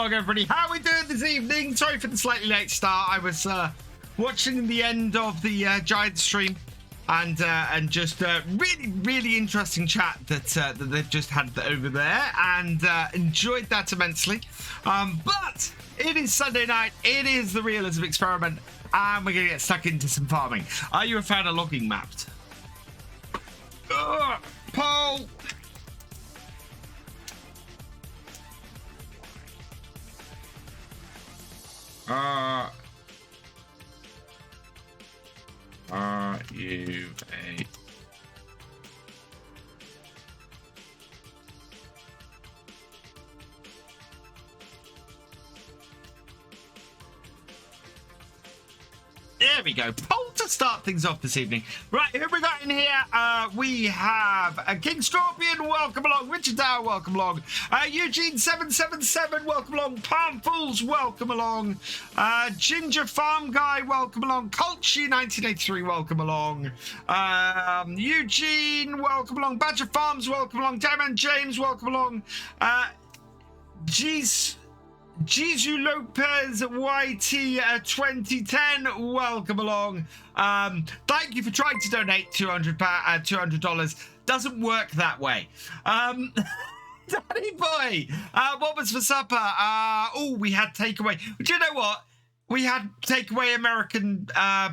along, everybody. How are we doing this evening? Sorry for the slightly late start. I was watching the end of the Giant stream and just really interesting chat that they've just had over there, and enjoyed that immensely. But it is Sunday night. It is the Realism experiment, and we're going to get stuck into some farming. Are you a fan of logging maps? Paul! Are you a... There we go. Poll to start things off this evening. Right, who we got in here? We have King Scorpion, welcome along. Richard Dow, welcome along. Eugene777, welcome along. Palm Fools, welcome along. Ginger Farm Guy, welcome along. Culture1983, welcome along. Eugene, welcome along. Badger Farms, welcome along. Diamond James, welcome along. Jizu Lopez YT 2010, welcome along. Thank you for trying to donate $200. Doesn't work that way. Daddy boy, what was for supper? Oh, we had takeaway. Do you know what? We had takeaway American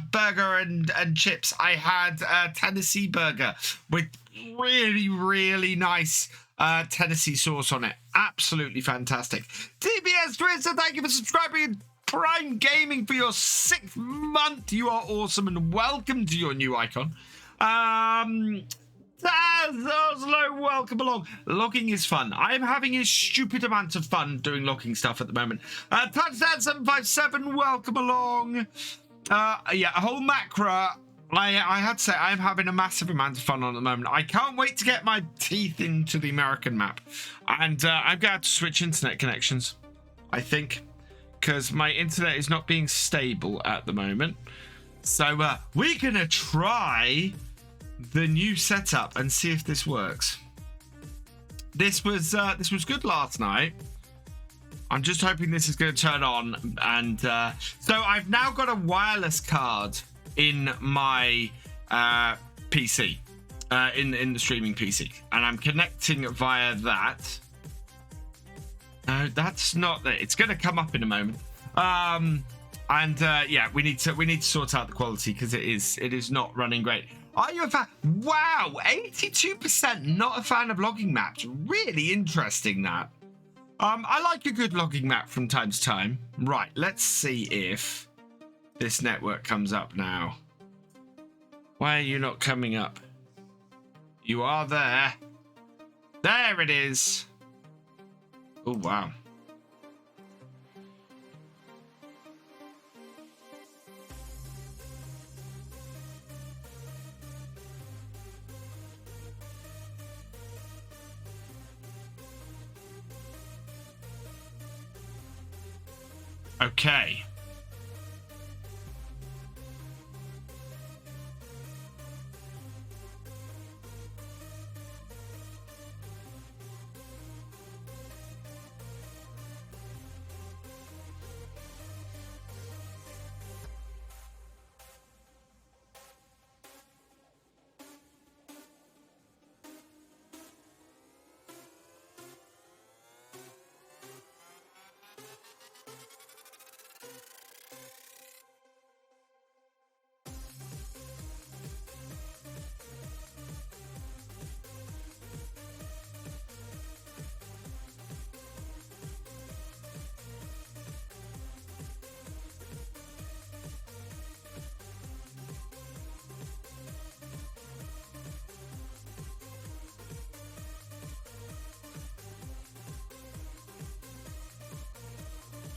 burger and chips. I had a Tennessee burger with really nice Tennessee sauce on it. Absolutely fantastic. TBS Twister, thank you for subscribing. Prime Gaming for your 6th month. You are awesome, and welcome to your new icon. Taz Oslo, welcome along. Logging is fun. I'm having a stupid amount of fun doing logging stuff at the moment. Touchdown757, welcome along. Yeah, a whole macro. I had to say, I'm having a massive amount of fun on at the moment. I can't wait to get my teeth into the American map. And I'm going to have to switch internet connections, I think, because my internet is not being stable at the moment. So we're going to try the new setup and see if this works. This was good last night. I'm just hoping this is going to turn on. And so I've now got a wireless card in my PC, in the streaming PC, and I'm connecting via that. No, that's not it. It's going to come up in a moment. Yeah, we need to sort out the quality because it is not running great. Are you a fan? Wow, 82% not a fan of logging maps. Really interesting that. I like a good logging map from time to time. Right, let's see if this network comes up now. Why are you not coming up? You are there. There it is. Oh, wow. Okay.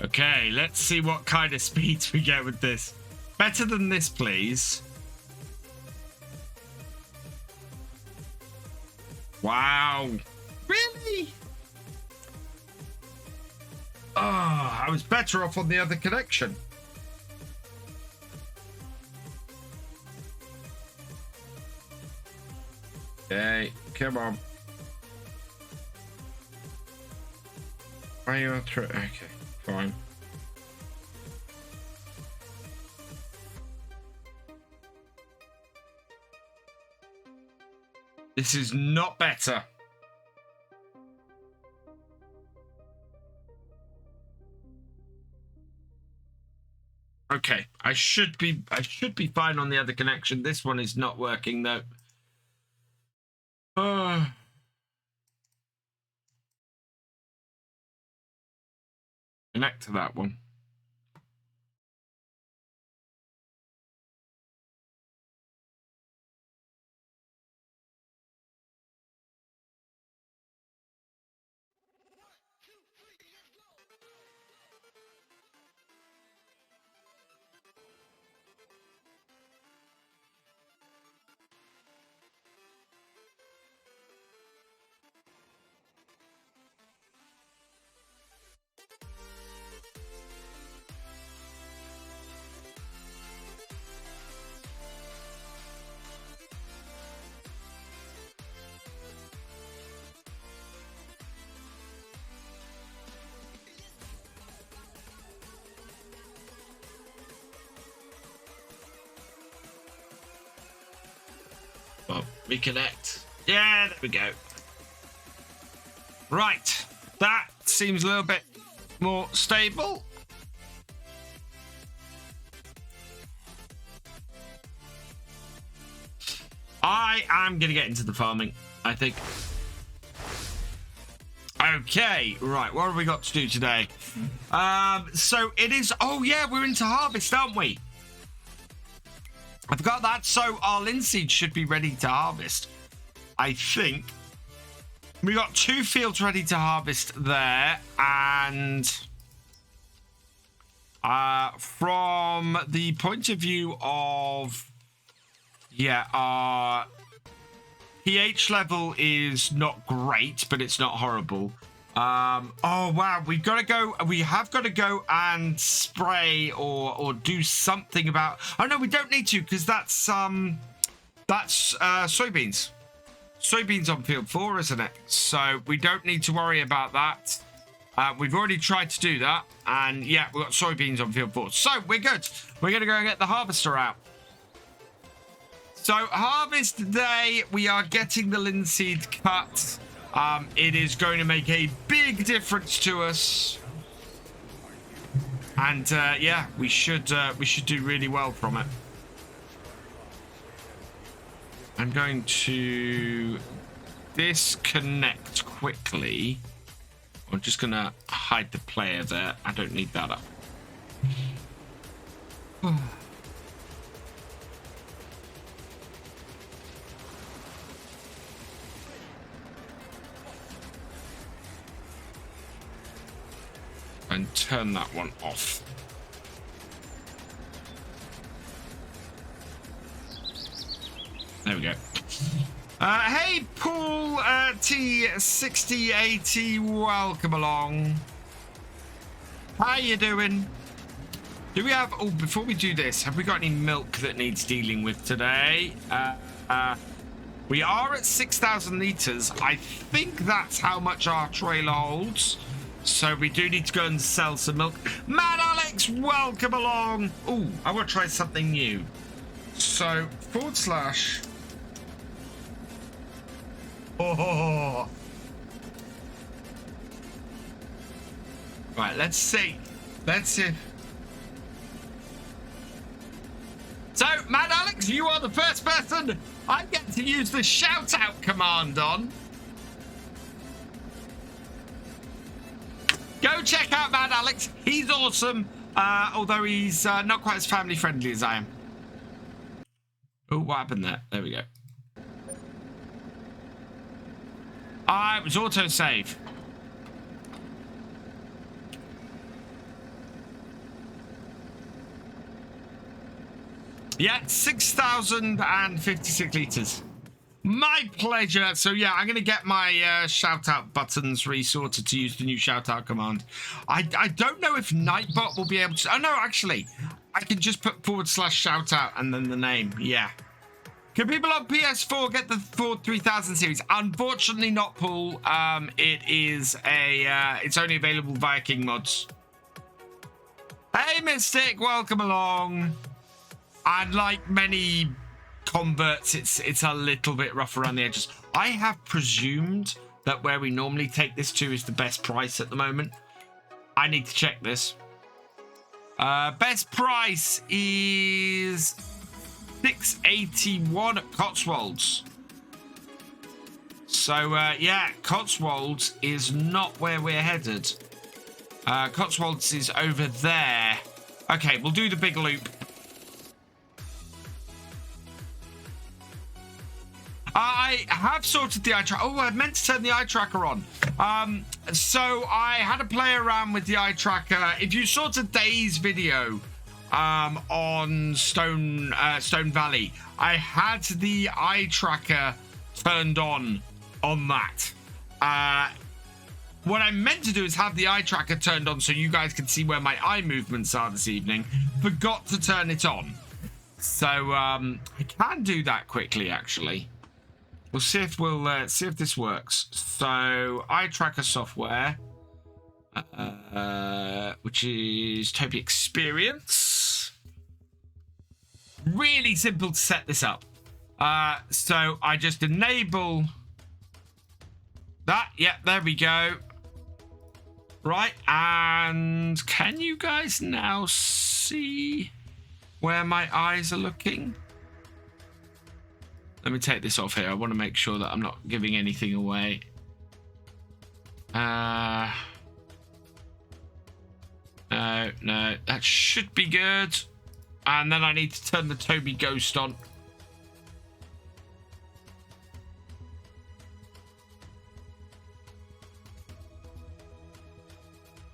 Okay, let's see what kind of speeds we get with this. Better than this, please. Wow. Really? Oh, I was better off on the other connection. Okay, come on. Are you through? Okay, fine. This is not better. Okay, I should be fine on the other connection. This one is not working though. Connect to that one. Well, reconnect. Yeah, there we go. Right, that seems a little bit more stable. I am going to get into the farming, I think. Okay, right, what have we got to do today? So it is, oh yeah, we're into harvest, aren't we? I forgot that. So our linseed should be ready to harvest, I think. We got 2 fields ready to harvest there, and from the point of view of, yeah, our pH level is not great, but it's not horrible. Oh wow, we have got to go and spray or do something about. Oh no, we don't need to, because that's soybeans. Soybeans on field 4, isn't it? So we don't need to worry about that. We've already tried to do that, and yeah, we've got soybeans on field 4, so we're good. We're gonna go and get the harvester out. So harvest day, we are getting the linseed cut. It is going to make a big difference to us, and yeah, we should do really well from it. I'm going to disconnect quickly. I'm just gonna hide the player there. I don't need that up. And turn that one off. There we go. Hey, Paul T6080, welcome along. How you doing? Do we have? Oh, before we do this, have we got any milk that needs dealing with today? We are at 6,000 liters. I think that's how much our trailer holds. So we do need to go and sell some milk. Mad Alex, welcome along. Oh, I want to try something new. So / oh. Right, let's see. Let's see. So, Mad Alex, you are the first person I get to use the shout out command on. Go check out Mad Alex. He's awesome, although he's not quite as family friendly as I am. Oh, what happened there? There we go. It was autosave. Yeah, 6,056 liters. My pleasure. So yeah, I'm going to get my shout out buttons resorted to use the new shout out command. I don't know if Nightbot will be able to. Oh no, actually, I can just put / shout out and then the name. Yeah. Can people on PS4 get the Ford 3000 series? Unfortunately not, Paul. It's only available via King Mods. Hey, Mystic, welcome along. And like many converts, it's a little bit rough around the edges. I have presumed that where we normally take this to is the best price at the moment. I need to check this. Best price is $681 at Cotswolds. So yeah, Cotswolds is not where we're headed. Cotswolds is over there. Okay, we'll do the big loop. I have sorted the eye tracker. Oh, I meant to turn the eye tracker on. So I had to play around with the eye tracker. If you saw today's video on Stone Valley, I had the eye tracker turned on that. What I meant to do is have the eye tracker turned on so you guys can see where my eye movements are this evening. Forgot to turn it on. So I can do that quickly, actually. We'll see if this works. So eye tracker software, which is Toby Experience. Really simple to set this up. So I just enable that. Yeah, there we go. Right, and can you guys now see where my eyes are looking? Let me take this off here. I want to make sure that I'm not giving anything away. No, that should be good. And then I need to turn the Toby Ghost on.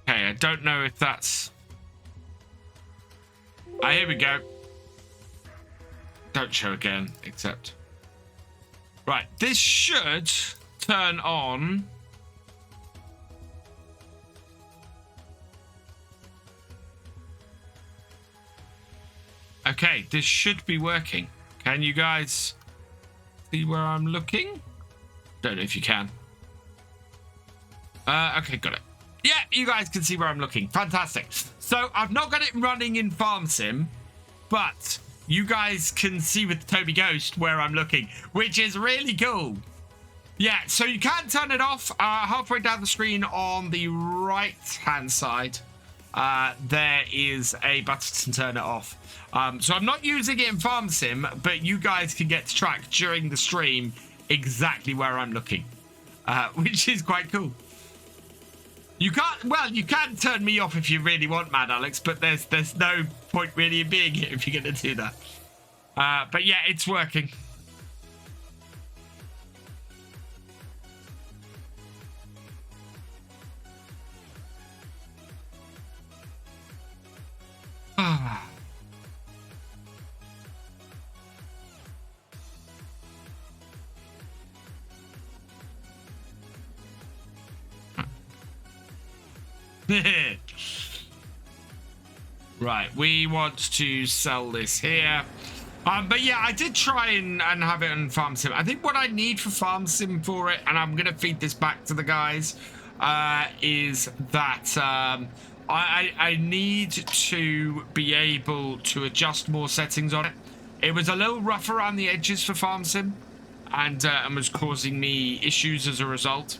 Okay, I don't know if that's... Ah, here we go. Don't show again, except... Right, this should turn on. Okay, this should be working. Can you guys see where I'm looking? Don't know if you can. Okay, got it. Yeah, you guys can see where I'm looking. Fantastic. So I've not got it running in FarmSim, but you guys can see with the Toby Ghost where I'm looking, which is really cool. Yeah, so you can turn it off. Halfway down the screen on the right-hand side, there is a button to turn it off. So I'm not using it in FarmSim, but you guys can get to track during the stream exactly where I'm looking, which is quite cool. You can't, well, you can turn me off if you really want, Mad Alex, but there's no point really in being here if you're going to do that. But yeah, it's working. Right, we want to sell this here. But yeah, I did try and have it on FarmSim. I think what I need for FarmSim for it, and I'm going to feed this back to the guys, is that I need to be able to adjust more settings on it. It was a little rough around the edges for FarmSim, and was causing me issues as a result.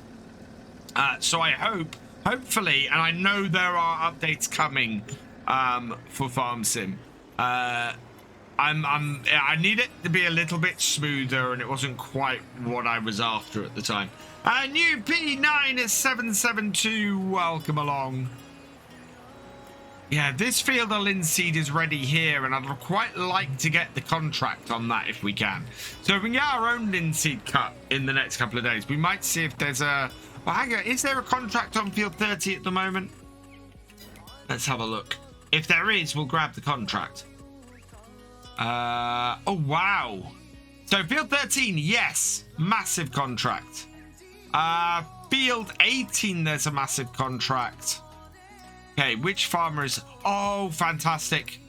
So I hopefully, and I know there are updates coming for FarmSim. I need it to be a little bit smoother, and it wasn't quite what I was after at the time. New P9 is 772. Welcome along. Yeah, this field of linseed is ready here, and I'd quite like to get the contract on that if we can. So if we can get our own linseed cut in the next couple of days, we might see if there's a... Well, hang on, is there a contract on field 30 at the moment? Let's have a look. If there is, we'll grab the contract. Oh, wow. So field 13, yes, massive contract. Field 18, there's a massive contract. Okay, which farmer is... Oh, fantastic.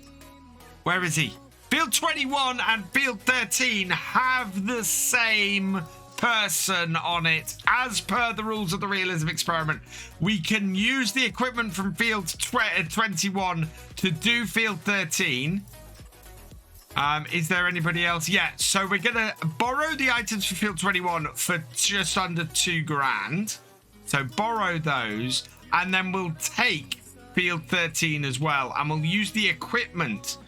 Where is he? Field 21 and Field 13 have the same person on it. As per the rules of the realism experiment, we can use the equipment from Field 21 to do Field 13. Is there anybody else? Yeah, so we're gonna borrow the items for Field 21 for just under $2,000. So borrow those, and then we'll take Field 13 as well, and we'll use the equipment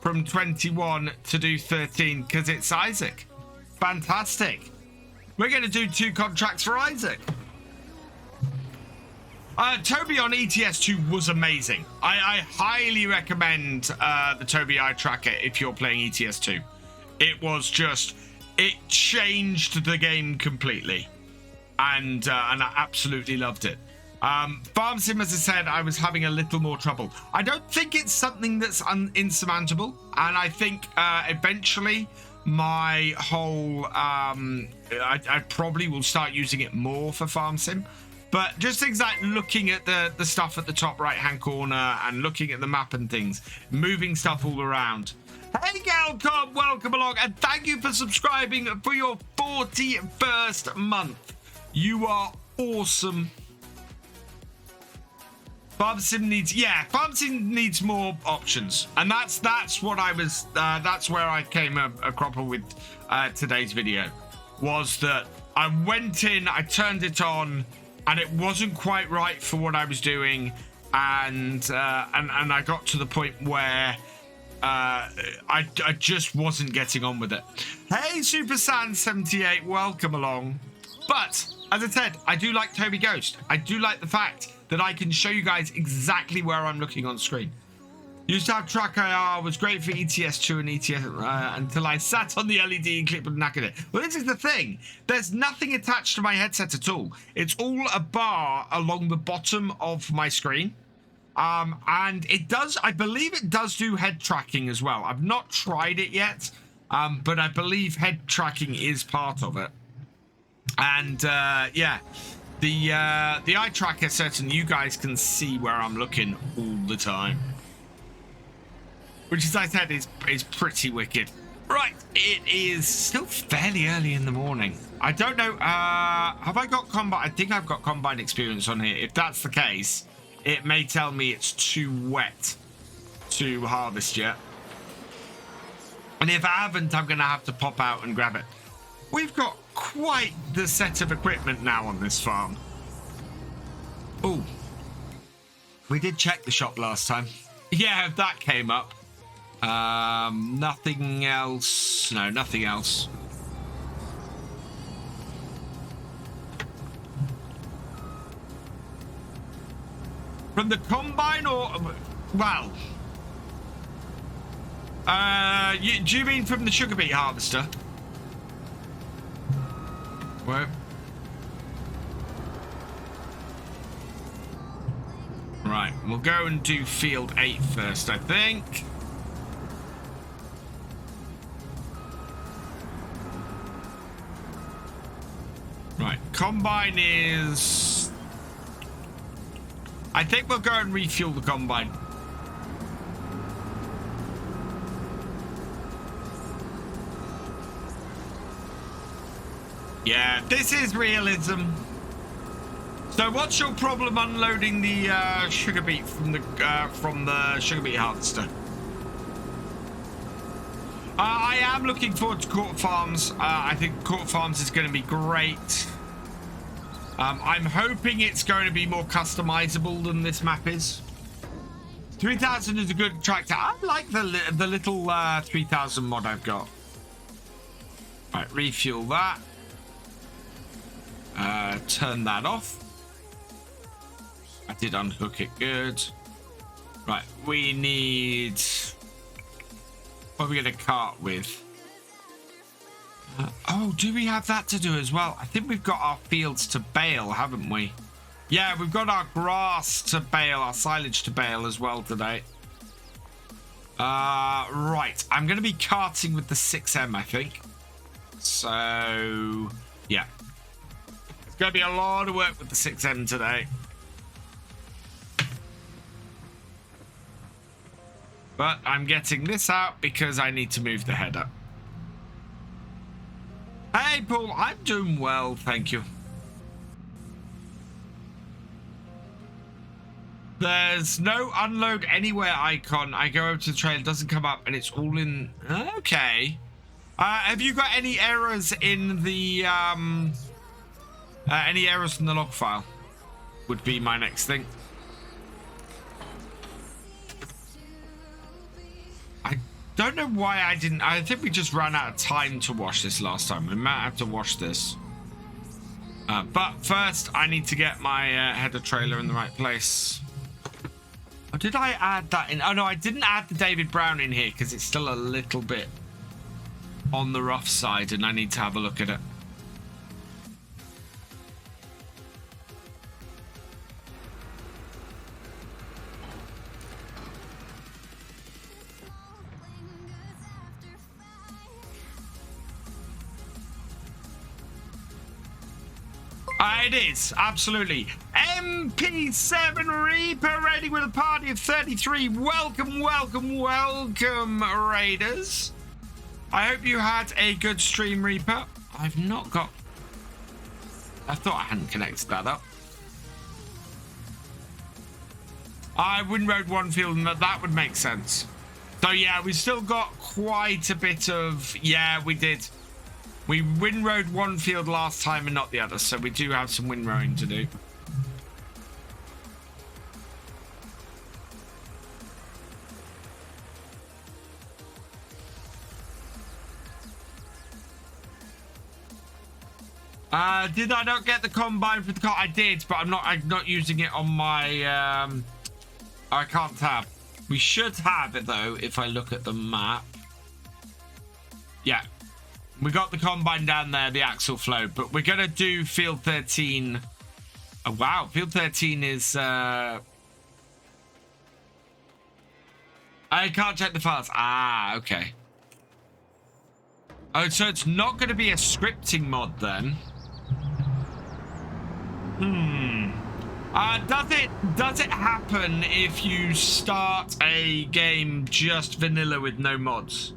from 21 to do 13 because it's Isaac. Fantastic. We're going to do 2 contracts for Isaac. Toby on ETS2 was amazing. I highly recommend the Toby eye tracker if you're playing ETS2. It was just, it changed the game completely. And I absolutely loved it. Farm Sim, as I said, I was having a little more trouble. I don't think it's something that's insurmountable. And I think eventually my whole... I probably will start using it more for Farm Sim. But just things like looking at the stuff at the top right-hand corner and looking at the map and things. Moving stuff all around. Hey, Galcomp, welcome along. And thank you for subscribing for your 41st month. You are awesome. Farm Sim needs, yeah, Farm Sim needs more options, and that's what I was. That's where I came across with today's video. Was that I went in, I turned it on, and it wasn't quite right for what I was doing, and I got to the point where I just wasn't getting on with it. Hey, Super Saiyan 78, welcome along. But as I said, I do like Toby Ghost. I do like the fact that I can show you guys exactly where I'm looking on screen. Used to have track IR, was great for ETS2 and ETS until I sat on the LED and clicked and knackered it. Well, this is the thing. There's nothing attached to my headset at all. It's all a bar along the bottom of my screen. And it does, I believe it does do head tracking as well. I've not tried it yet, but I believe head tracking is part of it. And yeah, the eye tracker certainly you guys can see where I'm looking all the time, which, as I said, is pretty wicked. Right, it is still fairly early in the morning. I don't know. Have I got combine? I think I've got combine experience on here. If that's the case, it may tell me it's too wet to harvest yet. And if I haven't, I'm going to have to pop out and grab it. We've got quite the set of equipment now on this farm. Oh, we did check the shop last time. Yeah, that came up. Nothing else. No, nothing else. From the combine or... Well... do you mean from the sugar beet harvester? Where? Right, we'll go and do field 8 first, I think. Right, combine is... I think we'll go and refuel the combine. Yeah, this is realism. So what's your problem unloading the sugar beet from the sugar beet harvester? I am looking forward to Court Farms. I think Court Farms is going to be great. I'm hoping it's going to be more customizable than this map is. 3000 is a good tractor. I like the little 3000 mod I've got. Right, refuel that. Turn that off. I did unhook it, good. Right, we need... What are we going to cart with? Oh, do we have that to do as well? I think we've got our fields to bale, haven't we? Yeah, we've got our grass to bale, our silage to bale as well today. Right, I'm going to be carting with the 6M, I think. So, yeah. It's going to be a lot of work with the 6M today. But I'm getting this out because I need to move the header. Hey, Paul, I'm doing well, thank you. There's no unload anywhere icon. I go over to the trail, it doesn't come up, and it's all in... Okay. Have you got any errors in the... any errors in the log file? Would be my next thing. I don't know why I didn't... I think we just ran out of time to wash this last time. We might have to wash this. But first, I need to get my header trailer in the right place. Oh, did I add that in? Oh, no, I didn't add the David Brown in here because it's still a little bit on the rough side and I need to have a look at it. It is, absolutely. MP7 Reaper ready with a party of 33. Welcome, welcome, welcome, Raiders. I hope you had a good stream, Reaper. I've not got... I thought I hadn't connected that up. I Windroad one field, and that would make sense. So, yeah, we still got quite a bit of... Yeah, we did. We windrowed one field last time and not the other, so we do have some windrowing to do. Did I not get the combine for the car? I did, but I'm not using it on my I can't tab. We should have it though if I look at the map. Yeah. We got the combine down there, the axle flow, but we're going to do field 13. Oh, wow. Field 13 is... I can't check the files. Ah, okay. Oh, so it's not going to be a scripting mod then. Does it happen if you start a game just vanilla with no mods?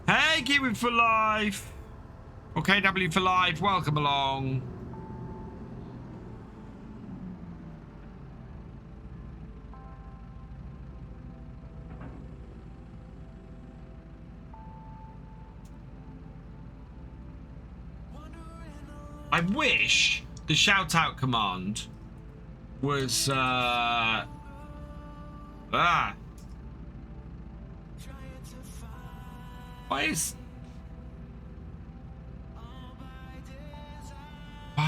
Hey, Kiwi for life. Or KW for life. Welcome along. I wish the shout out command was Why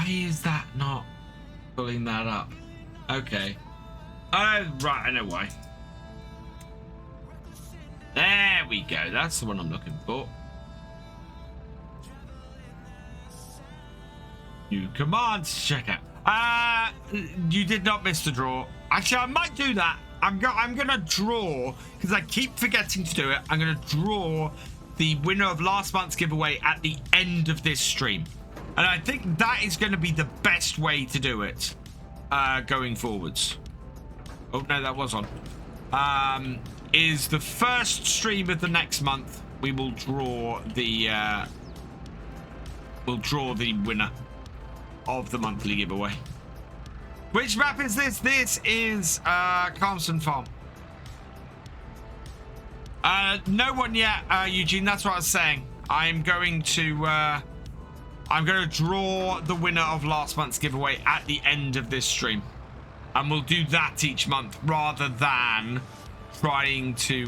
is that not pulling that up? Okay. Right, I know why. There we go. That's the one I'm looking for. New commands. Check out. You did not miss the draw. Actually, I might do that. I'm gonna draw because I keep forgetting to do it. I'm gonna draw the winner of last month's giveaway at the end of this stream, and I think that is going to be the best way to do it going forwards. Oh no, that was on. Is the first stream of the next month we will draw the winner of the monthly giveaway. Which map is this? This is Camsden Farm. No one yet, Eugene. That's what I was saying. I'm going to draw the winner of last month's giveaway at the end of this stream, and we'll do that each month rather than trying to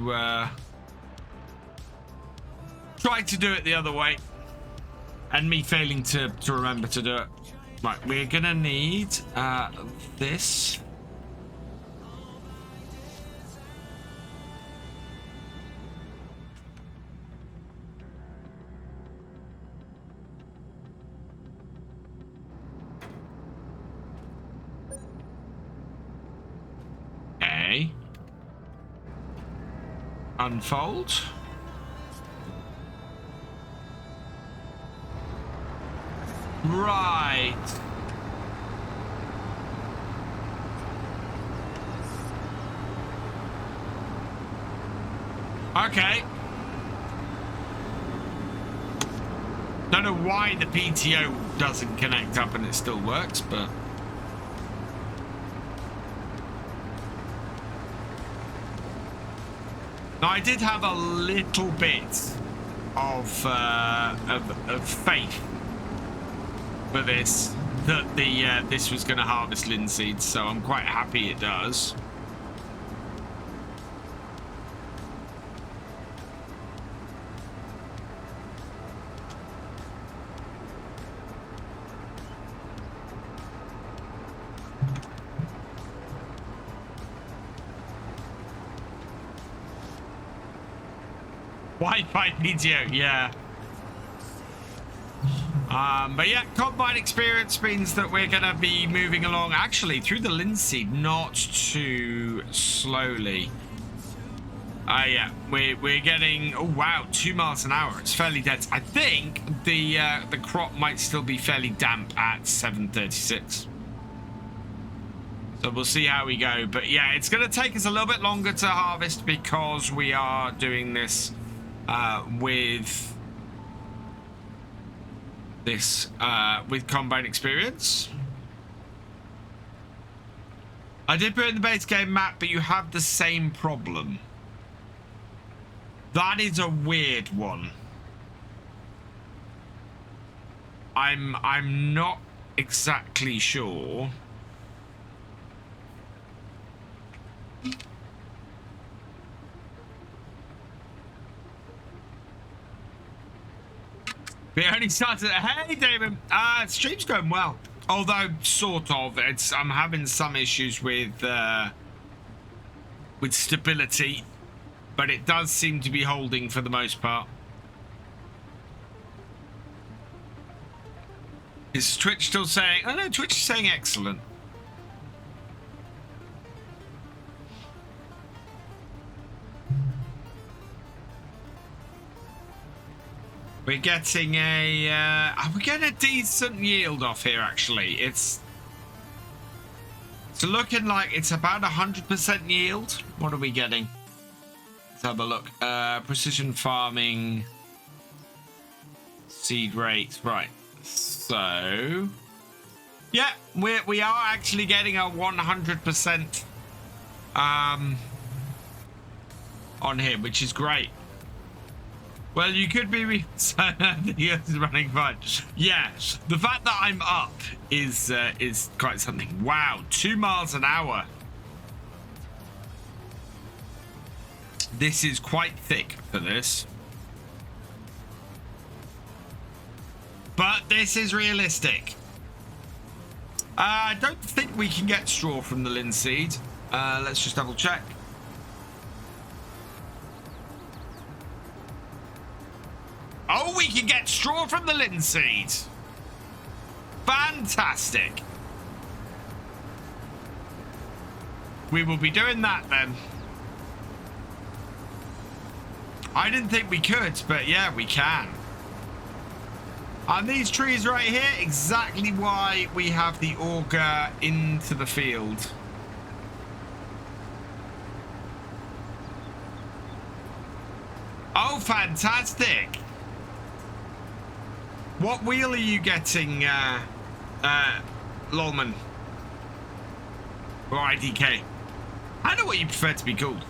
do it the other way, and me failing to remember to do it. Right, we're gonna need this. Okay. Unfold. Right. Okay. Don't know why the PTO doesn't connect up and it still works, but... Now, I did have a little bit of faith for this, that this was going to harvest linseed, so I'm quite happy it does. Wi-Fi PTO, yeah. But yeah, combine experience means that we're going to be moving along actually through the linseed, not too slowly. Yeah, we're getting, oh wow, 2 miles an hour. It's fairly dense. I think the crop might still be fairly damp at 7:36. So we'll see how we go. But yeah, it's going to take us a little bit longer to harvest because we are doing this with this with combine experience. I did put in the base game map, but you have the same problem. That is a weird one. I'm not exactly sure. We only started. Hey, David. Stream's going well, although sort of. I'm having some issues with stability, but it does seem to be holding for the most part. Is Twitch still saying? Oh no, Twitch is saying excellent. We're getting we're getting a decent yield off here, actually. It's looking like it's about 100% yield. What are we getting? Let's have a look. Precision farming, seed rate, right? So, yeah, we are actually getting a 100% on here, which is great. Well, you could be it's running fine. Yeah, the fact that I'm up is quite something. Wow, 2 miles an hour. This is quite thick for this. But this is realistic. I don't think we can get straw from the linseed. Let's just double check. Oh, we can get straw from the linseed. Fantastic. We will be doing that then. I didn't think we could, but yeah, we can. And these trees right here, exactly why we have the auger into the field. Oh, fantastic. What wheel are you getting, Lolman? Or IDK? I know what you prefer to be called.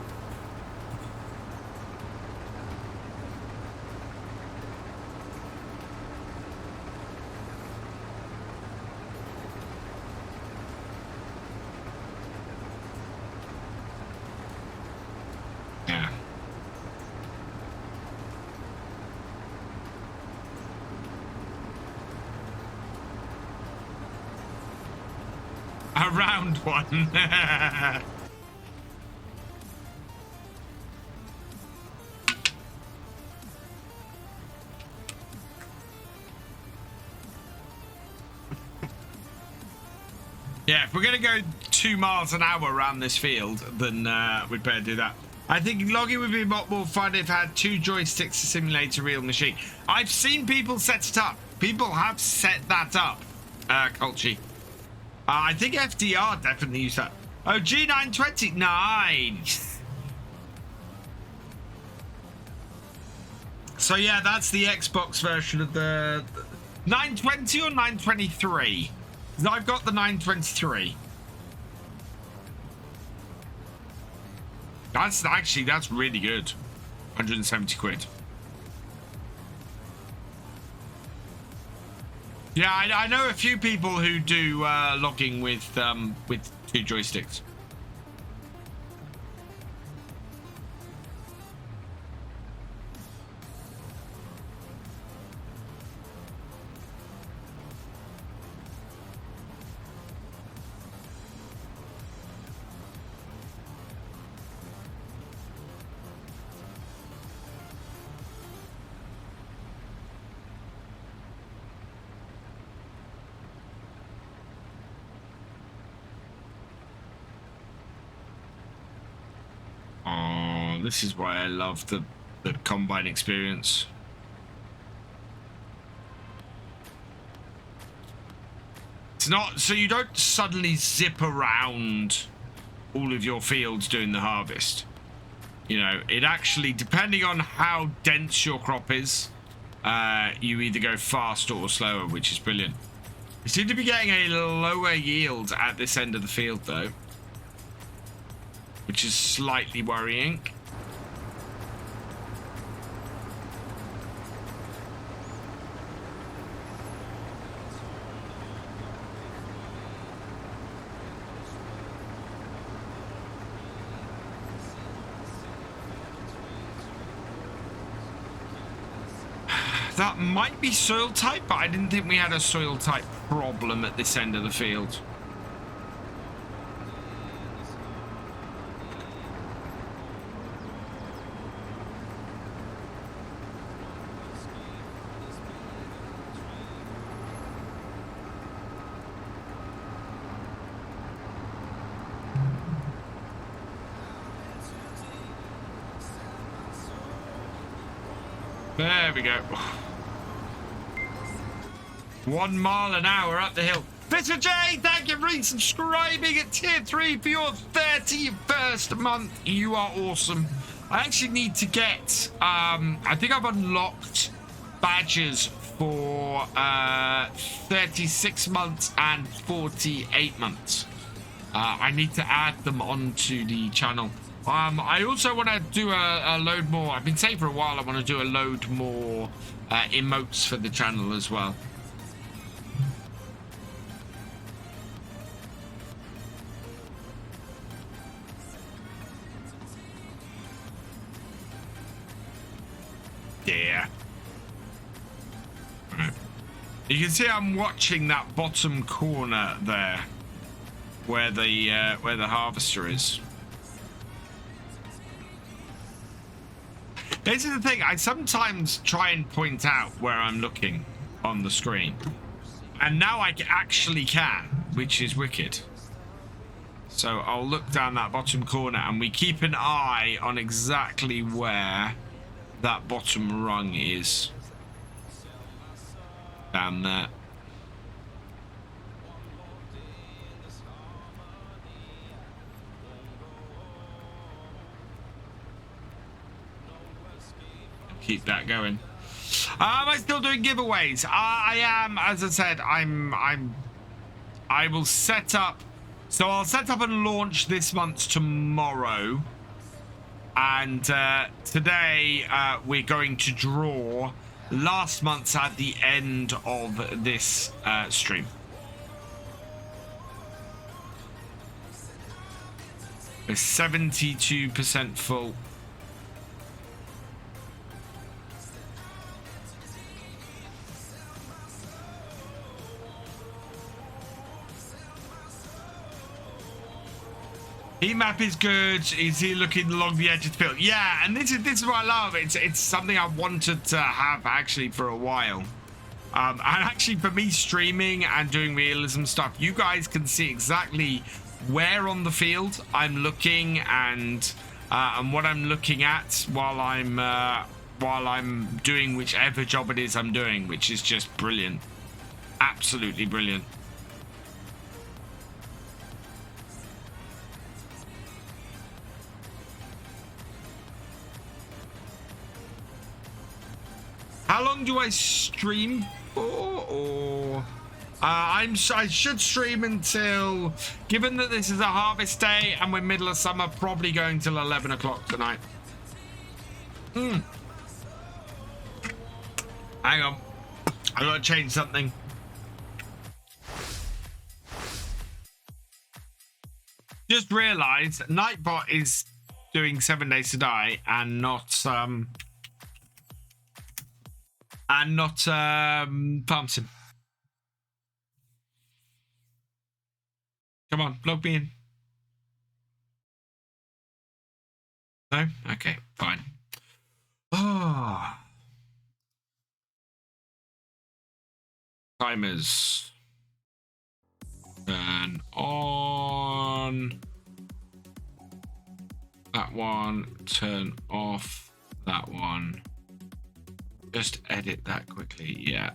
Yeah. A round one. Yeah, if we're going to go 2 miles an hour around this field, then we'd better do that. I think logging would be a lot more fun if it had 2 joysticks to simulate a real machine. I've seen people set it up. People have set that up, Colchi. I think FDR definitely used that. Oh, G920. Nice. So yeah, that's the Xbox version of the 920 or 923. I've got the 923. That's really good. 170 quid. Yeah, I know a few people who do logging with 2 joysticks. This is why I love the combine experience. It's not so you don't suddenly zip around all of your fields doing the harvest. You know, it actually, depending on how dense your crop is, you either go faster or slower, which is brilliant. We seem to be getting a lower yield at this end of the field though, which is slightly worrying. That might be soil type, but I didn't think we had a soil type problem at this end of the field. There we go. 1 mile an hour up the hill. Thefisherj, thank you for resubscribing at tier 3 for your 31st month. You are awesome. I actually need to get, I think I've unlocked badges for 36 months and 48 months. I need to add them onto the channel. I also want to do a load more. I've been saying for a while I want to do a load more emotes for the channel as well. Yeah. Right. You can see I'm watching that bottom corner there, where the harvester is. This is the thing, I sometimes try and point out where I'm looking on the screen. And now I actually can, which is wicked. So I'll look down that bottom corner and we keep an eye on exactly where that bottom rung is. Down there. Keep that going. Am I still doing giveaways? I am, as I said, I will set up, so I'll set up and launch this month's tomorrow. And today we're going to draw last month's at the end of this stream. We're 72% full. Heat map is good. Is he looking along the edge of the field? Yeah, and this is what I love. It's something I wanted to have actually for a while. And actually for me streaming and doing realism stuff, you guys can see exactly where on the field I'm looking and what I'm looking at while I'm doing whichever job it is I'm doing, which is just brilliant. Absolutely brilliant. How long do I stream for? Or I should stream until, given that this is a harvest day and we're middle of summer, probably going till 11 o'clock tonight. Hang on, I gotta change something. Just realised Nightbot is doing 7 Days to Die and not FarmCatGR. Come on, log me in. No? Okay, fine. Oh. Timers. Turn on. That one. Turn off that one. Just edit that quickly, yeah.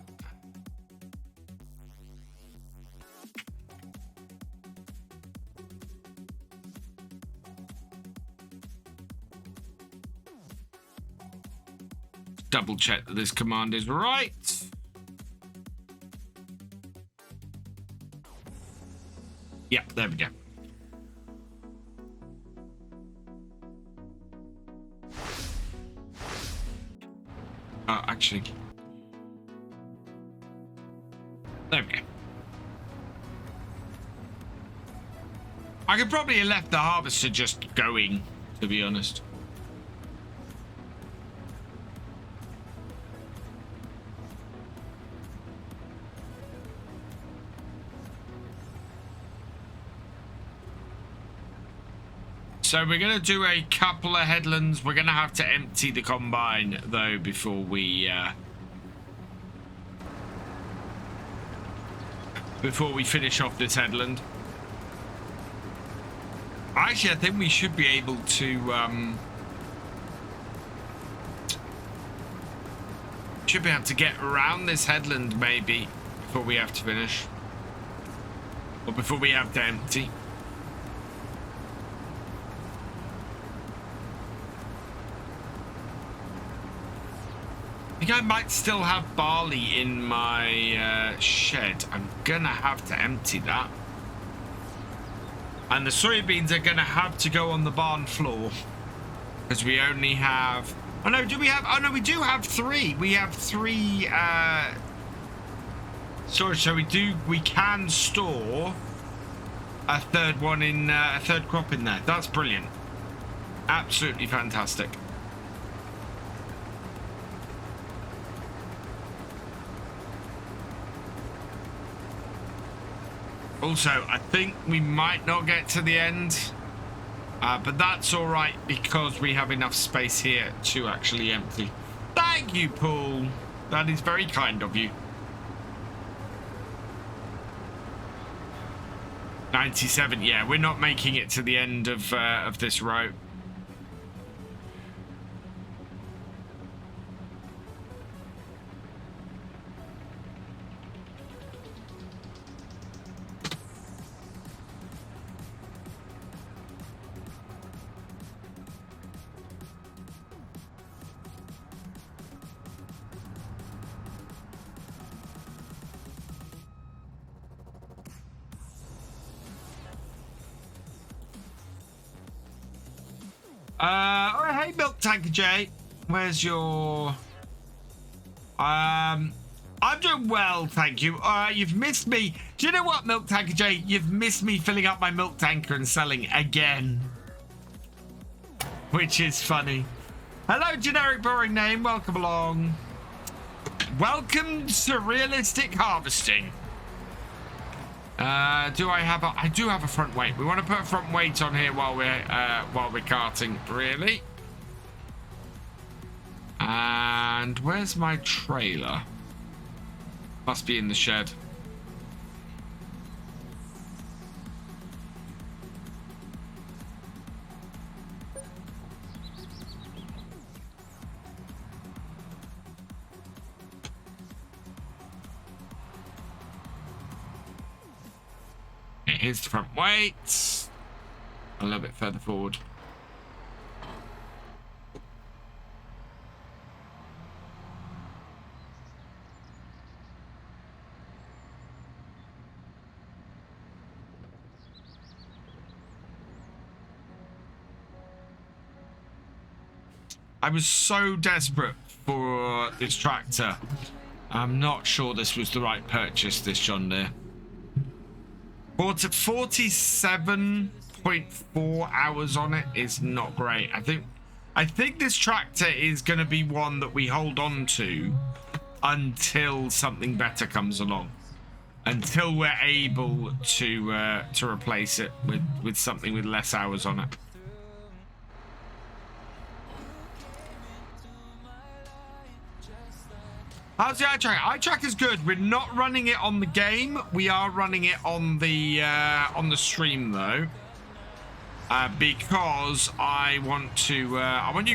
Double check that this command is right. Yep, there we go. Actually, there we go. I could probably have left the harvester just going, to be honest. So we're going to do a couple of headlands. We're going to have to empty the combine, though, before we finish off this headland. Actually, I think we should be able to get around this headland, maybe, before we have to finish. Or before we have to empty. I think I might still have barley in my shed. I'm gonna have to empty that. And the soybeans are gonna have to go on the barn floor. Because we only have... Oh no, do we have... Oh no, we do have 3. We have 3 storage. So we can store a third one in... a third crop in there. That's brilliant. Absolutely fantastic. Also, I think we might not get to the end, but that's all right because we have enough space here to actually empty. Thank you, Paul. That is very kind of you. 97. Yeah, we're not making it to the end of this row. Oh, hey, FarmCatGR. Where's your... I'm doing well, thank you. You've missed me. Do you know what, FarmCatGR? You've missed me filling up my milk tanker and selling again. Which is funny. Hello, generic boring name. Welcome along. Welcome to realistic harvesting. I do have a front weight. We want to put a front weight on here while we're carting, really. And where's my trailer? Must be in the shed. Here's the front weight. A little bit further forward. I was so desperate for this tractor. I'm not sure this was the right purchase, this John Deere. 47.4 hours on it is not great. I think this tractor is going to be one that we hold on to until something better comes along. Until we're able to replace it with something with less hours on it. How's the eye track? Eye track is good. We're not running it on the game. We are running it on the stream though, because I want you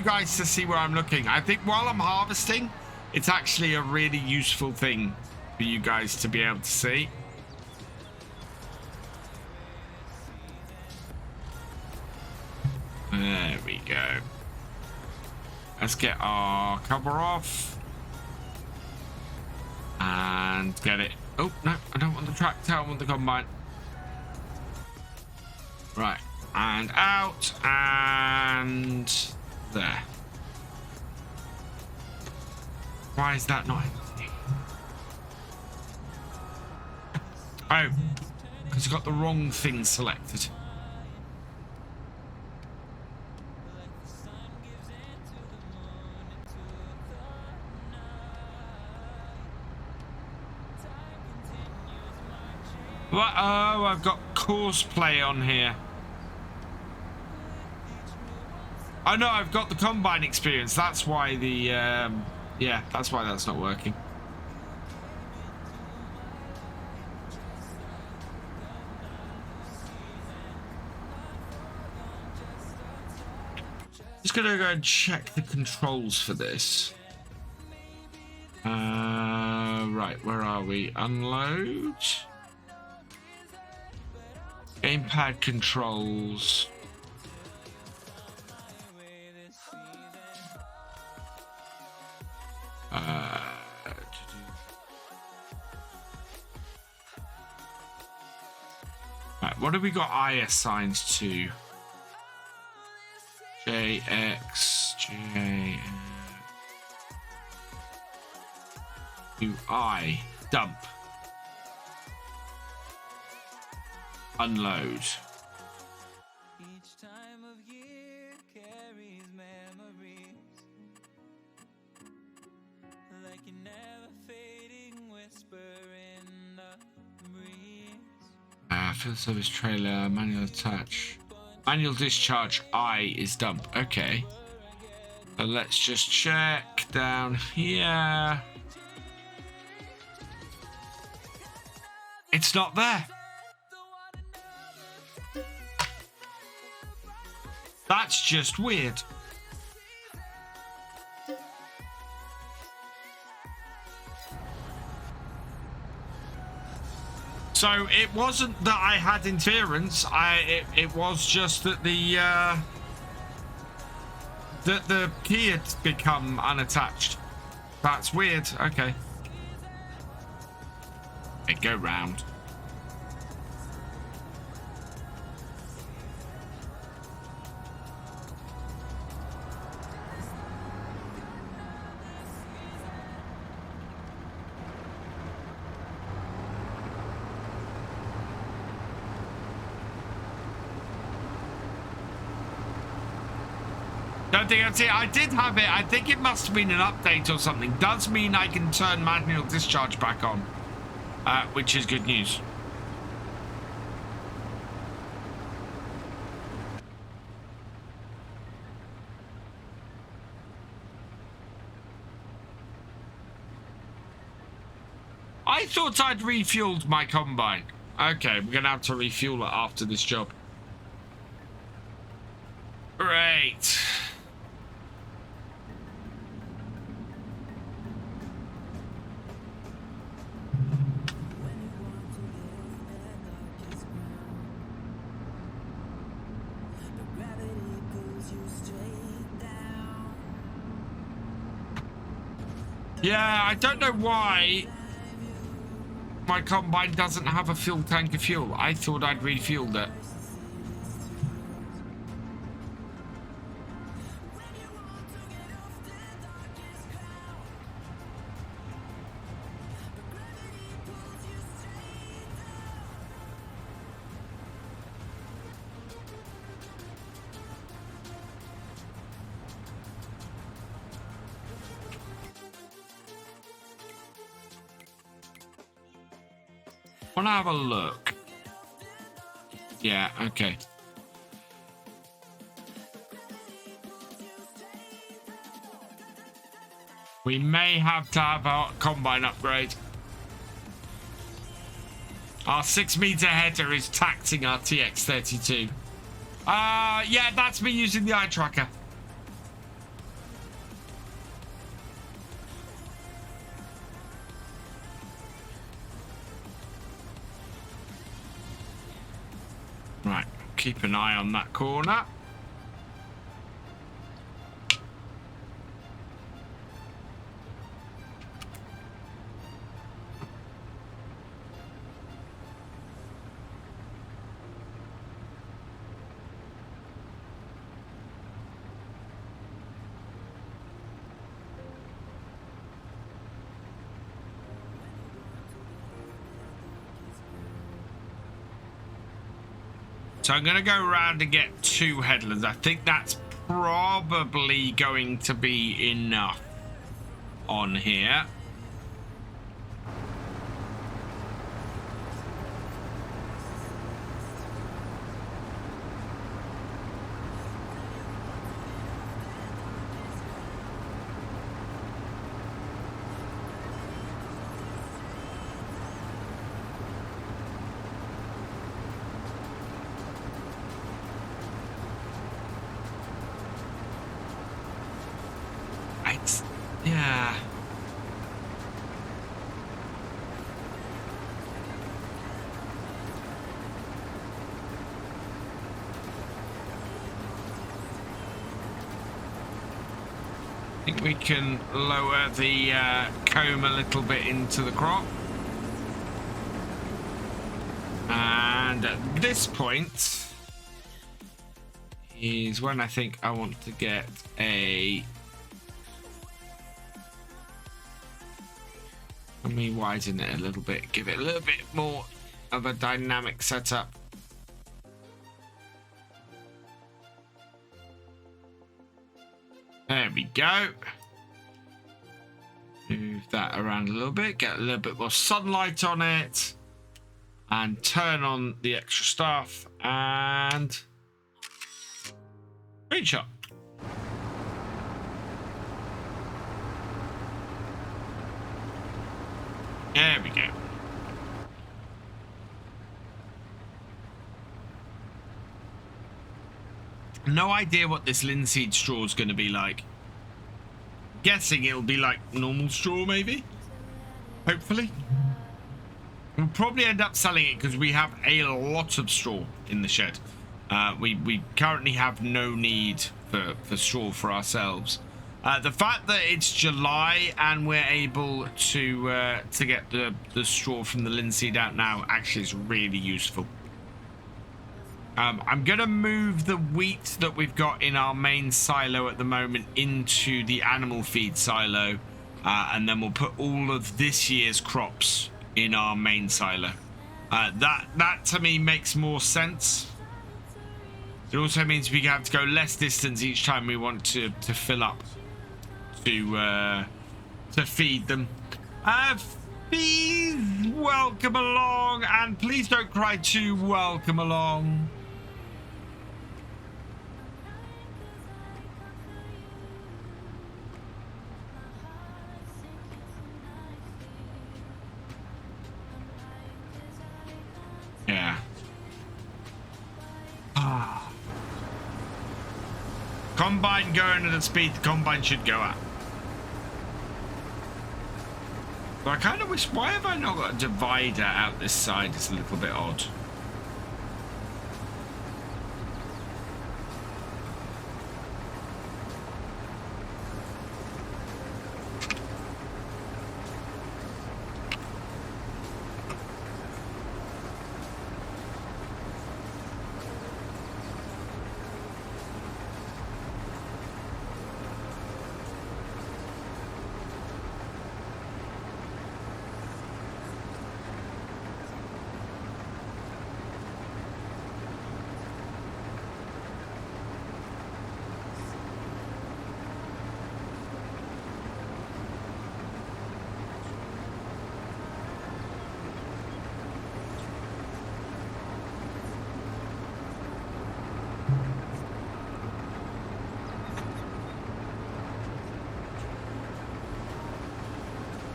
guys to see where I'm looking. I think while I'm harvesting, it's actually a really useful thing for you guys to be able to see. There we go. Let's get our cover off. And get it. Oh, no, I don't want the tractor. I want the combine. Right. And out. And there. Why is that not empty? Oh, because I got the wrong thing selected. What? Oh, I've got courseplay on here. Oh no, I've got the combine experience. That's why the yeah, that's why that's not working. Just gonna go and check the controls for this. Right, where are we? Unload. Gamepad controls. Right, what have we got I assigned to? JX, J, UI, dump. Unload. Each time of year carries memories like a never fading whisper in the breeze. Field service trailer, manual attach. Manual discharge I is dump. Okay. So let's just check down here. It's not there. That's just weird. So it wasn't that I had interference. It was just that the key had become unattached. That's weird. Okay. It go round. Don't think I'd see it. I did have it. I think it must have been an update or something. Does mean I can turn manual discharge back on, which is good news. I thought I'd refueled my combine. Okay, we're gonna have to refuel it after this job. Great. Yeah, I don't know why my combine doesn't have a full tank of fuel. I thought I'd refueled it. Want to have a look? Yeah, okay. We may have to have our combine upgrade. Our 6-meter header is taxing our TX32. Yeah, that's me using the eye tracker. Right, keep an eye on that corner. So I'm going to go around and get 2 headlands. I think that's probably going to be enough on here. Yeah. I think we can lower the comb a little bit into the crop. And at this point is when I think I want to get a... Let me widen it a little bit, give it a little bit more of a dynamic setup. There we go. Move that around a little bit, get a little bit more sunlight on it, and turn on the extra stuff, and green shot. There we go. No idea what this linseed straw is going to be like. Guessing it'll be like normal straw, maybe. Hopefully. We'll probably end up selling it because we have a lot of straw in the shed. We currently have no need for straw for ourselves. The fact that it's July and we're able to get the straw from the linseed out now actually is really useful. I'm going to move the wheat that we've got in our main silo at the moment into the animal feed silo, and then we'll put all of this year's crops in our main silo. That to me makes more sense. It also means we have to go less distance each time we want to fill up to feed them. Please welcome along, and please don't cry too. Welcome along. Yeah. Combine going at the speed the combine should go at. But I kind of wish, why have I not got a divider out this side? It's a little bit odd.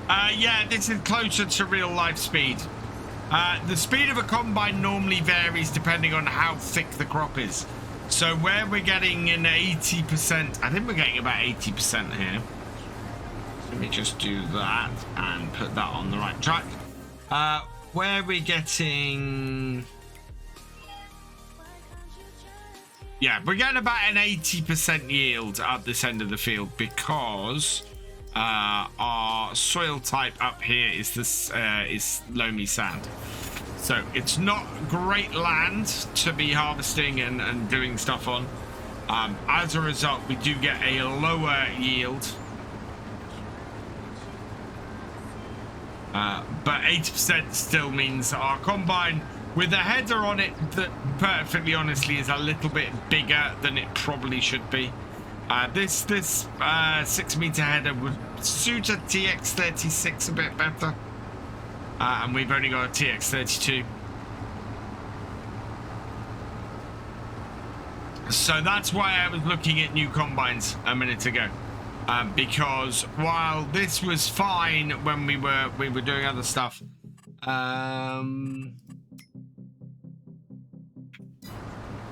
Yeah, this is closer to real life speed. The speed of a combine normally varies depending on how thick the crop is. So where we're getting an 80%, I think we're getting about 80% here. Let me just do that and put that on the right track. Where we're getting... Yeah, we're getting about an 80% yield at this end of the field because our soil type up here is this is loamy sand. So it's not great land to be harvesting and doing stuff on. As a result, we do get a lower yield. But 80% still means our combine with a header on it that perfectly honestly is a little bit bigger than it probably should be. This 6-meter header would suit a TX36 a bit better. And we've only got a TX32. So that's why I was looking at new combines a minute ago. Because while this was fine when we were doing other stuff,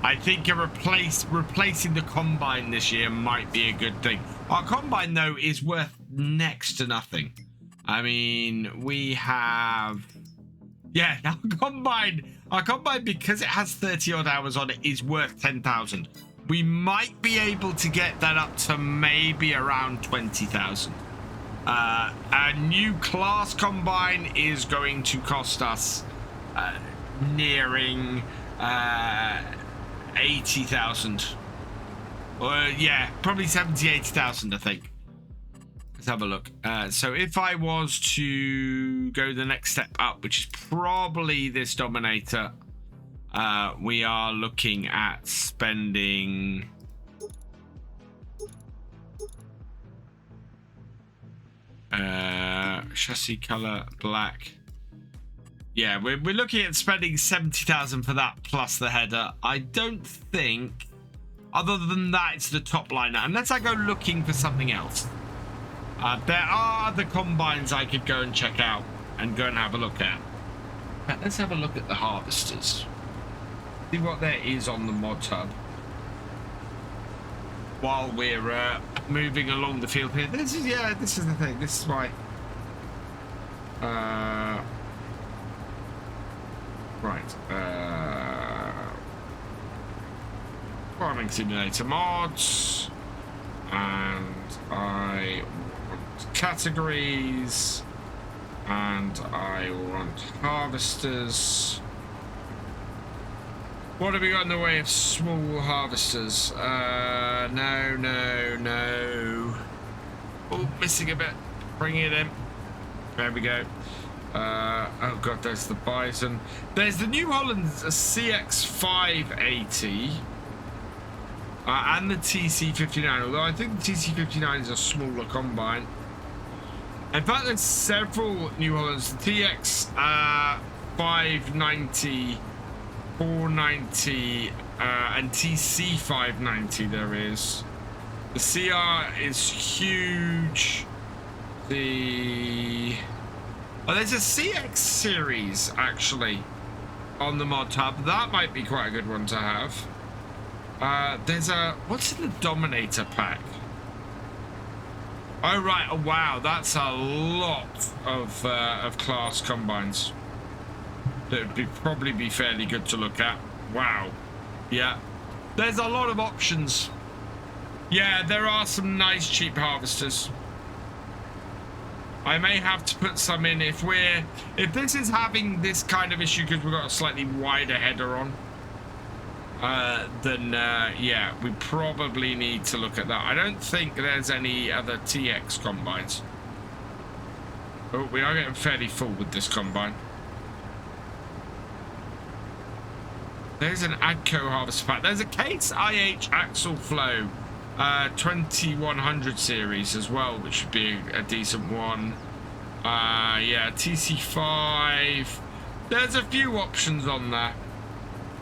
I think replacing the combine this year might be a good thing. Our combine though is worth next to nothing. I mean, we have, yeah, our combine because it has 30 odd hours on it is worth 10,000. We might be able to get that up to maybe around 20,000. A new class combine is going to cost us nearing 80,000. Yeah, probably 70, 80,000, I think. Let's have a look. So if I was to go the next step up, which is probably this Dominator, we are looking at spending chassis color black. Yeah, we're looking at spending 70,000 for that plus the header. I don't think, other than that, it's the top liner, unless I go looking for something else. There are other combines I could go and check out and go and have a look at. Let's have a look at the harvesters. See what there is on the mod hub while we're moving along the field here. This is the thing. This is why. Farming Simulator mods, and I want categories, and I want harvesters. What have we got in the way of small harvesters? No. Oh, missing a bit. Bring it in. There we go. Oh god, there's the Bison. There's the New Holland CX580 and the TC59, although I think the TC59 is a smaller combine. In fact, there's several New Hollands. The TX 590, 490 and TC 590 there is. The CR is huge. There's a CX series actually on the mod tab. That might be quite a good one to have. There's what's in the Dominator pack? Oh right, oh wow, that's a lot of class combines. That would probably be fairly good to look at. Wow. Yeah. There's a lot of options. Yeah, there are some nice cheap harvesters. I may have to put some in if this is having this kind of issue because we've got a slightly wider header on. Then yeah, we probably need to look at that. I don't think there's any other TX combines. Oh, we are getting fairly full with this combine. There's an Agco harvester pack. There's a Case IH Axle Flow 2100 series as well, which would be a decent one. Yeah, TC5. There's a few options on there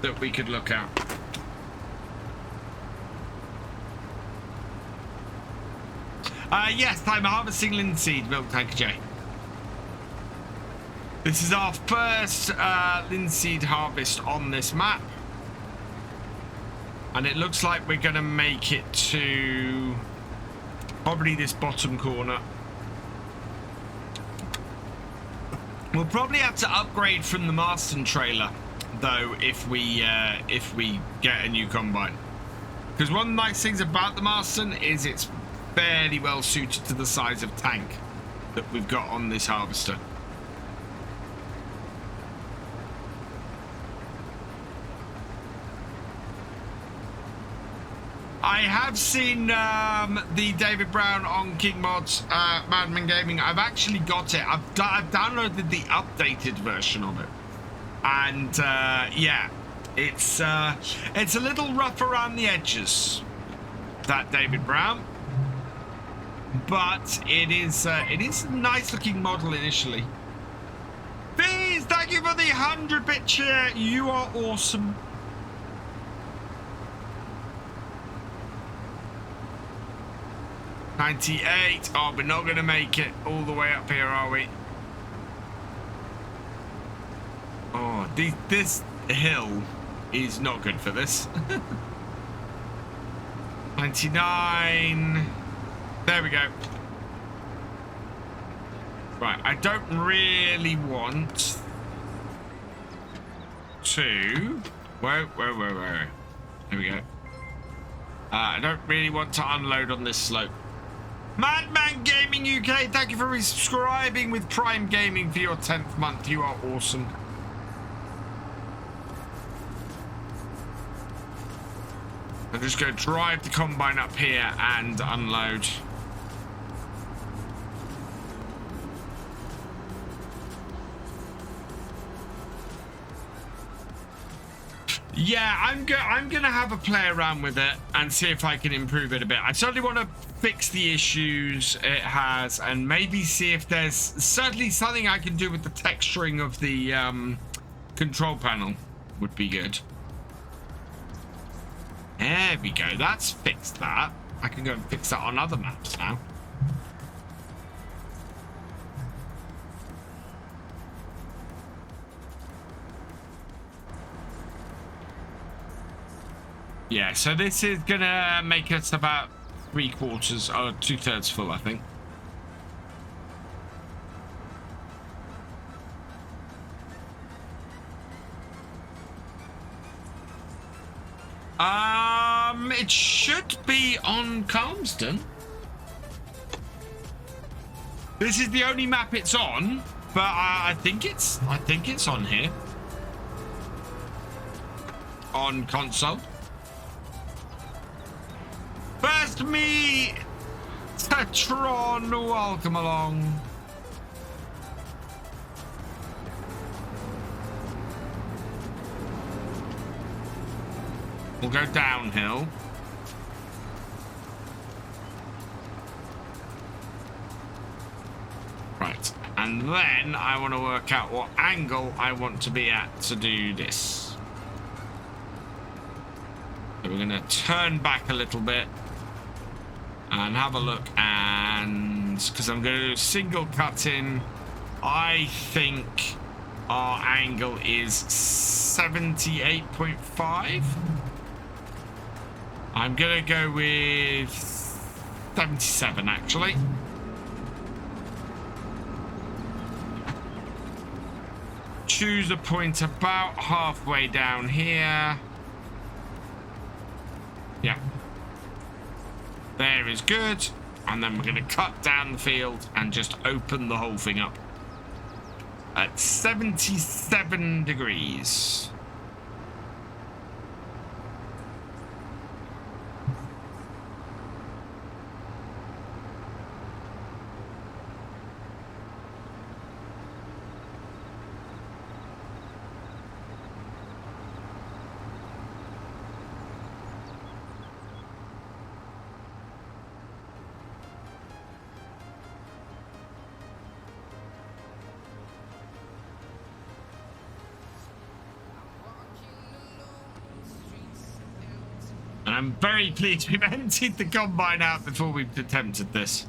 that we could look at. Yes, I'm harvesting linseed, milk tanker J. This is our first linseed harvest on this map. And it looks like we're going to make it to probably this bottom corner. We'll probably have to upgrade from the Marston trailer, though, if we get a new combine. Because one of the nice things about the Marston is it's fairly well suited to the size of tank that we've got on this harvester. I have seen the David Brown on King Mods, Madman Gaming. I've actually got it. I've downloaded the updated version of it, and yeah, it's a little rough around the edges, that David Brown, but it is a nice looking model initially. Please, thank you for the 100-bit cheer. You are awesome. $98. Oh, we're not going to make it all the way up here, are we? Oh, this hill is not good for this. 99. There we go. Right, I don't really want to... Whoa. There we go. I don't really want to unload on this slope. Madman Gaming UK, thank you for resubscribing with Prime Gaming for your 10th month. You are awesome. I'm just going to drive the combine up here and unload. Yeah, I'm gonna have a play around with it and see if I can improve it a bit. I certainly want to fix the issues it has, and maybe see if there's certainly something I can do with the texturing of the control panel. Would be good. There we go. That's fixed that. I can go and fix that on other maps now. Yeah, so this is gonna make us about 3/4 or 2/3 full, I think. It should be on Calmsden. This is the only map it's on, but I think it's on here. On console. First me, Patron, welcome along. We'll go downhill. Right, and then I want to work out what angle I want to be at to do this. So we're going to turn back a little bit and have a look, and because I'm going to do a single cut in, I think our angle is 78.5. I'm going to go with 77 actually. Choose a point about halfway down here. Yeah. There is good. And then we're going to cut down the field and just open the whole thing up at 77 degrees. I'm very pleased we've emptied the combine out before we've attempted this.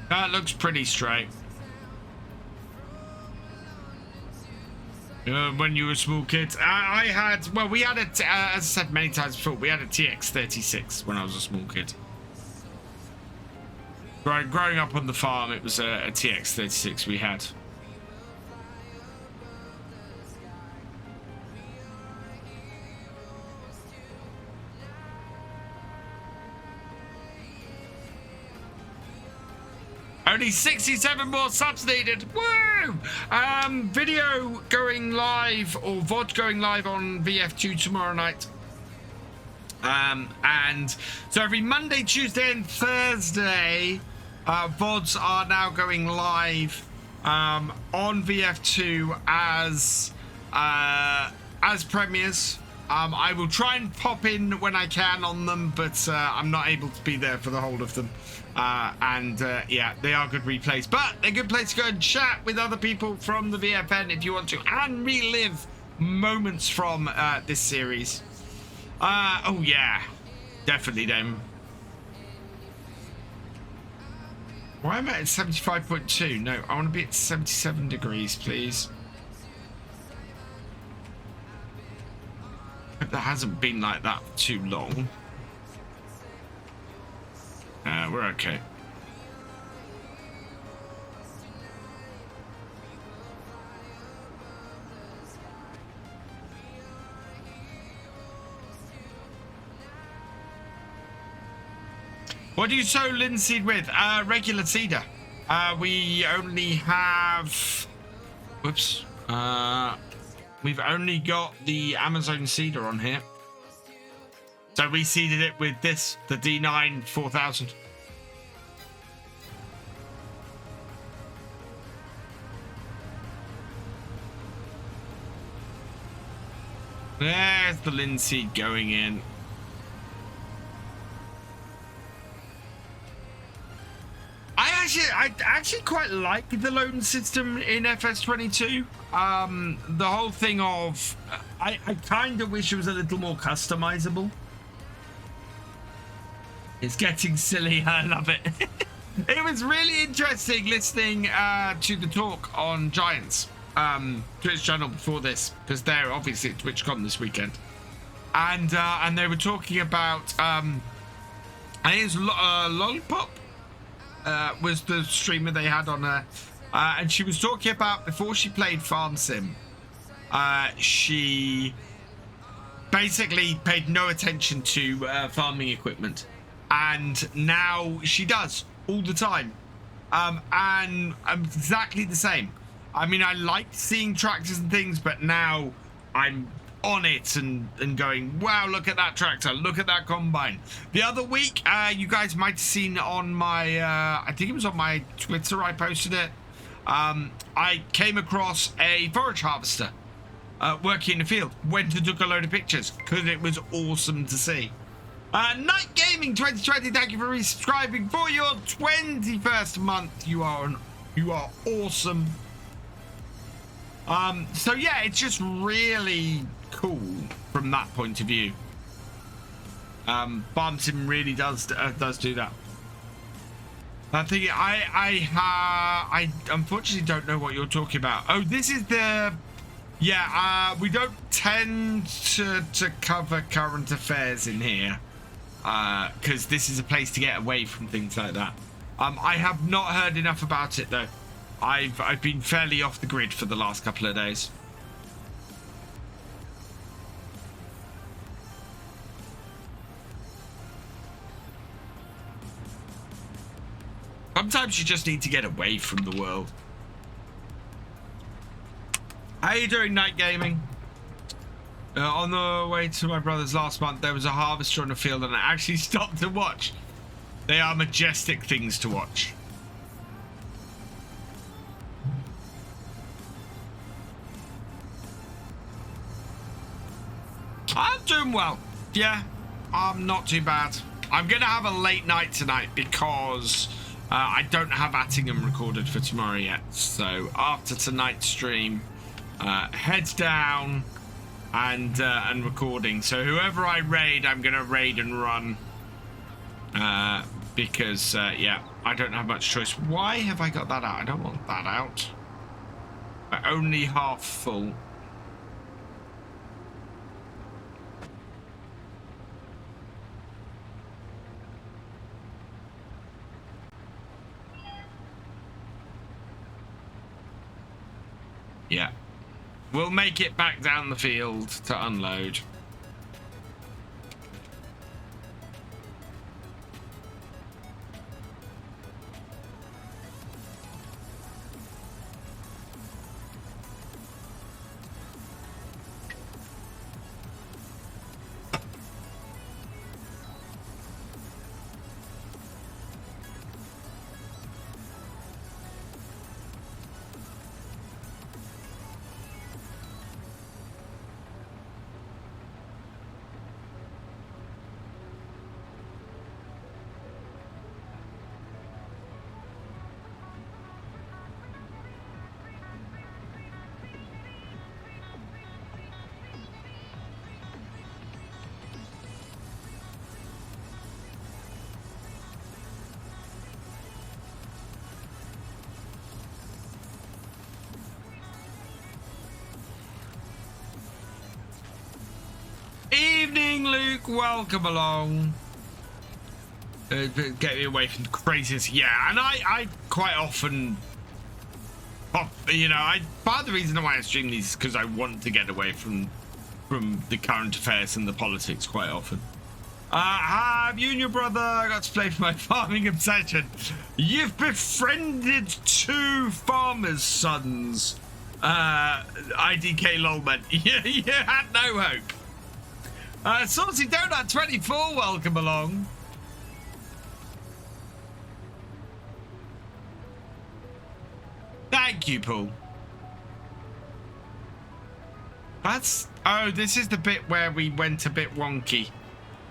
That looks pretty straight. When you were a small kid, I had, well, we had as I said many times before, we had a TX36 when I was a small kid. Growing up on the farm, it was a TX36 we had. Only 67 more subs needed. Woo! Video going live, or VOD going live on VF2 tomorrow night. And so every Monday, Tuesday, and Thursday, VODs are now going live on VF2 as premieres. I will try and pop in when I can on them, but I'm not able to be there for the whole of them. Yeah, they are good replays, but they're a good place to go and chat with other people from the VFN if you want to, and relive moments from this series. Oh yeah, definitely them. Why am I at 75.2? No, I want to be at 77 degrees, please. Hope that hasn't been like that for too long. We're okay. What do you sow linseed with? Regular cedar. We only have... Whoops. We've only got the Amazon cedar on here. So we seeded it with this, the D9 4000. There's the linseed going in. I actually quite like the loan system in FS22. The whole thing of I kind of wish it was a little more customizable. It's getting silly. I love it. It was really interesting listening to the talk on Giants Twitch channel before this, because they're obviously at TwitchCon this weekend, and they were talking about I think it was Lollipop was the streamer they had on her, and she was talking about before she played Farm Sim, she basically paid no attention to farming equipment, and now she does all the time, and I'm exactly the same. I mean, I like seeing tractors and things, but now I'm on it and going, wow, look at that tractor, look at that combine. The other week, you guys might have seen on my I think it was on my Twitter, I posted it. I came across a forage harvester working in the field, went and took a load of pictures because it was awesome to see. Night Gaming 2020, thank you for resubscribing for your 21st month. You are awesome. So yeah, it's just really cool from that point of view. Farm Sim really does do that. I think I unfortunately don't know what you're talking about. Oh, this is the... Yeah, we don't tend to cover current affairs in here, because this is a place to get away from things like that. I have not heard enough about it though. I've been fairly off the grid for the last couple of days. Sometimes you just need to get away from the world. How you doing, Night Gaming? On the way to my brother's last month, there was a harvester on the field and I actually stopped to watch. They are majestic things to watch. I'm doing well. Yeah, I'm not too bad. I'm going to have a late night tonight because I don't have Attingham recorded for tomorrow yet. So after tonight's stream, heads down and recording. So whoever I raid, I'm going to raid and run because yeah, I don't have much choice. Why have I got that out? I don't want that out. Only half full. Yeah, we'll make it back down the field to unload. Evening, Luke. Welcome along. Get me away from the craziness. Yeah, and I quite often, you know, part of the reason why I stream these is because I want to get away from the current affairs and the politics quite often. Have you and your brother got to play for my farming obsession? You've befriended 2 farmers' sons. IDK lolman. You had no hope. Saucy Donut 24, welcome along. Thank you, Paul. That's... Oh, this is the bit where we went a bit wonky.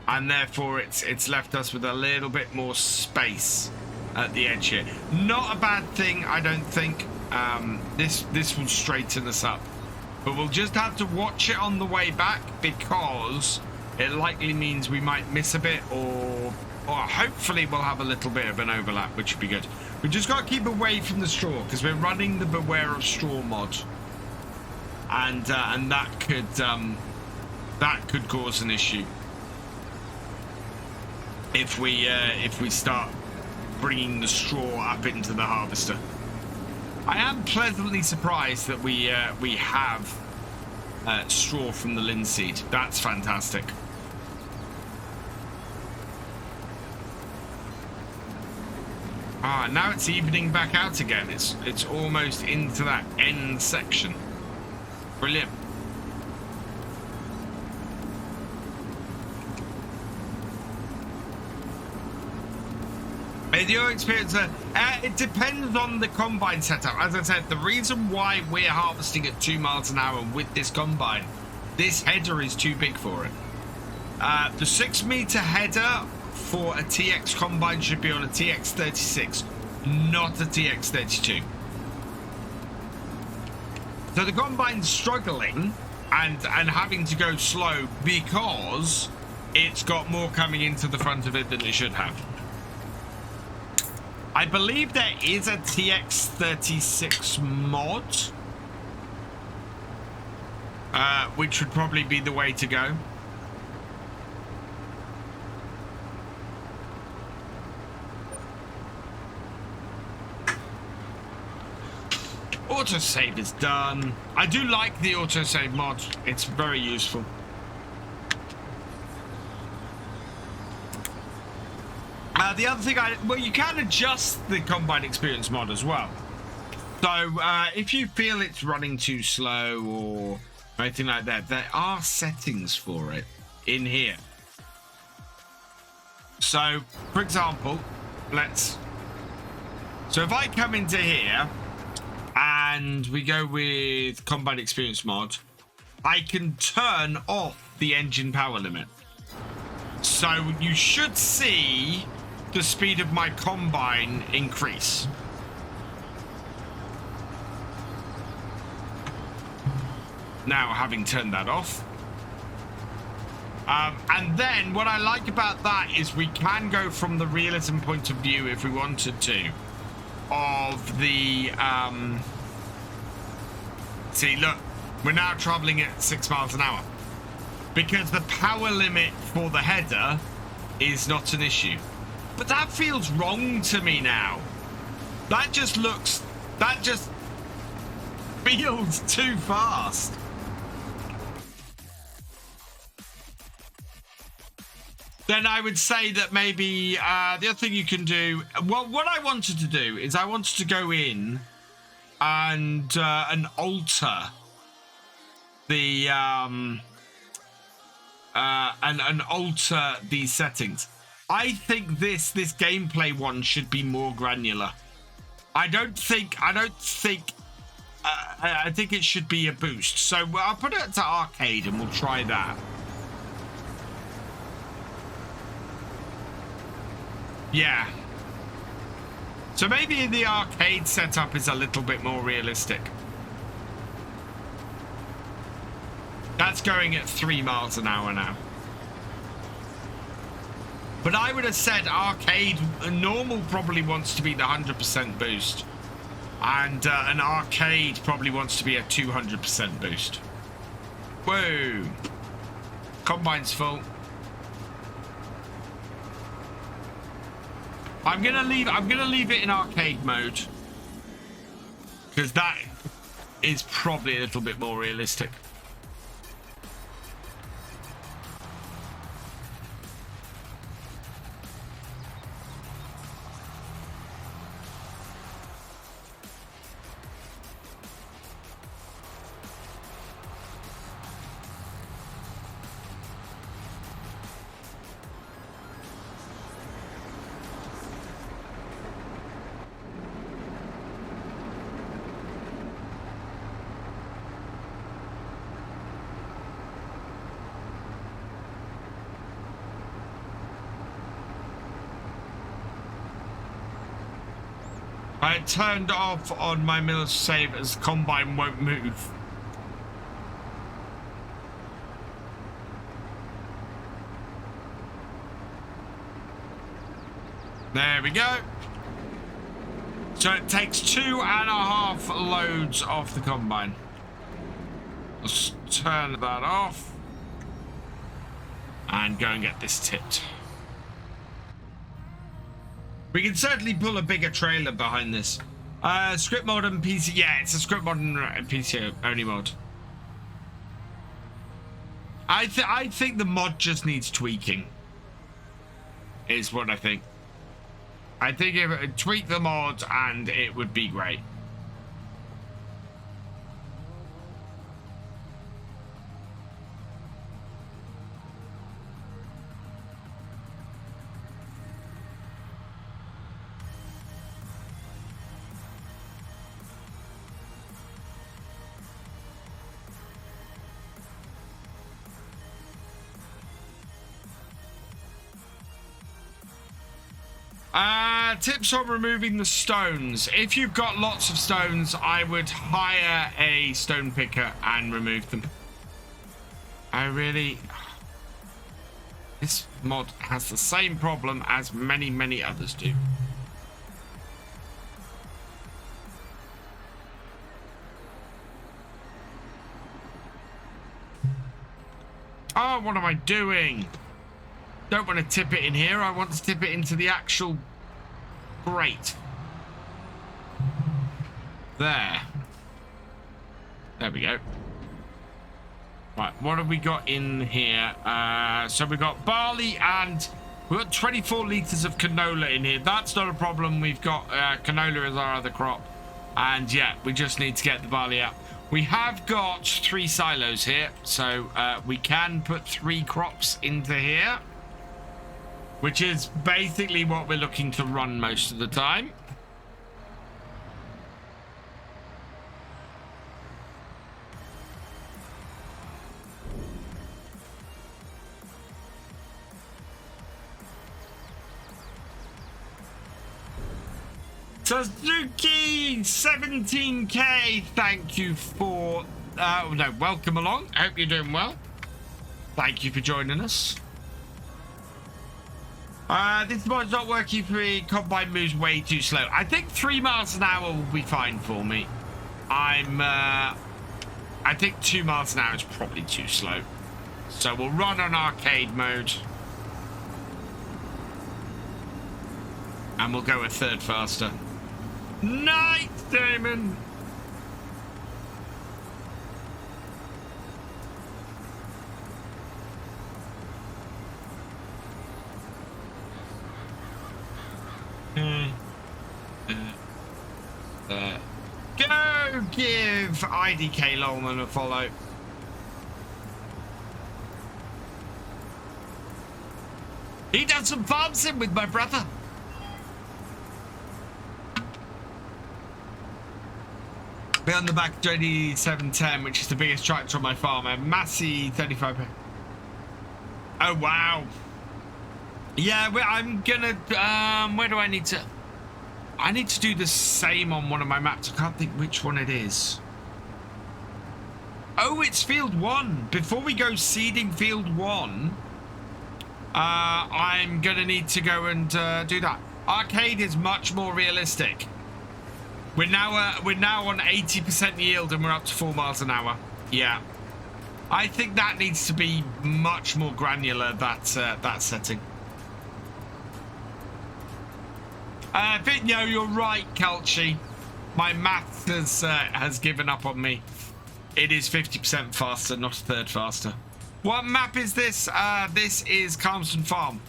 And therefore it's left us with a little bit more space at the edge here. Not a bad thing, I don't think. This will straighten us up. But we'll just have to watch it on the way back because it likely means we might miss a bit or hopefully we'll have a little bit of an overlap, which would be good. We just got to keep away from the straw because we're running the Beware of Straw mod. And that could cause an issue if we start bringing the straw up into the harvester. I am pleasantly surprised that we have straw from the linseed. That's fantastic. Now it's evening back out again. It's almost into that end section. Brilliant. In your experience, it depends on the combine setup. As I said, the reason why we're harvesting at 2 miles an hour with this combine, this header is too big for it. The 6-meter header for a TX combine should be on a TX36, not a TX32. So the combine's struggling and having to go slow because it's got more coming into the front of it than it should have. I believe there is a TX36 mod, which would probably be the way to go. Autosave is done. I do like the autosave mod. It's very useful. The other thing, well, you can adjust the combine experience mod as well. So if you feel it's running too slow or anything like that, there are settings for it in here. So, for example, so if I come into here and we go with combine experience mod, I can turn off the engine power limit. So you should see the speed of my combine increase. Now, having turned that off, And then what I like about that is we can go from the realism point of view if we wanted to of the see, look, we're now traveling at 6 miles an hour because the power limit for the header is not an issue. But that feels wrong to me now. That just feels too fast. Then I would say that maybe the other thing you can do, well, what I wanted to do is I wanted to go in and alter the and alter these settings. I think this gameplay one should be more granular. I think it should be a boost. So I'll put it to arcade and we'll try that. Yeah. So maybe the arcade setup is a little bit more realistic. That's going at 3 miles an hour now. But I would have said arcade, normal probably wants to be the 100% boost. And an arcade probably wants to be a 200% boost. Whoa. Combine's full. I'm gonna leave it in arcade mode. Because that is probably a little bit more realistic. I turned off on my mill save as combine won't move. There we go. So it takes 2.5 loads off the combine. Let's turn that off and go and get this tipped. We can certainly pull a bigger trailer behind this. Script mod and PC. Yeah, it's a script mod and PC only mod. I think the mod just needs tweaking. Is what I think. I think if it tweak the mod and it would be great. Tips on removing the stones. If you've got lots of stones, I would hire a stone picker and remove them. This mod has the same problem as many others do. Oh, what am I doing? Don't want to tip it in here. I want to tip it into the actual grate. There we go. Right, what have we got in here? So we've got barley and we've got 24 litres of canola in here. That's not a problem. We've got canola as our other crop. And yeah, we just need to get the barley out. We have got 3 silos here. So we can put 3 crops into here, which is basically what we're looking to run most of the time. Suzuki 17k, thank you for no, welcome along. I hope you're doing well. Thank you for joining us. This mod's not working for me. Combine moves way too slow. I think 3 miles an hour will be fine for me. I think 2 miles an hour is probably too slow. So we'll run on arcade mode. And we'll go a third faster. Nice, Damon! Go give IDK Longman a follow. He done some farm sim with my brother. Be on the back 2710, which is the biggest tractor on my farm. A Massey 35. Oh wow. Yeah, I'm gonna. Where do I need to? I need to do the same on one of my maps. I can't think which one it is. Oh, it's field 1. Before we go seeding field 1, I'm gonna need to go and do that. Arcade is much more realistic. We're now on 80% yield and we're up to 4 miles an hour. Yeah, I think that needs to be much more granular. That setting. No, you're right, Calchi. My math has given up on me. It is 50% faster, not a third faster. What map is this? This is Camsden Farm.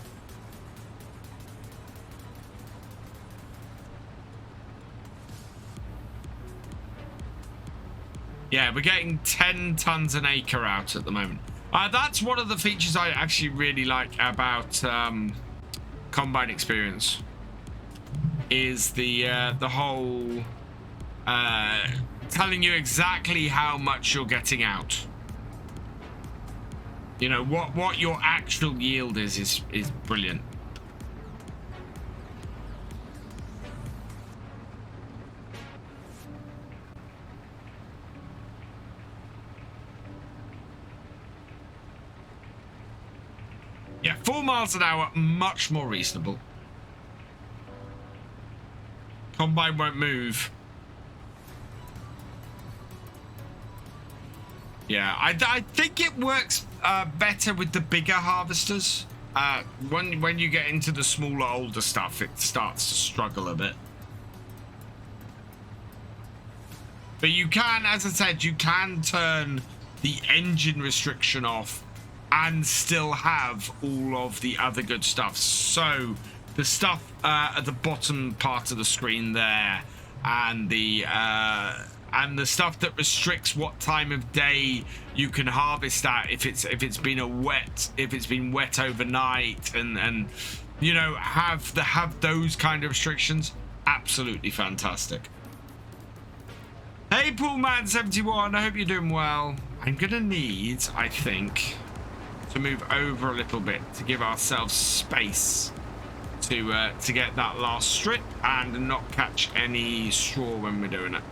Yeah, we're getting 10 tons an acre out at the moment. That's one of the features I actually really like about Combine Experience. Is the whole telling you exactly how much you're getting out. You know what your actual yield is brilliant. Yeah, 4 miles an hour, much more reasonable. Combine won't move. Yeah, I think it works better with the bigger harvesters. When you get into the smaller, older stuff, it starts to struggle a bit. But you can, as I said, you can turn the engine restriction off and still have all of the other good stuff. So the stuff at the bottom part of the screen there, and the stuff that restricts what time of day you can harvest at, if it's been wet overnight, and you know, have those kind of restrictions. Absolutely fantastic. Hey Poolman71, I hope you're doing well. I'm gonna need, I think, to move over a little bit to give ourselves space to get that last strip and not catch any straw when we're doing it.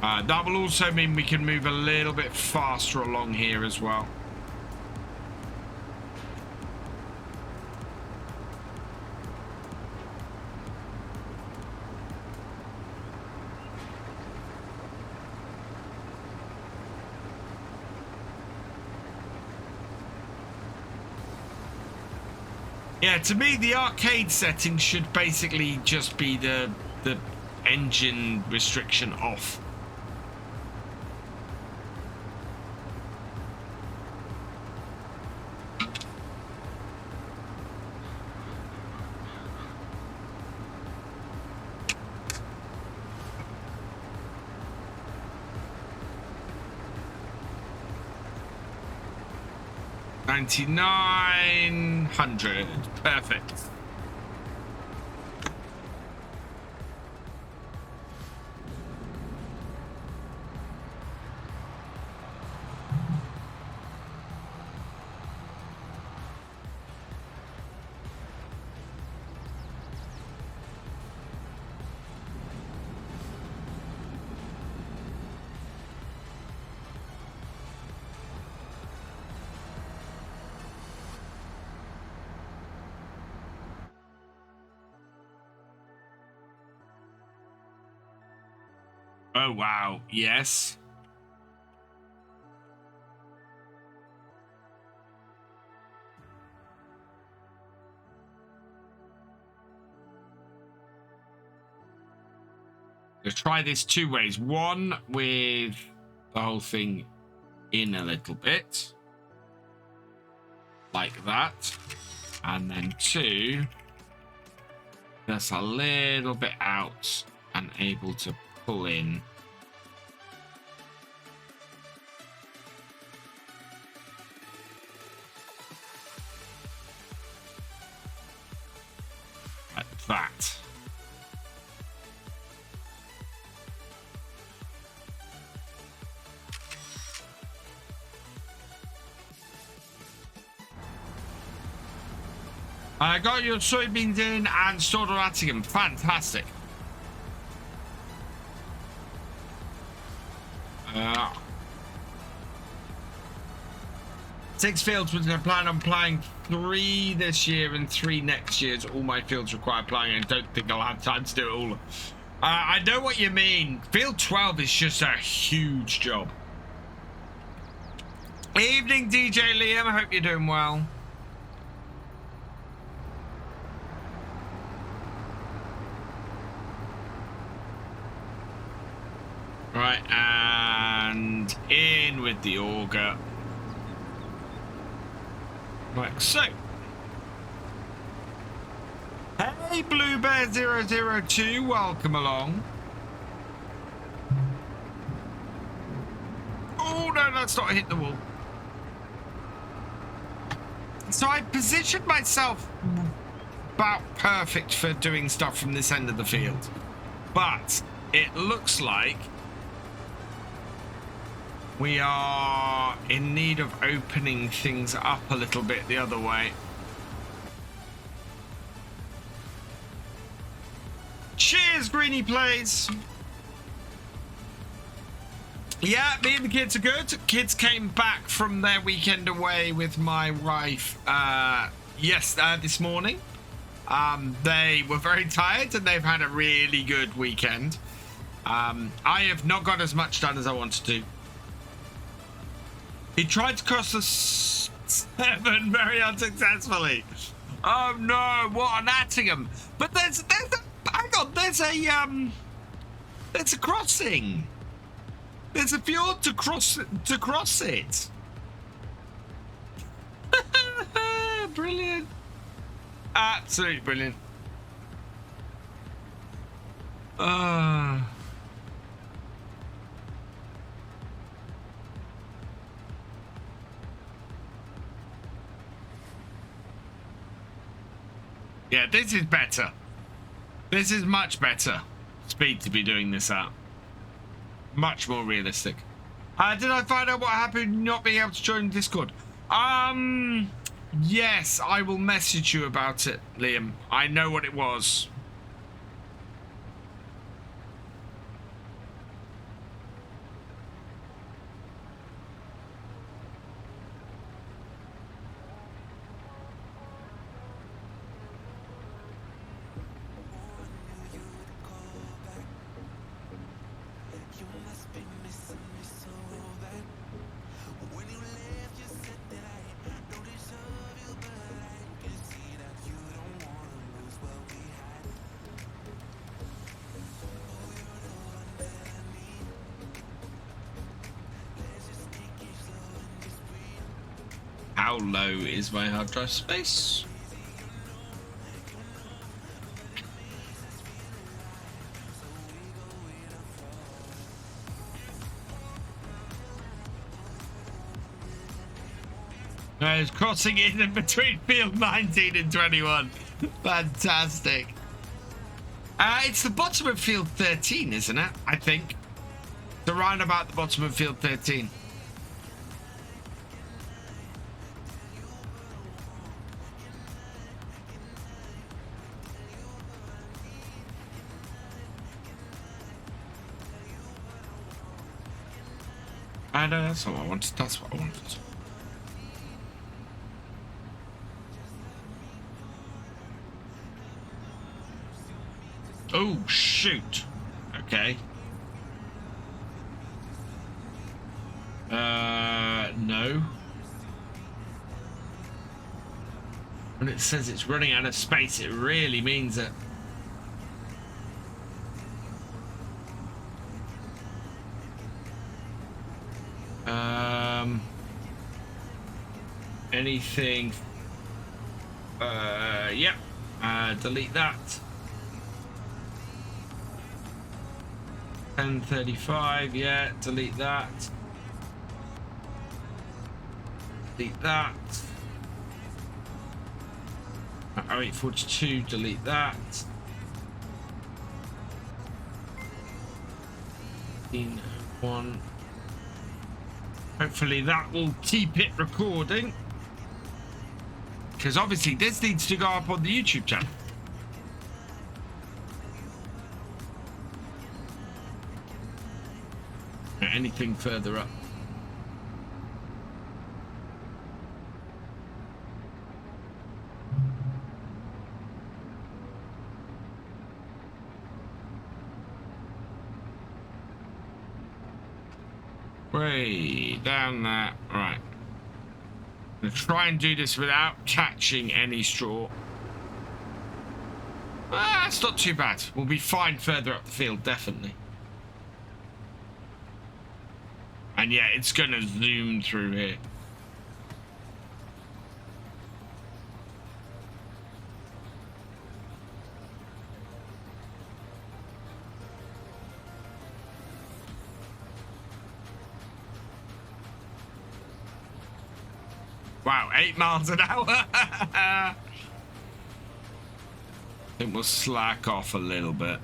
That will also mean we can move a little bit faster along here as well. Yeah, to me, the arcade setting should basically just be the engine restriction off. $9,900. Perfect. Oh, wow. Yes. Let's try this two ways. One with the whole thing in a little bit. Like that. And then two, that's a little bit out and able to pull in. Like that. I got your soybeans in and stored on Attingham. Fantastic. Six fields, which I plan on ploughing 3 this year and 3 next year. All my fields require ploughing. I don't think I'll have time to do it all. I know what you mean. Field 12 is just a huge job. Evening, DJ Liam. I hope you're doing well. Right, and in with the auger. Right, so. Hey, Bluebear002, welcome along. Oh, no, that's not hit the wall. So I positioned myself about perfect for doing stuff from this end of the field. But it looks like we are in need of opening things up a little bit the other way. Cheers, Greenie Plays. Yeah, me and the kids are good. Kids came back from their weekend away with my wife this morning. They were very tired and they've had a really good weekend. I have not got as much done as I wanted to. He tried to cross the 7 very unsuccessfully. Oh no, what an Attingham. But there's a crossing. There's a fjord to cross it. Brilliant. Absolutely brilliant. Yeah, this is better. This is much better speed to be doing this at. Much more realistic. Did I find out what happened not being able to join Discord? Yes, I will message you about it, Liam. I know what it was. How low is my hard drive space? It's crossing in between field 19 and 21. Fantastic. It's the bottom of field 13, isn't it? I think. It's around about the bottom of field 13. That's what I wanted. That's what I wanted. Oh, shoot. Okay. No. When it says it's running out of space, it really means it. Anything? Yep. Delete that. 10:35. Yeah. Delete that. Delete that. 0842. Delete that. 1. Hopefully that will keep it recording. Because obviously this needs to go up on the YouTube channel. Anything further up? Way down there. Right. I'm gonna try and do this without catching any straw. It's not too bad. We'll be fine further up the field, definitely. And yeah, it's gonna zoom through here. Wow, 8 miles an hour. I think we'll slack off a little bit.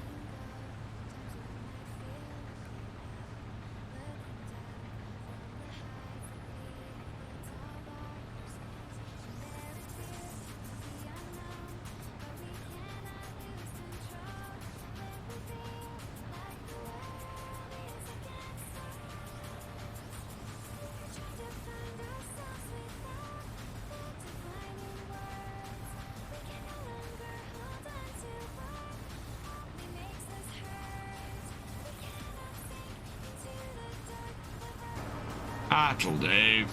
That'll do.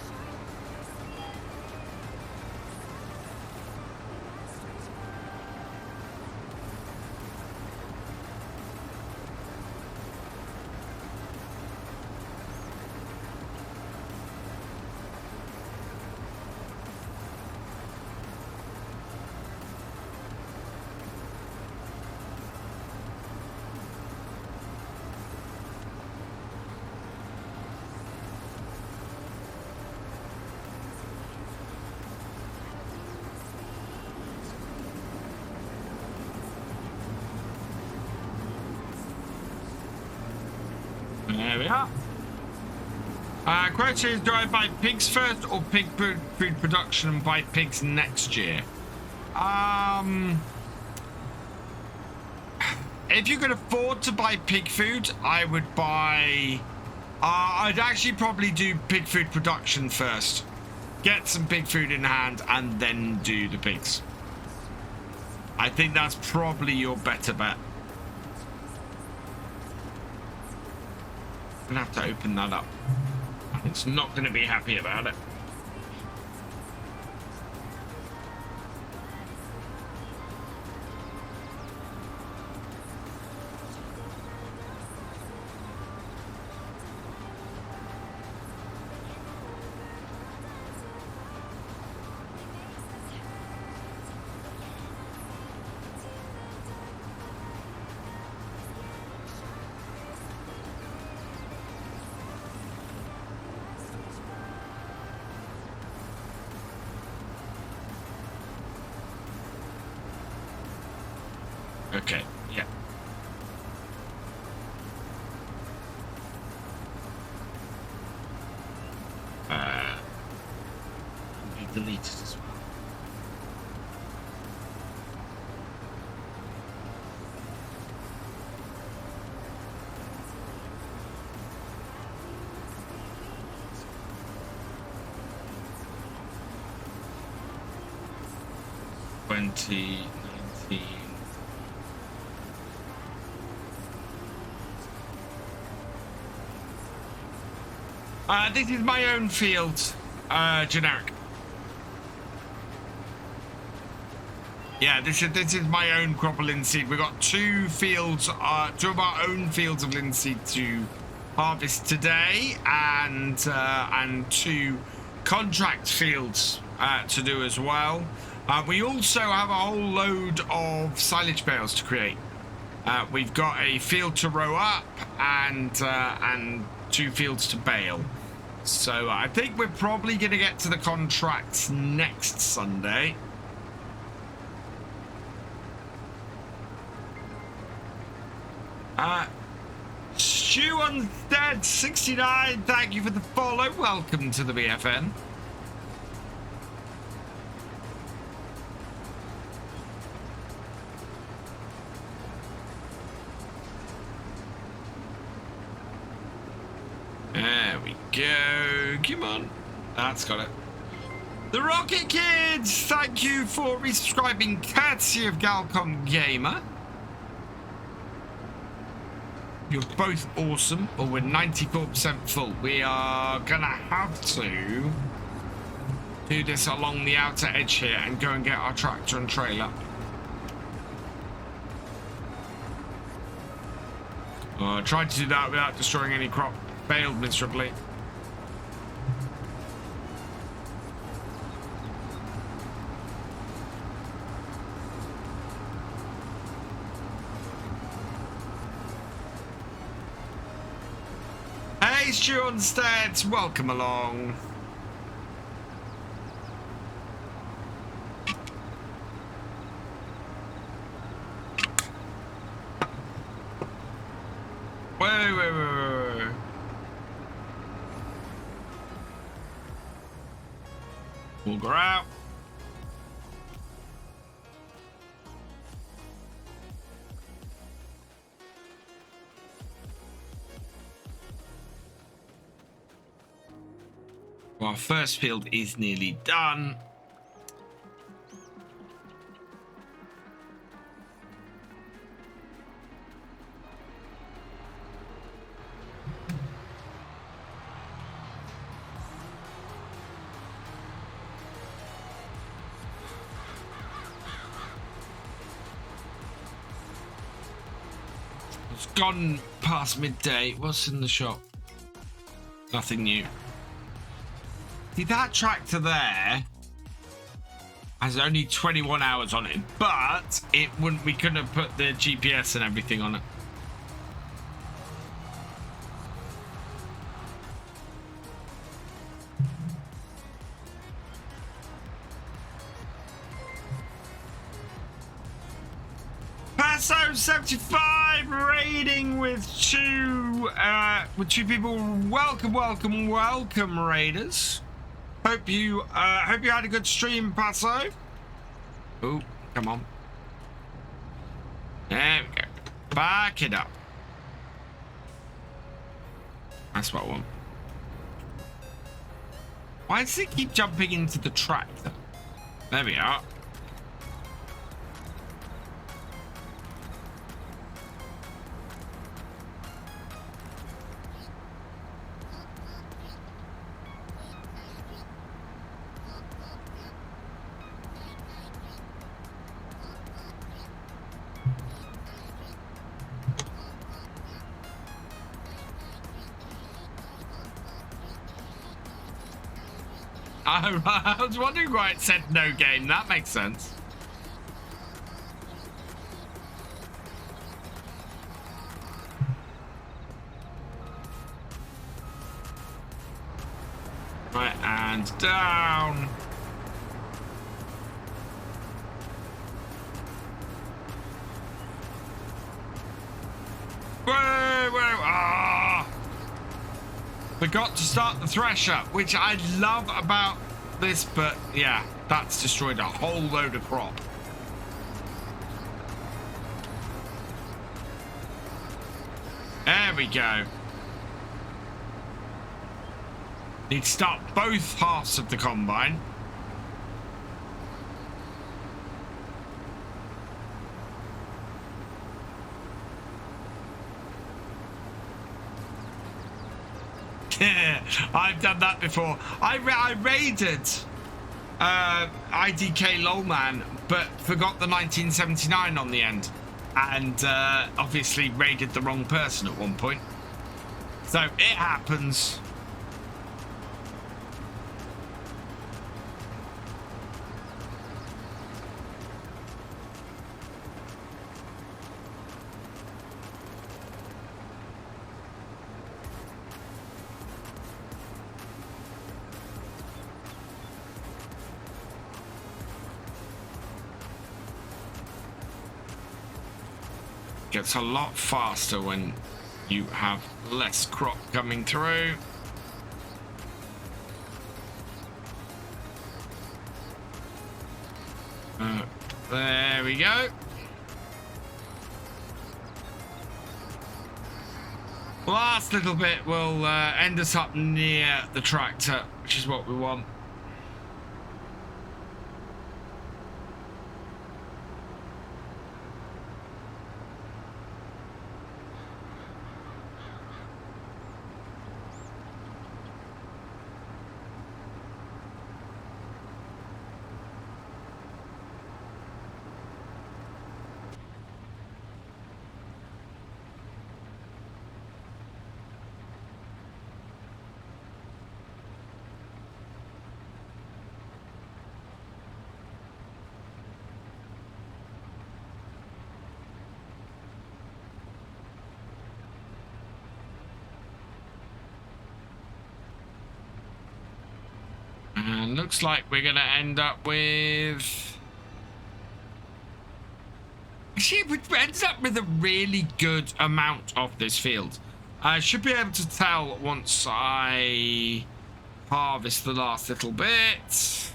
There we are. Question is, do I buy pigs first or pig food production and buy pigs next year? If you can afford to buy pig food, I would buy... I'd actually probably do pig food production first. Get some pig food in hand and then do the pigs. I think that's probably your better bet. I'm gonna have to open that up. It's not gonna be happy about it. Okay, yeah. Be deleted as well. Twenty 19. This is my own field, generic. Yeah, this is my own crop of linseed. We've got two fields, two of our own fields of linseed to harvest today, and two contract fields to do as well. We also have a whole load of silage bales to create. We've got a field to row up and two fields to bale. So I think we're probably going to get to the contracts next Sunday. Stu Undead 69, thank you for the follow. Welcome to the BFN. There we go. Come on. That's got it. The Rocket Kids, thank you for resubscribing, courtesy of Galcomp Gamer. You're both awesome. Oh, we're 94% full. We are gonna have to do this along the outer edge here and go and get our tractor and trailer. I tried to do that without destroying any crop. Failed miserably. Hey, Stu Unstead, welcome along. Wait. We'll go out. Our first field is nearly done. It's gone past midday. What's in the shop? Nothing new. See, that tractor there has only 21 hours on it, but we couldn't have put the GPS and everything on it. Passo 75 raiding with two people. Welcome, raiders. Hope you had a good stream, Passo. Oh, come on. There we go. Back it up. That's what I want. Why does it keep jumping into the tractor? There we are. I was wondering why it said no game. That makes sense. Right, and down. Whoa! Ah! Forgot to start the thresher, which I love about this, but yeah, that's destroyed a whole load of crop. There we go. Need to start both halves of the combine. I've done that before. I raided IDK Lolman, but forgot the 1979 on the end, and obviously raided the wrong person at one point. So it happens. Gets a lot faster when you have less crop coming through. There we go. Last little bit will end us up near the tractor, which is what we want. And looks like we're going to end up with... Actually, we ended up with a really good amount of this field. I should be able to tell once I harvest the last little bit.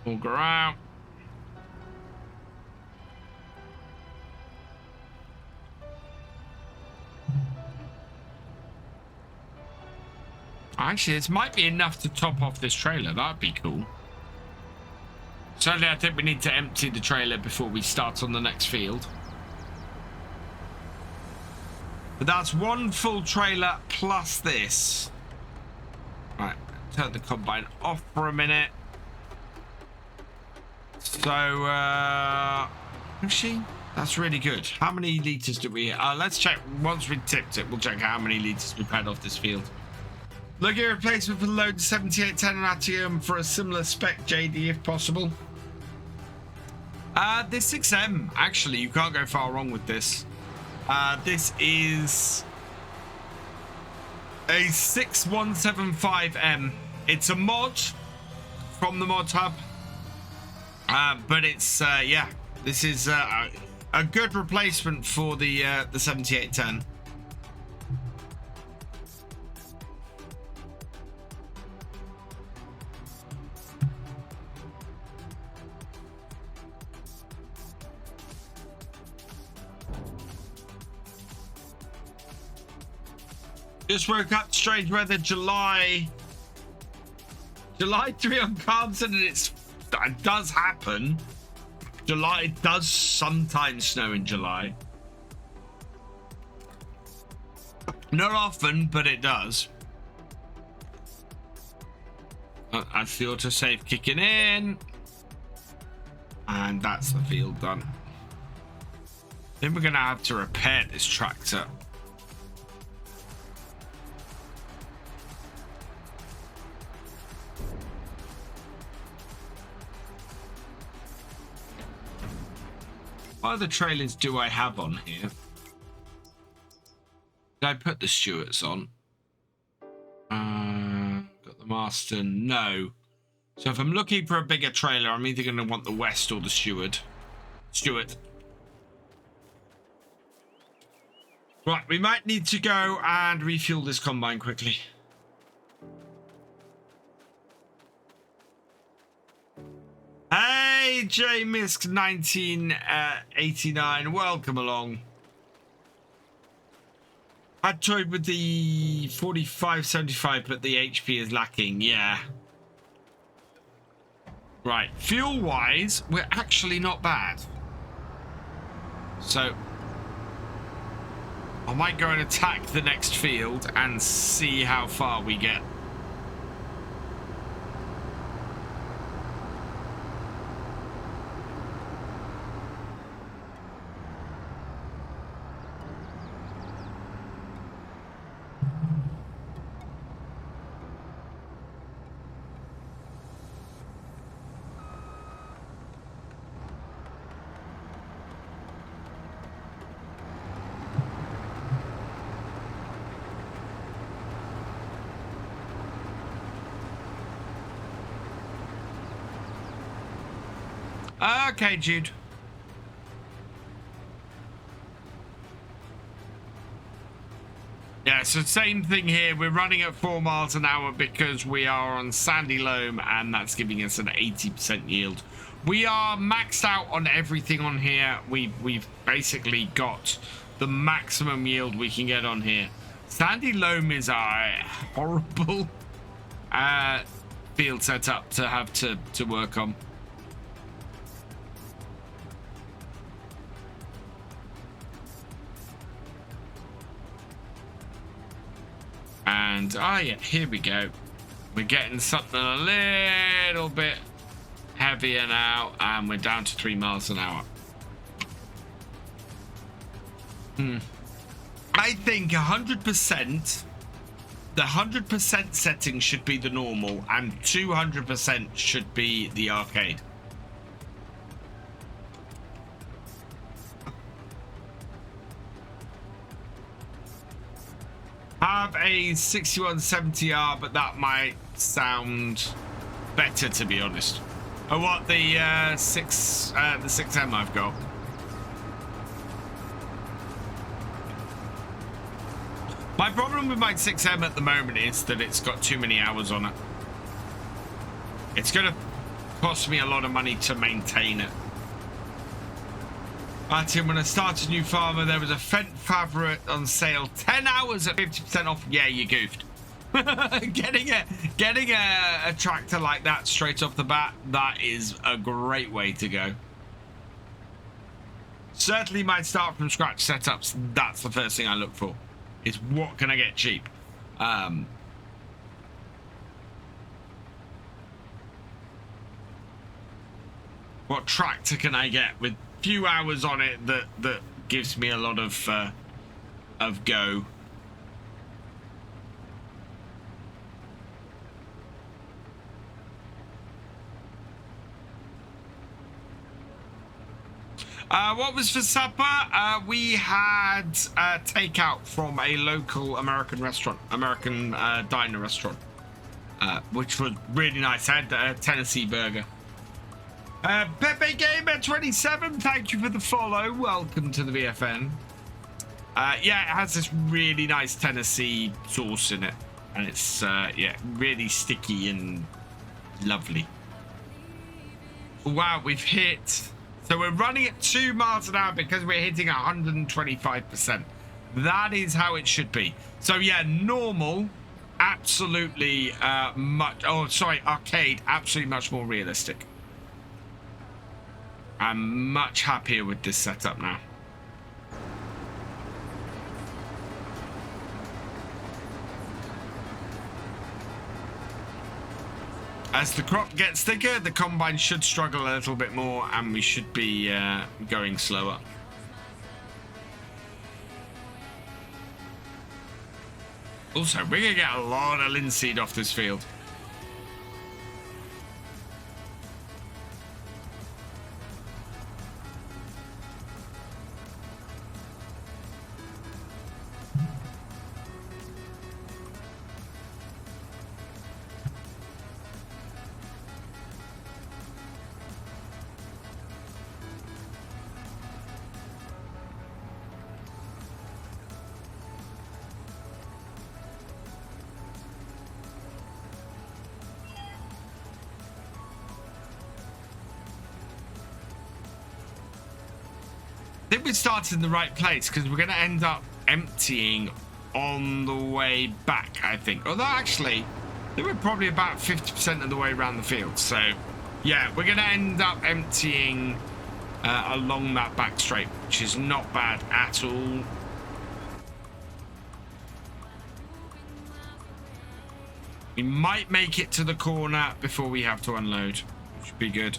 Auger out. Actually, this might be enough to top off this trailer. That'd be cool. Certainly, I think we need to empty the trailer before we start on the next field. But that's one full trailer plus this. Right, turn the combine off for a minute. So, actually, that's really good. How many litres do we... let's check. Once we tipped it, we'll check how many litres we've had off this field. Looking at a replacement for the load 7810 and Atium for a similar spec JD if possible. This 6M, actually, you can't go far wrong with this. This is a 6175M. It's a mod from the mod hub. But it's, yeah, this is a good replacement for the 7810. Just woke up, strange weather, July 3 on Calmsden, and it does happen. It does sometimes snow in July. Not often, but it does. That's the autosave kicking in. And that's the field done. Then we're going to have to repair this tractor. What other trailers do I have on here? Did I put the Stewarts on? Got the Marston. No. So if I'm looking for a bigger trailer, I'm either going to want the West or the Stewart. Right, we might need to go and refuel this combine quickly. Hey, JMisk 1989, welcome along. I toyed with the 4575, but the HP is lacking. Yeah. Right, fuel-wise, we're actually not bad. So I might go and attack the next field and see how far we get. Okay, Jude. Yeah, so same thing here. We're running at 4 miles an hour because we are on sandy loam, and that's giving us an 80% yield. We are maxed out on everything on here. We've basically got the maximum yield we can get on here. Sandy loam is a horrible field setup to have to work on. And oh yeah, here we go. We're getting something a little bit heavier now, and we're down to 3 miles an hour. I think 100%, the 100% setting should be the normal, and 200% should be the arcade. Have a 6170R, but that might sound better, to be honest. Oh, what, the 6M I've got. My problem with my 6M at the moment is that it's got too many hours on it. It's gonna cost me a lot of money to maintain it. Tim, when I started New Farmer, there was a Fent Favorite on sale, 10 hours at 50% off. Yeah, you goofed. getting a tractor like that straight off the bat, that is a great way to go. Certainly my start from scratch setups, that's the first thing I look for, is what can I get cheap. What tractor can I get with few hours on it that gives me a lot of go. What was for supper? We had takeout from a local American restaurant, diner restaurant, which was really nice. I had a Tennessee burger. Pepe Gamer 27, thank you for the follow. Welcome to the VFN. Yeah, it has this really nice Tennessee sauce in it, and it's yeah, really sticky and lovely. Wow, we've hit. So we're running at 2 miles an hour because we're hitting 125%. That is how it should be. So yeah, normal, absolutely much. Oh, sorry, arcade, absolutely much more realistic. I'm much happier with this setup now. As the crop gets thicker, the combine should struggle a little bit more, and we should be going slower. Also, we're going to get a lot of linseed off this field. I think we started in the right place because we're going to end up emptying on the way back, I think. Although actually, they were probably about 50% of the way around the field. So Yeah, we're going to end up emptying along that back straight, which is not bad at all. We might make it to the corner before we have to unload, which would be good.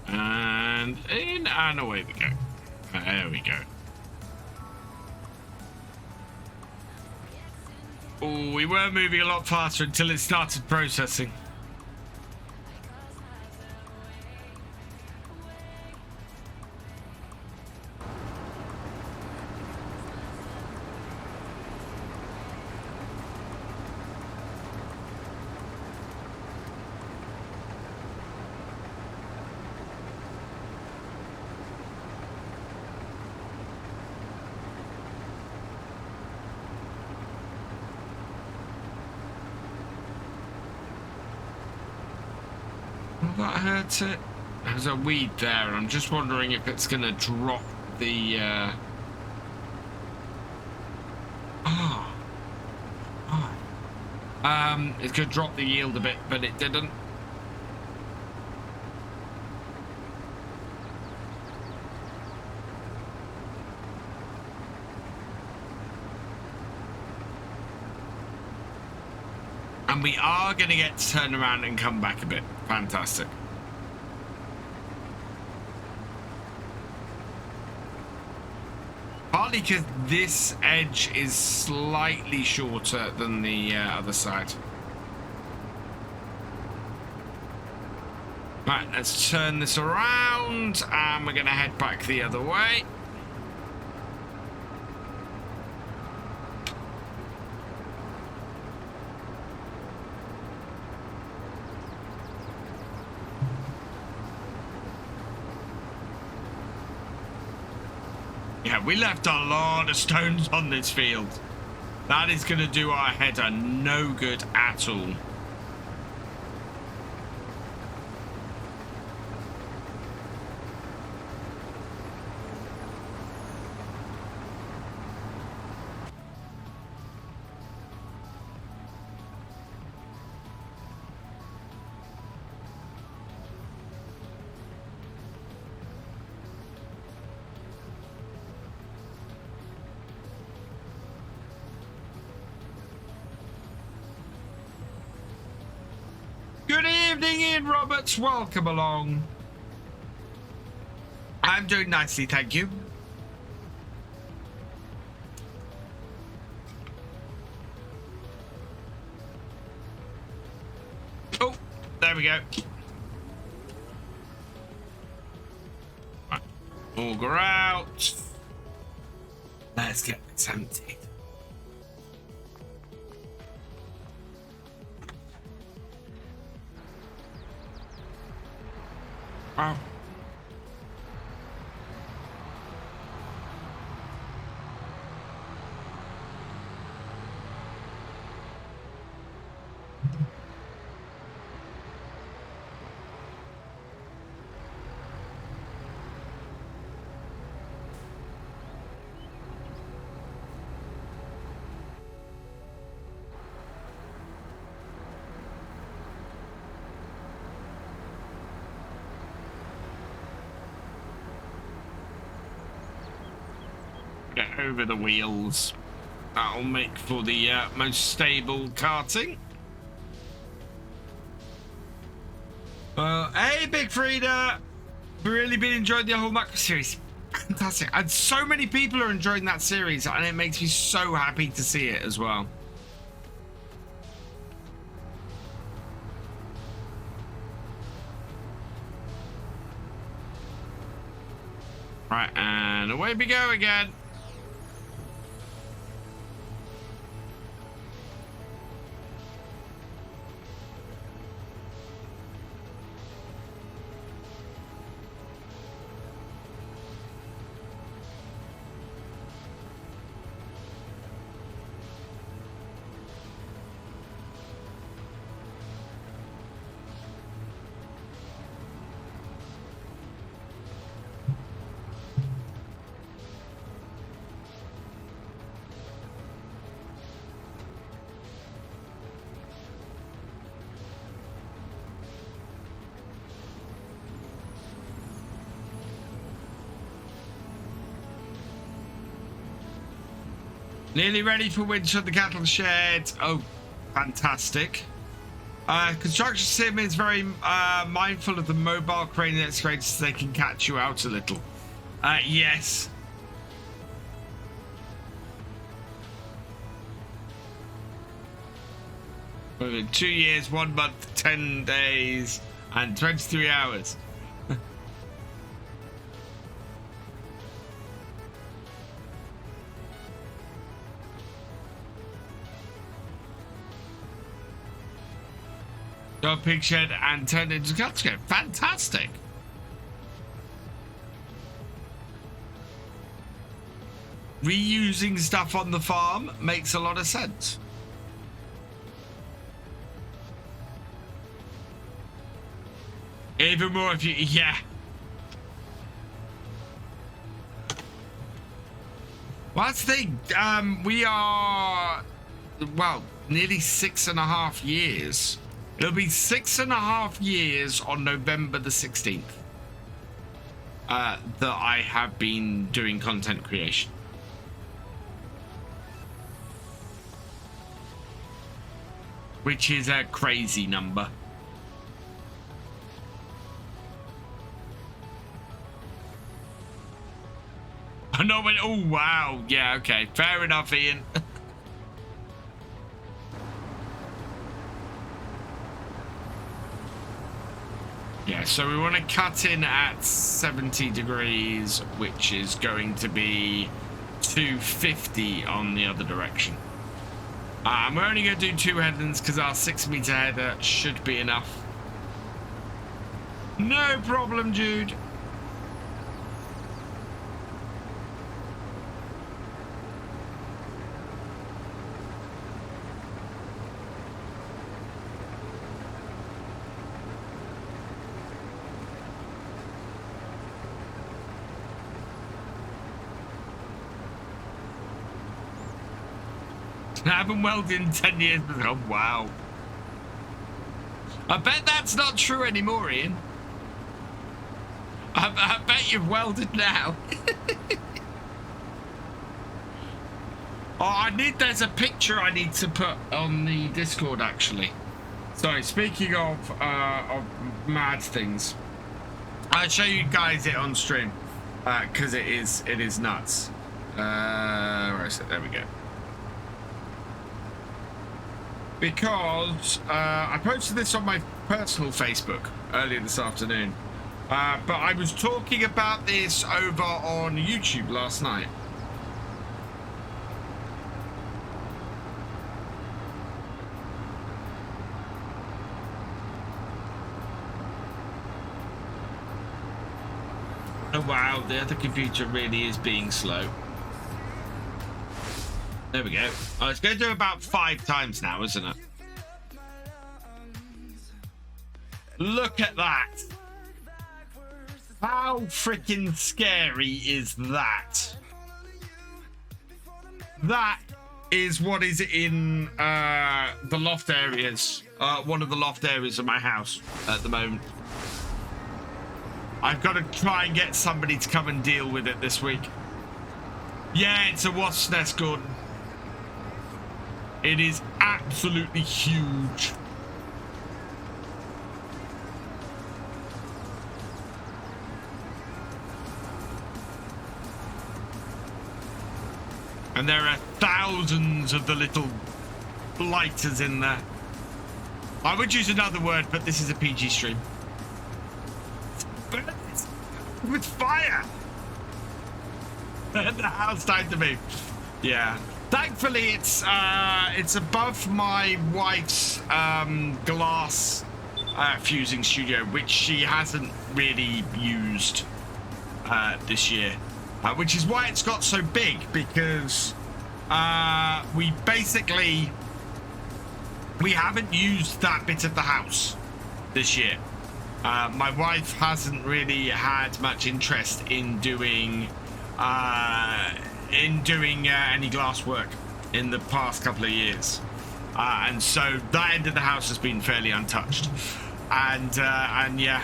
And in and away we go. There we go. Oh, we were moving a lot faster until it started processing. That hurts it. There's a weed there. I'm just wondering if it's going to drop the... it could drop the yield a bit, but it didn't. And we are going to get to turn around and come back a bit. Fantastic. Partly because this edge is slightly shorter than the other side. Right, let's turn this around and we're going to head back the other way. Yeah, we left a lot of stones on this field. That is going to do our header no good at all. Good evening, Ian Roberts. Welcome along. I'm doing nicely, thank you. Oh, there we go. Right. Auger out. Let's get this emptied. Wow. Get over the wheels. That'll make for the most stable karting. Hey, Big Frida. Really been enjoying the whole Macro series. Fantastic. And so many people are enjoying that series, and it makes me so happy to see it as well. Right, and away we go again. Nearly ready for winter at the cattle shed. Oh, fantastic. Construction Sim is very mindful of the mobile crane that's created so they can catch you out a little. Yes. Within 2 years, 1 month, 10 days, and 23 hours. Got a pig shed and turned into a cattle shed. Fantastic. Reusing stuff on the farm makes a lot of sense. Even more if you, yeah. Well, that's the thing. We are, well, nearly 6.5 years. It'll be 6.5 years on November the 16th that I have been doing content creation. Which is a crazy number. I know when, oh wow, yeah, okay, fair enough, Ian. Yeah, so we want to cut in at 70 degrees, which is going to be 250 on the other direction. And we're only going to do 2 headlands because our 6-meter header should be enough. No problem, Jude. I haven't welded in 10 years. Oh, wow. I bet that's not true anymore, Ian. I bet you've welded now. Oh, there's a picture I need to put on the Discord, actually. Sorry, speaking of mad things, I'll show you guys it on stream, because it is nuts. Where is it? There we go. Because I posted this on my personal Facebook earlier this afternoon, but I was talking about this over on YouTube last night. Oh wow, the other computer really is being slow. There we go. Oh, it's going to do about 5 times now, isn't it? Look at that. How freaking scary is that? That is what is in the loft areas. One of the loft areas of my house at the moment. I've got to try and get somebody to come and deal with it this week. Yeah, it's a wasp's nest, Gordon. It is absolutely huge. And there are thousands of the little blighters in there. I would use another word, but this is a PG stream. It's with fire. The house time to move. Yeah. Thankfully, it's above my wife's glass fusing studio, which she hasn't really used this year, which is why it's got so big, because we haven't used that bit of the house this year. My wife hasn't really had much interest in doing any glass work in the past couple of years, and so that end of the house has been fairly untouched. And yeah,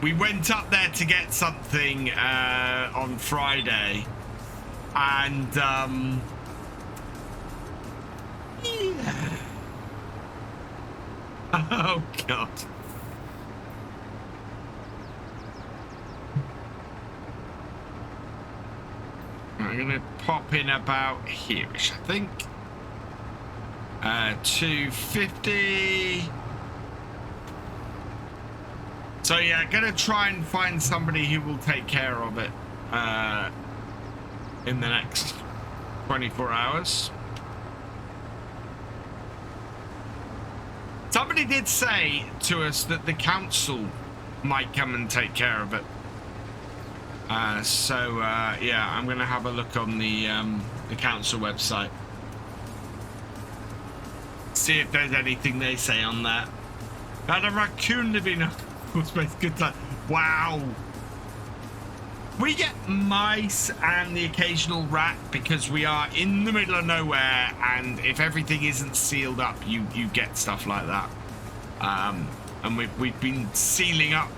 we went up there to get something on Friday, and yeah. Oh god. I'm gonna pop in about here-ish, I think. 250. So yeah, gonna try and find somebody who will take care of it in the next 24 hours. Somebody did say to us that the council might come and take care of it. Yeah, I'm gonna have a look on the council website, see if there's anything they say on that. Had a raccoon living in a space. Good time. Wow. We get mice and the occasional rat because we are in the middle of nowhere, and if everything isn't sealed up, you get stuff like that. And we've been sealing up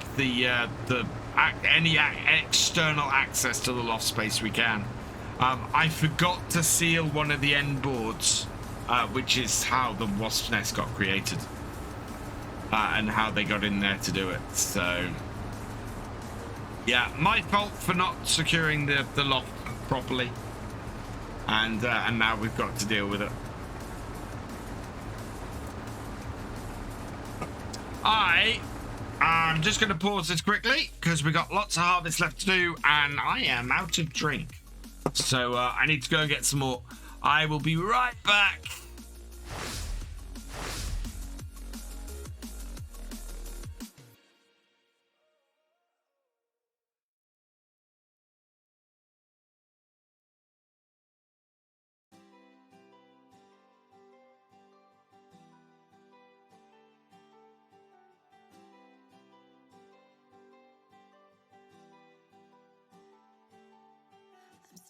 any external access to the loft space we can. I forgot to seal one of the end boards, which is how the wasp's nest got created, and how they got in there to do it. So yeah, my fault for not securing the loft properly, and now we've got to deal with it. I'm just going to pause this quickly because we got lots of harvest left to do, and I am out of drink. So I need to go and get some more. I will be right back.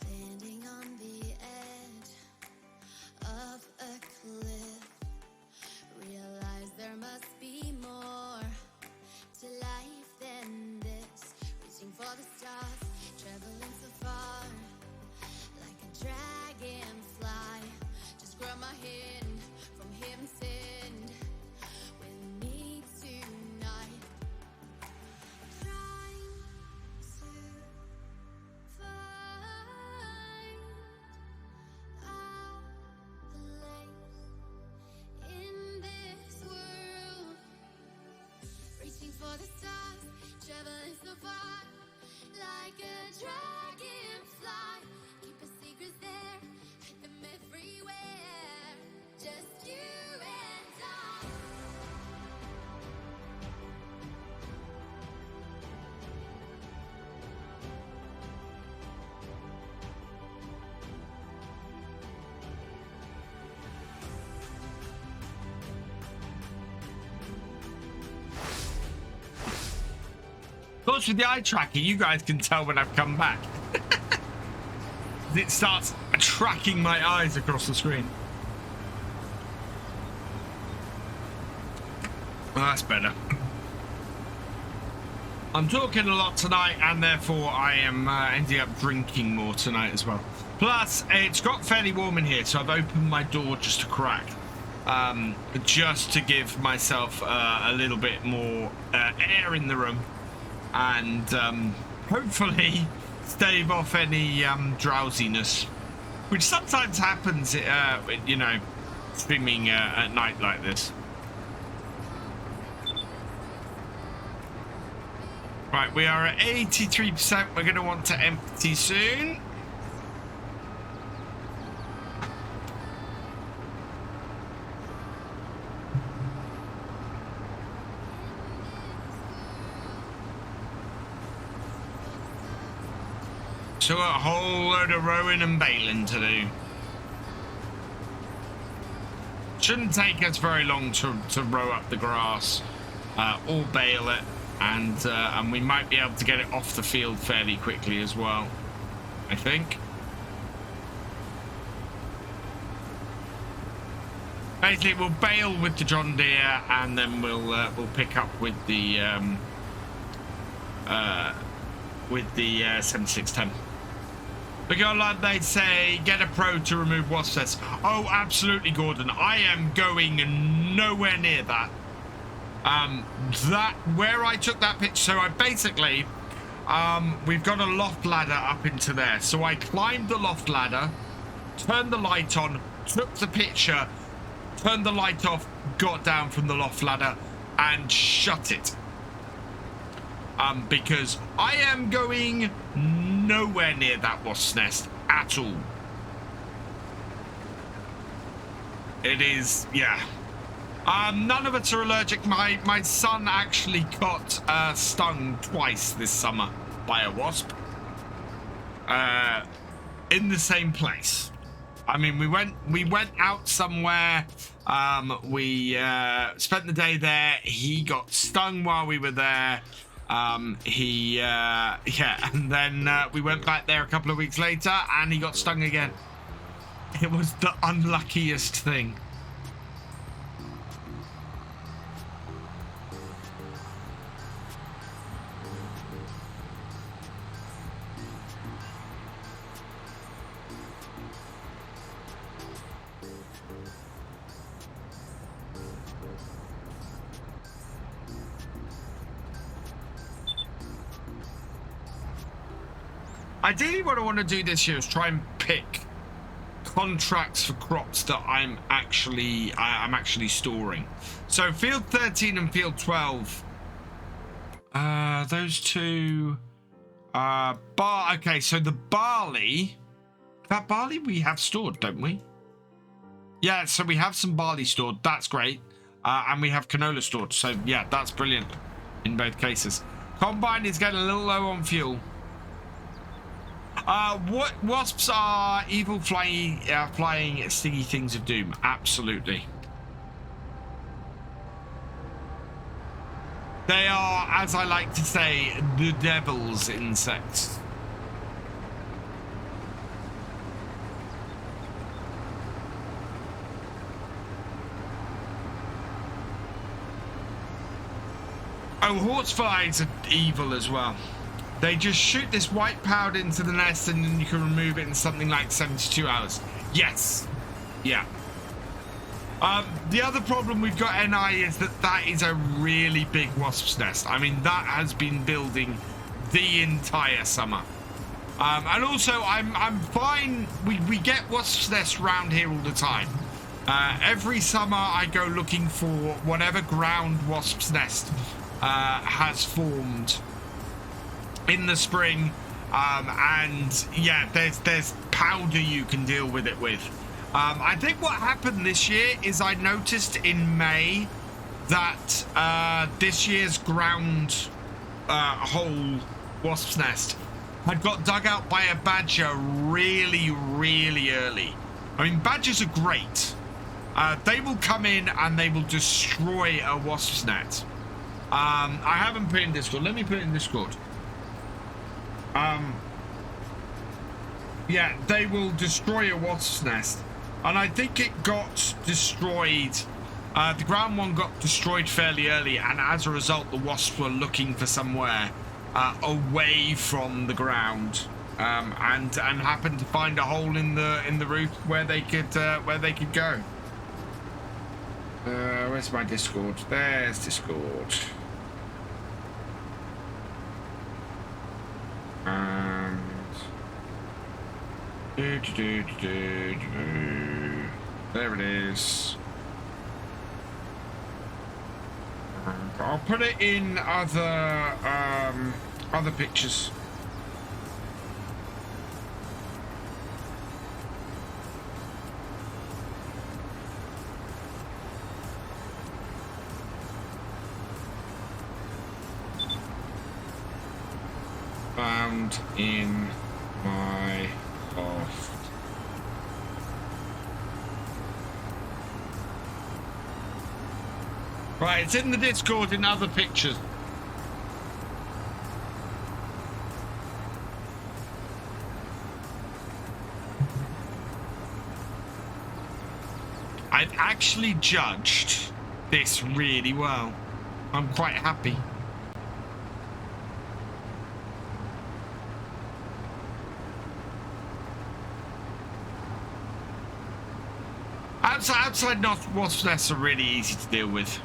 Standing on the edge of a cliff, realize there must be more to life than this. Reaching for the stars, traveling so far, like a dragonfly. Just grab my hand from heaven's send with me tonight. Trying to for the stars, traveling so far, like a dragonfly. Keep the secrets there, hide them everywhere. Just you and I. Of course, with the eye tracker, you guys can tell when I've come back. It starts tracking my eyes across the screen. Well, that's better. I'm talking a lot tonight, and therefore I am ending up drinking more tonight as well. Plus, it's got fairly warm in here, so I've opened my door just a crack, just to give myself a little bit more air in the room, and hopefully stave off any drowsiness which sometimes happens, you know, streaming at night like this. Right, we are at 83%. We're going to want to empty soon. So a whole load of rowing and baling to do. Shouldn't take us very long to row up the grass or bale it, and we might be able to get it off the field fairly quickly as well, I think. Basically, we'll bale with the John Deere, and then we'll pick up with the 7610. Because like they say, get a pro to remove wasp nests. Oh, absolutely, Gordon. I am going nowhere near that. Where I took that picture, so I basically, we've got a loft ladder up into there. So I climbed the loft ladder, turned the light on, took the picture, turned the light off, got down from the loft ladder, and shut it. Because I am going nowhere near that wasp nest at all. It is, yeah. None of us are allergic. My son actually got stung twice this summer by a wasp. In the same place. I mean, we went out somewhere. We spent the day there. He got stung while we were there. Yeah, and then we went back there a couple of weeks later and he got stung again. It was the unluckiest thing. Ideally, what I want to do this year is try and pick contracts for crops that I'm actually storing. So field 13 and field 12, those two, okay. So the barley, that barley we have stored, don't we? Yeah. So we have some barley stored. That's great. And we have canola stored. So yeah, that's brilliant in both cases. Combine is getting a little low on fuel. What wasps are evil flying stingy things of doom. Absolutely. They are, as I like to say, the devil's insects. Oh, horseflies are evil as well. They just shoot this white powder into the nest and then you can remove it in something like 72 hours. Yes. Yeah. The other problem we've got, NI, is that is a really big wasp's nest. I mean, that has been building the entire summer. And also, I'm fine. We get wasp's nests around here all the time. Every summer, I go looking for whatever ground wasp's nest has formed in the spring, and yeah, there's powder you can deal with it with. I think what happened this year is I noticed in May that this year's ground hole wasp's nest had got dug out by a badger really early. I mean, badgers are great. They will come in and they will destroy a wasp's net. I haven't put it in Discord. Let me put it in Discord. Yeah, they will destroy a wasp's nest, and I think it got destroyed. The ground one got destroyed fairly early, and as a result, the wasps were looking for somewhere away from the ground, and happened to find a hole in the roof where they could go. Where's my Discord? There's Discord. There it is. I'll put it in other pictures. Found in my loft. Right, it's in the Discord in other pictures. I've actually judged this really well. I'm quite happy. Outside wasp nests are really easy to deal with.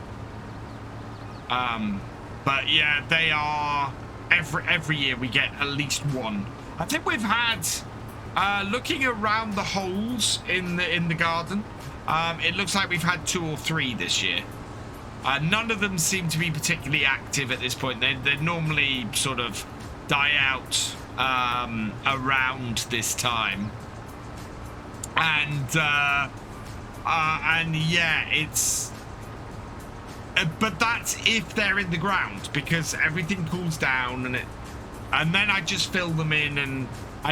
But yeah, they are every year we get at least one. I think we've had looking around the holes in the garden, it looks like we've had 2 or 3 this year. None of them seem to be particularly active at this point. They normally sort of die out around this time, and yeah, it's. But that's if they're in the ground, because everything cools down and then I just fill them in, and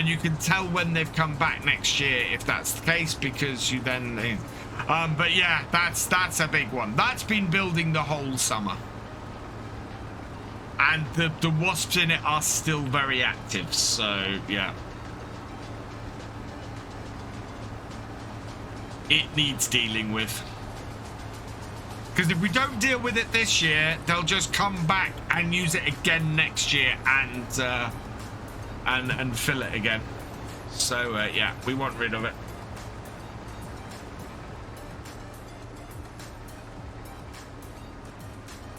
you can tell when they've come back next year if that's the case, because you then but yeah, that's a big one. That's been building the whole summer, and the wasps in it are still very active, so yeah, it needs dealing with. Because if we don't deal with it this year, they'll just come back and use it again next year and fill it again. So yeah, we want rid of it.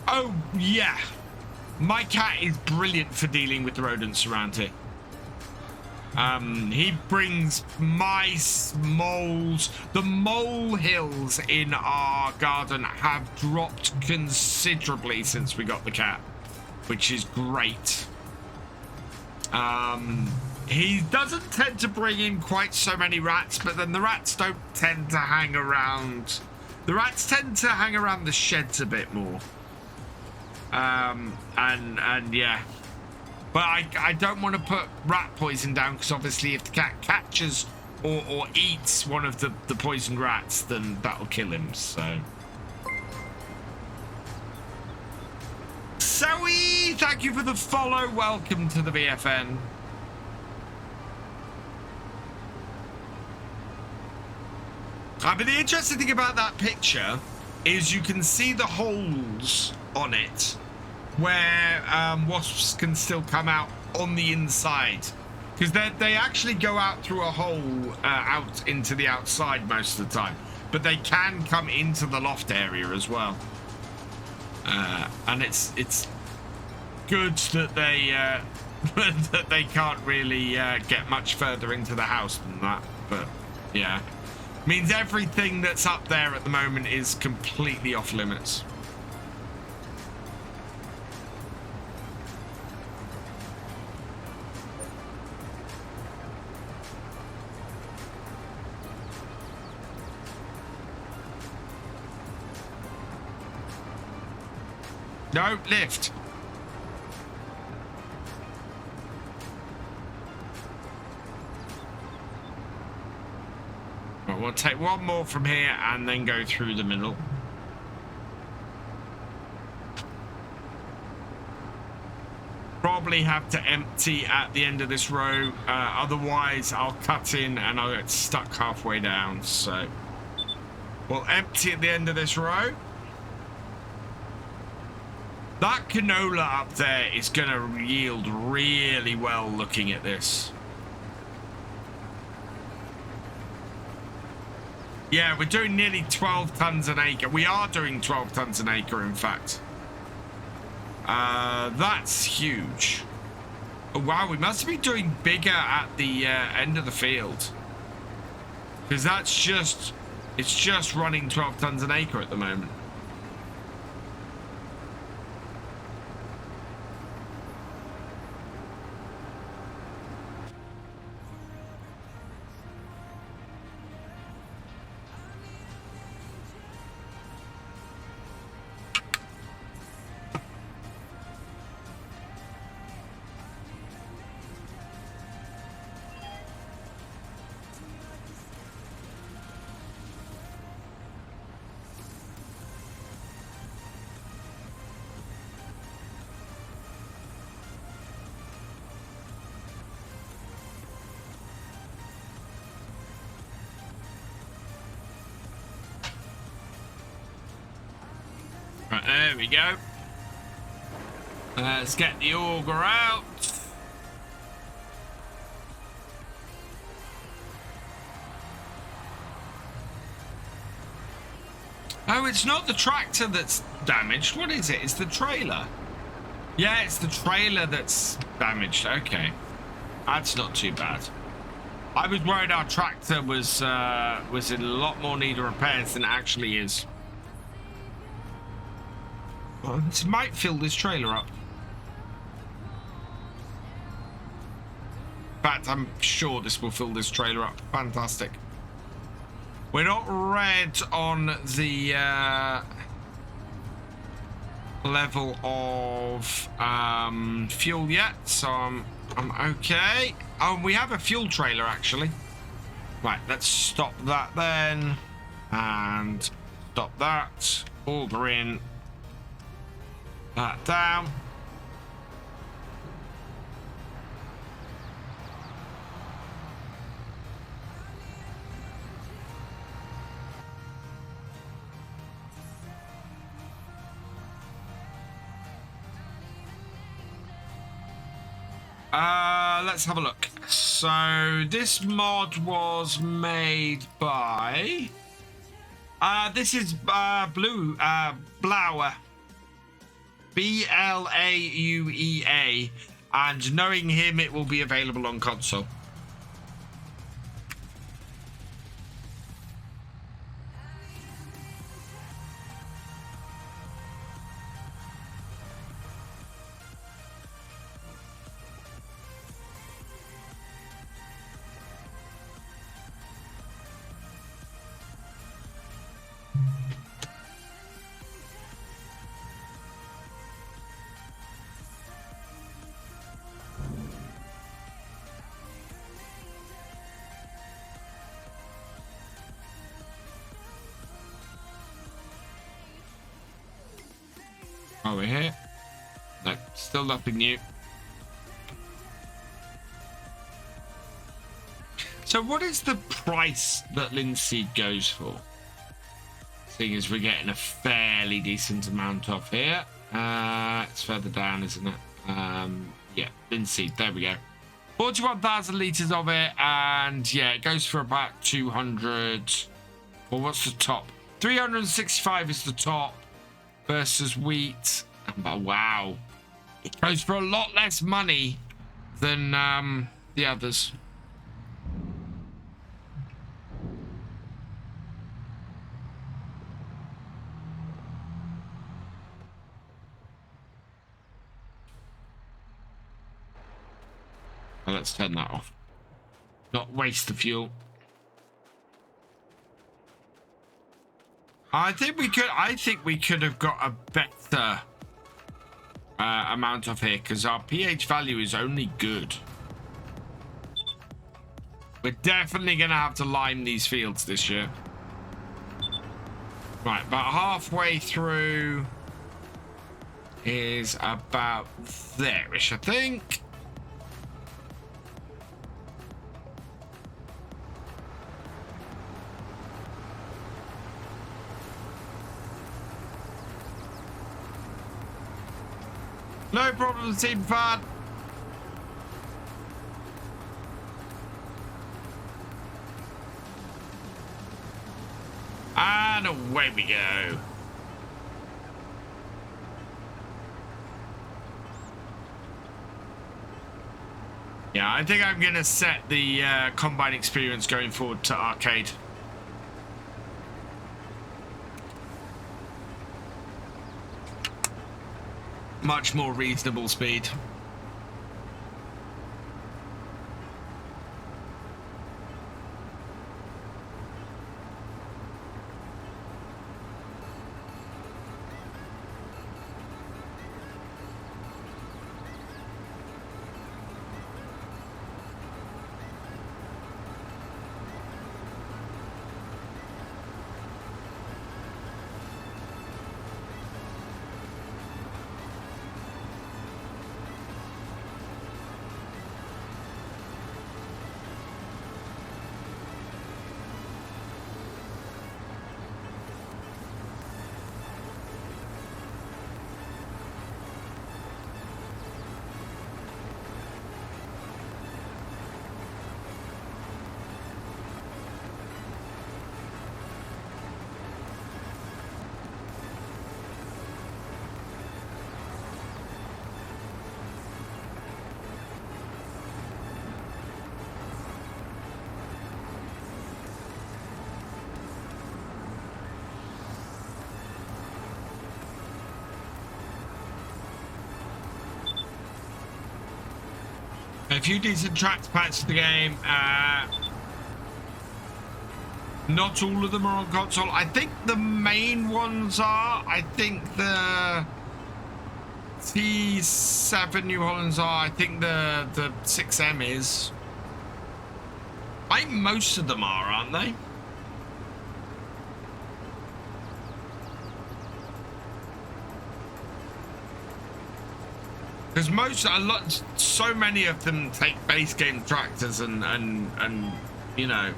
Oh yeah, my cat is brilliant for dealing with the rodents around here. He brings mice, moles. The molehills in our garden have dropped considerably since we got the cat, which is great. He doesn't tend to bring in quite so many rats, but then the rats don't tend to hang around. The rats tend to hang around the sheds a bit more. And yeah. But I don't want to put rat poison down, because obviously if the cat catches or eats one of the poisoned rats, then that'll kill him, so. Zoe, thank you for the follow. Welcome to the VFN. But the interesting thing about that picture is you can see the holes on it, where wasps can still come out on the inside, because they actually go out through a hole out into the outside most of the time, but they can come into the loft area as well, and it's good that they that they can't really get much further into the house than that. But yeah, means everything that's up there at the moment is completely off limits. No, lift. Well, we'll take one more from here and then go through the middle. Probably have to empty at the end of this row, otherwise I'll cut in and I'll get stuck halfway down. So we'll empty at the end of this row. That canola up there is going to yield really well looking at this. Yeah, we're doing nearly 12 tons an acre. We are doing 12 tons an acre, in fact. That's huge. Oh, wow, we must be doing bigger at the end of the field. Because that's just, it's just running 12 tons an acre at the moment. Right, there we go. Let's get the auger out. Oh, it's not the tractor that's damaged. What is it? It's the trailer. Yeah, it's the trailer that's damaged. Okay. That's not too bad. I was worried our tractor was in a lot more need of repairs than it actually is. Well, this might fill this trailer up. In fact, I'm sure this will fill this trailer up. Fantastic. We're not red on the level of fuel yet, so I'm okay. Oh, we have a fuel trailer actually. Right, let's stop that then, and stop that. Auger in. That down. Let's have a look. So this mod was made by this is Blauer, Blauea, and knowing him, it will be available on console. Over here. No, still nothing new. So what is the price that Linseed goes for? Seeing as we're getting a fairly decent amount off here. It's further down, isn't it? Yeah, Linseed, there we go. 41,000 litres of it, and yeah, it goes for about 200. Well, what's the top? 365 is the top. Versus wheat. But wow, it goes for a lot less money than the others. Well, let's turn that off. Not waste the fuel. I think we could have got a better amount of here because our pH value is only good. We're definitely going to have to lime these fields this year. Right, about halfway through is about there-ish, I think. No problem, team fan. And away we go. Yeah, I think I'm going to set the combine experience going forward to arcade. Much more reasonable speed. A few decent tracks patched to the game. Not all of them are on console. I think the main ones are. I think the T7 New Hollands are. I think the 6M is. I think most of them are, aren't they? Because so many of them take base game tractors and you know,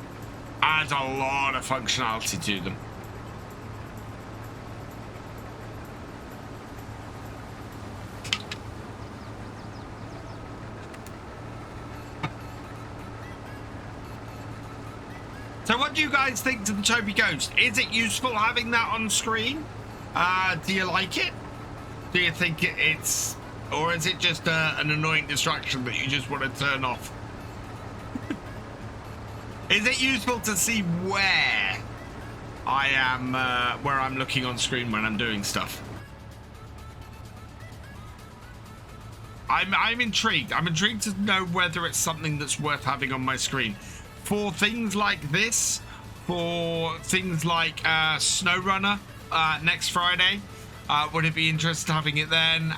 add a lot of functionality to them. So what do you guys think to the Toby Ghost? Is it useful having that on screen? Do you like it? Do you think it's... Or is it just an annoying distraction that you just want to turn off? Is it useful to see where I am, where I'm looking on screen when I'm doing stuff? I'm intrigued. I'm intrigued to know whether it's something that's worth having on my screen. For things like this, for things like SnowRunner next Friday, would it be interesting having it then?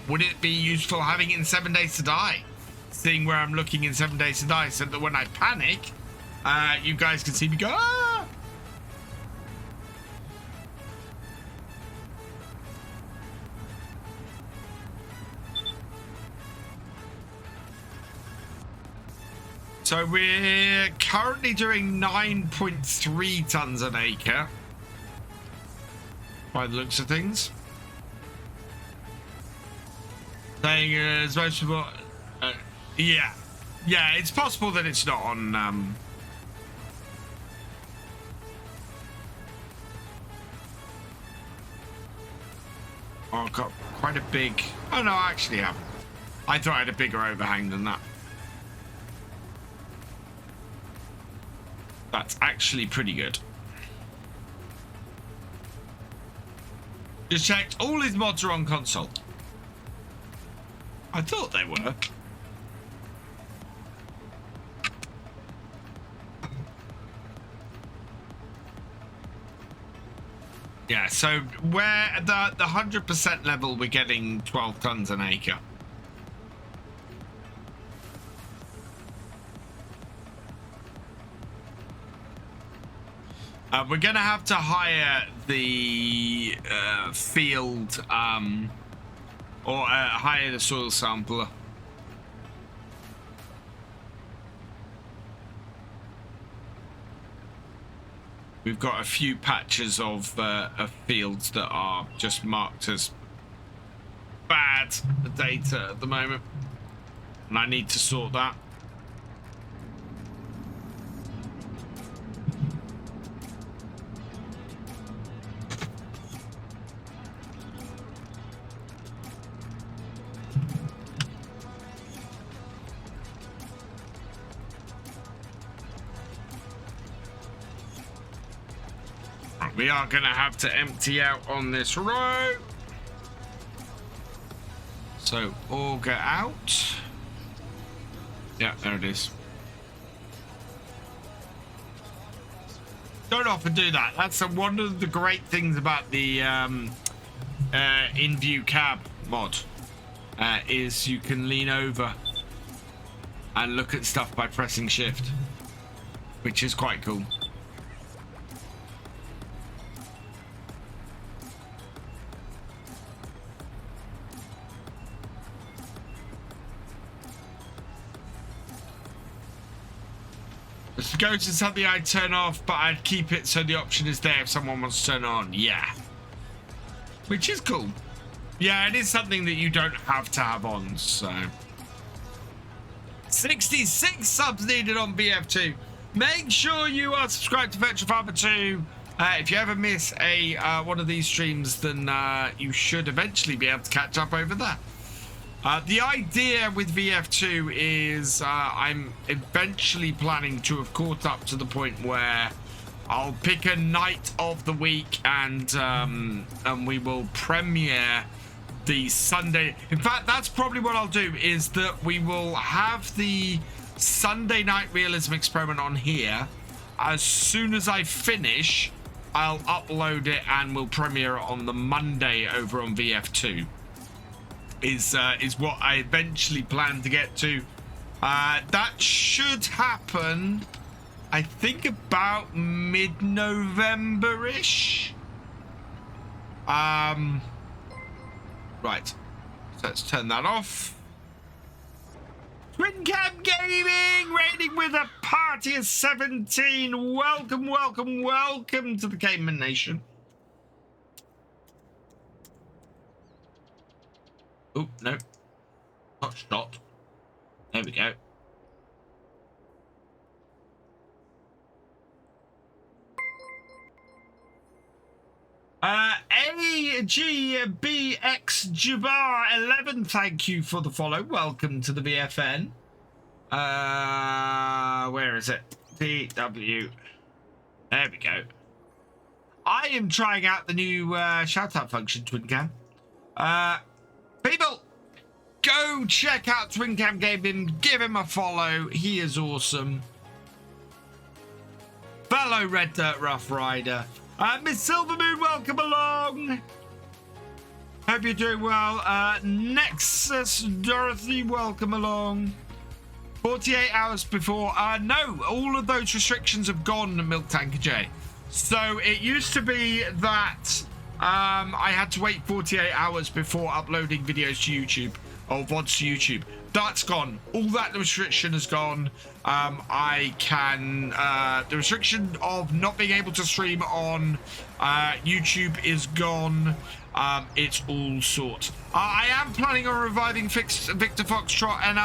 Would it be useful having it in 7 Days to Die? Seeing where I'm looking in 7 Days to Die, so that when I panic, you guys can see me go, ah! So we're currently doing 9.3 tons an acre. By the looks of things, saying it's most people, yeah, it's possible that it's not on. Oh, I've got quite a big. Oh no, I actually have. I thought I had a bigger overhang than that. That's actually pretty good. Just checked. All his mods are on console. I thought they were. Yeah, so where the 100% level, we're getting 12 tons an acre. We're going to have to hire the field or hire the soil sampler. We've got a few patches of fields that are just marked as bad data at the moment, and I need to sort that. We are going to have to empty out on this row. So, auger out. Yeah, there it is. Don't often do that. That's one of the great things about the in-view cab mod is you can lean over and look at stuff by pressing shift, which is quite cool. The ghost is something I'd turn off, but I'd keep it so the option is there if someone wants to turn it on. Yeah. Which is cool. Yeah, it is something that you don't have to have on, so. 66 subs needed on BF2. Make sure you are subscribed to Virtual Farmer 2. If you ever miss a one of these streams, then you should eventually be able to catch up over that. The idea with VF2 is I'm eventually planning to have caught up to the point where I'll pick a night of the week and we will premiere the Sunday. In fact, that's probably what I'll do, is that we will have the Sunday night realism experiment on here. As soon as I finish, I'll upload it and we'll premiere it on the Monday over on VF2. Is what I eventually plan to get to. That should happen, I think, about mid-November-ish. Right. So let's turn that off. Twin-Cam Gaming, raiding with a party of 17. Welcome, welcome, welcome to the Cayman Nation. Oh, no. Not shot. There we go. AGBX Jabbar 11, thank you for the follow. Welcome to the VFN. Where is it? DW. There we go. I am trying out the new shout out function, Twin-Cam. People, go check out Twin-Cam Gaming. Give him a follow. He is awesome. Fellow Red Dirt Rough Rider. Miss Silvermoon, welcome along. Hope you're doing well. Nexus Dorothy, welcome along. 48 hours before. No, all of those restrictions have gone, Milk Tanker J. So it used to be that I had to wait 48 hours before uploading videos to YouTube or VODs to YouTube. That's gone. All that restriction has gone. I can, the restriction of not being able to stream on YouTube is gone. It's all sorted. I am planning on reviving Victor Foxtrot, and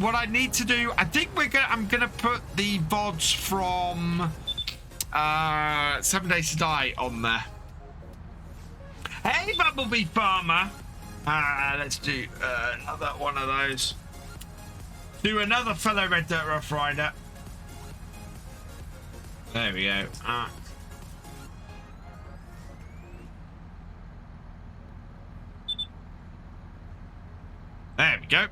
what I need to do, I think I'm gonna put the VODs from 7 Days to Die on there. Hey, Bumblebee Farmer. Let's do another one of those. Do another fellow Red Dirt Rough Rider. There we go. There we go.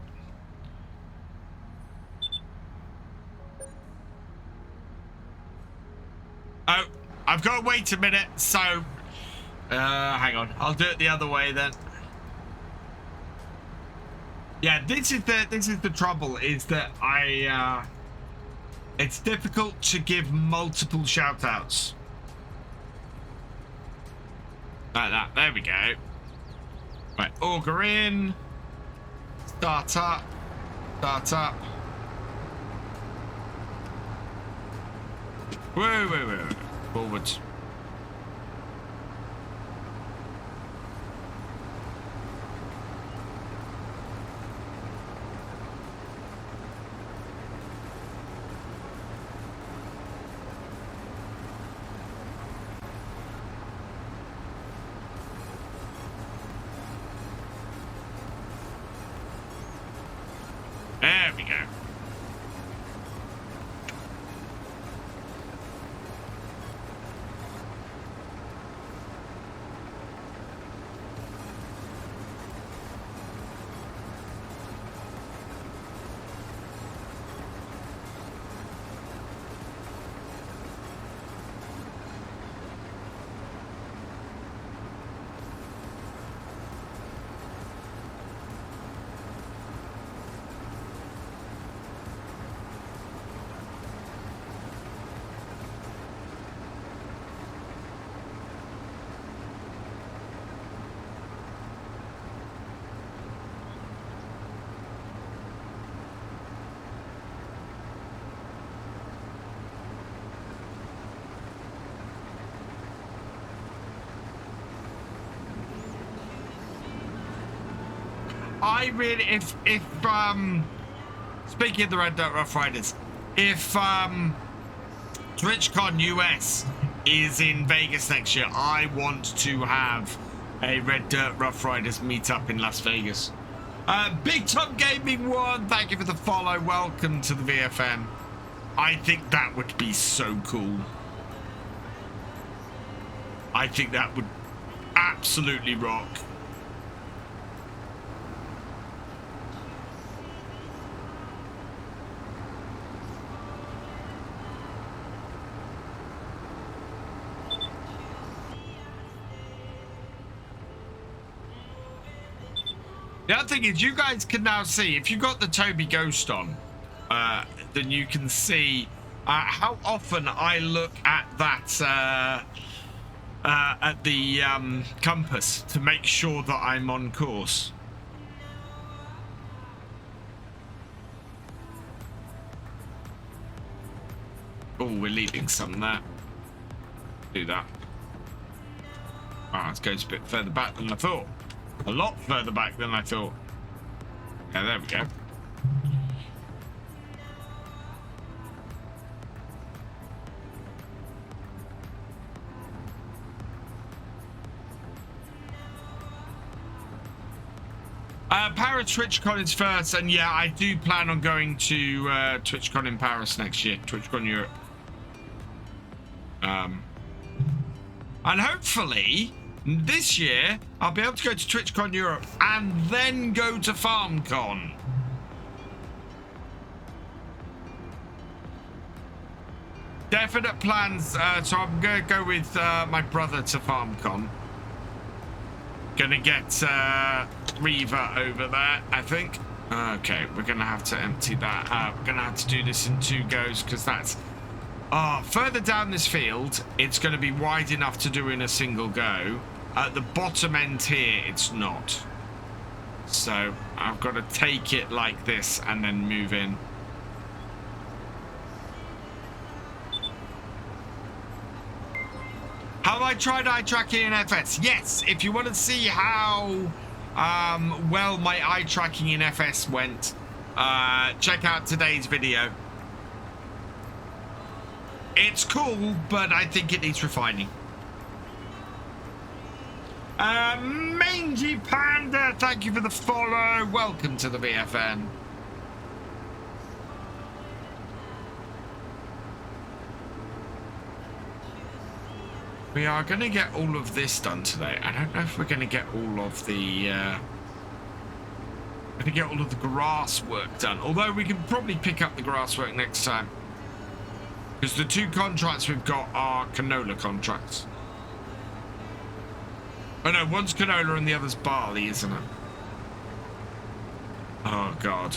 Oh, I've got to wait a minute, so hang on. I'll do it the other way then. Yeah, this is the trouble, is that it's difficult to give multiple shout outs. Like that. There we go. Right, auger in. Start up. Start up. Whoa. Forwards. There we go. I really, if speaking of the Red Dirt Rough Riders, if TwitchCon US is in Vegas next year, I want to have a Red Dirt Rough Riders meetup in Las Vegas. Big Tom Gaming 1, thank you for the follow. Welcome to the VFN. I think that would be so cool. I think that would absolutely rock. The other thing is, you guys can now see, if you got the Toby Ghost on, then you can see how often I look at that, at the compass to make sure that I'm on course. Oh, we're leaving some there. Do that. Oh, it goes a bit further back than I thought. A lot further back than I thought. Yeah, there we go. Paris TwitchCon is first, and yeah, I do plan on going to TwitchCon in Paris next year, TwitchCon Europe. And hopefully this year I'll be able to go to TwitchCon Europe and then go to FarmCon. Definite plans. So I'm gonna go with my brother to FarmCon. Gonna get Reaver over there, I think. Okay, we're gonna have to empty that out. We're gonna have to do this in 2 goes because that's further down this field. It's gonna be wide enough to do in a single go. At the bottom end here, it's not. So I've got to take it like this and then move in. Have I tried eye tracking in FS? Yes. If you want to see how well my eye tracking in FS went, check out today's video. It's cool, but I think it needs refining. Mangy Panda, thank you for the follow. Welcome to the VFN. We are going to get all of this done today. I don't know if we're going to get all of the grass work done. Although we can probably pick up the grass work next time. Because the 2 contracts we've got are canola contracts. Oh no, one's canola and the other's barley, isn't it? Oh God.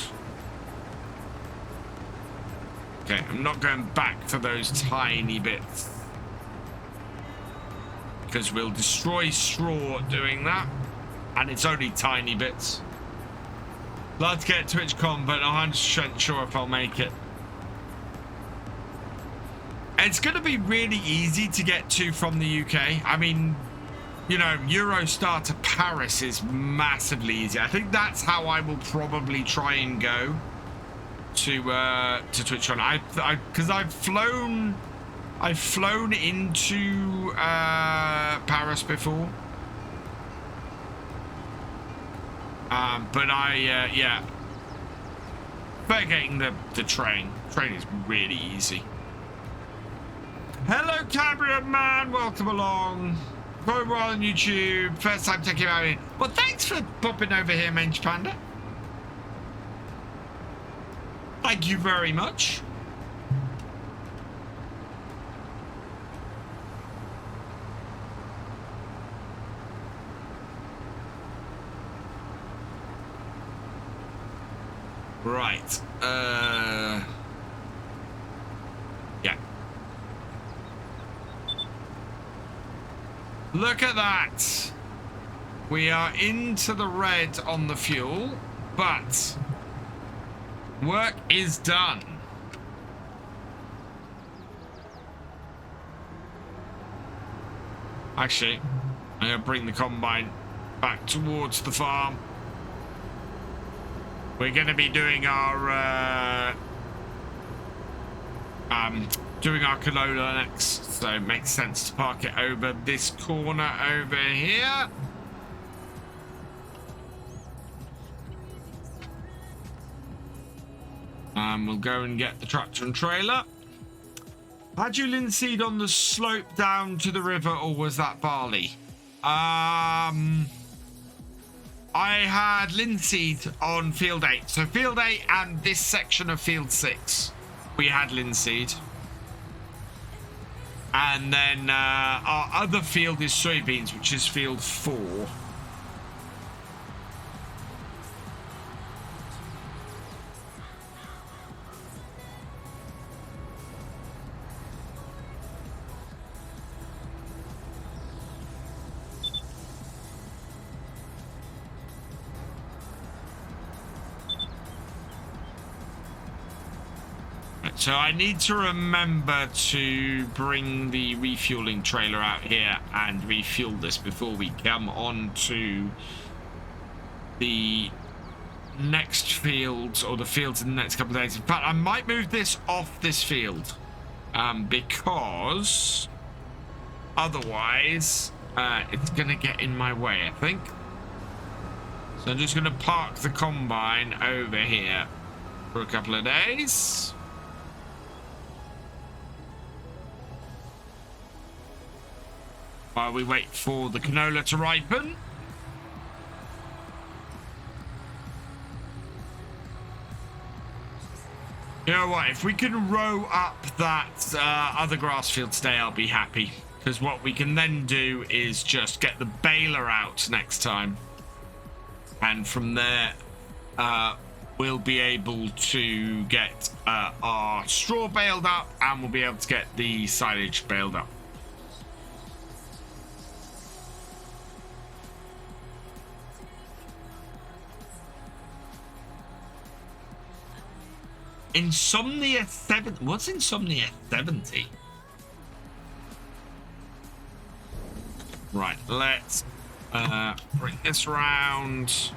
Okay, I'm not going back for those tiny bits. Because we'll destroy straw doing that. And it's only tiny bits. Love to get TwitchCon, but I'm 100% sure if I'll make it. It's going to be really easy to get to from the UK. I mean, you know, Eurostar to Paris is massively easy. I think that's how I will probably try and go to TwitchCon. Because I've flown into Paris before. But yeah. Better getting the train. Train is really easy. Hello, Camera Man. Welcome along. Going well on YouTube. First time taking out here. Well, thanks for popping over here, Mange Panda. Thank you very much. Right. Yeah. Look at that. We are into the red on the fuel, but work is done. Actually, I'm going to bring the combine back towards the farm. We're going to be doing our canola next, so it makes sense to park it over this corner over here. And we'll go and get the tractor and trailer. Had you linseed on the slope down to the river, or was that barley? I had linseed on field 8. So field 8 and this section of field 6, we had linseed. And then our other field is soybeans, which is field 4. So I need to remember to bring the refueling trailer out here and refuel this before we come on to the next fields, or the fields in the next couple of days. In fact, I might move this off this field because otherwise it's going to get in my way, I think. So I'm just going to park the combine over here for a couple of days. While we wait for the canola to ripen. You know what? If we can row up that other grass field today, I'll be happy. Because what we can then do is just get the baler out next time. And from there, we'll be able to get our straw baled up, and we'll be able to get the silage baled up. Insomnia 7. What's Insomnia 70? Right, let's bring this round.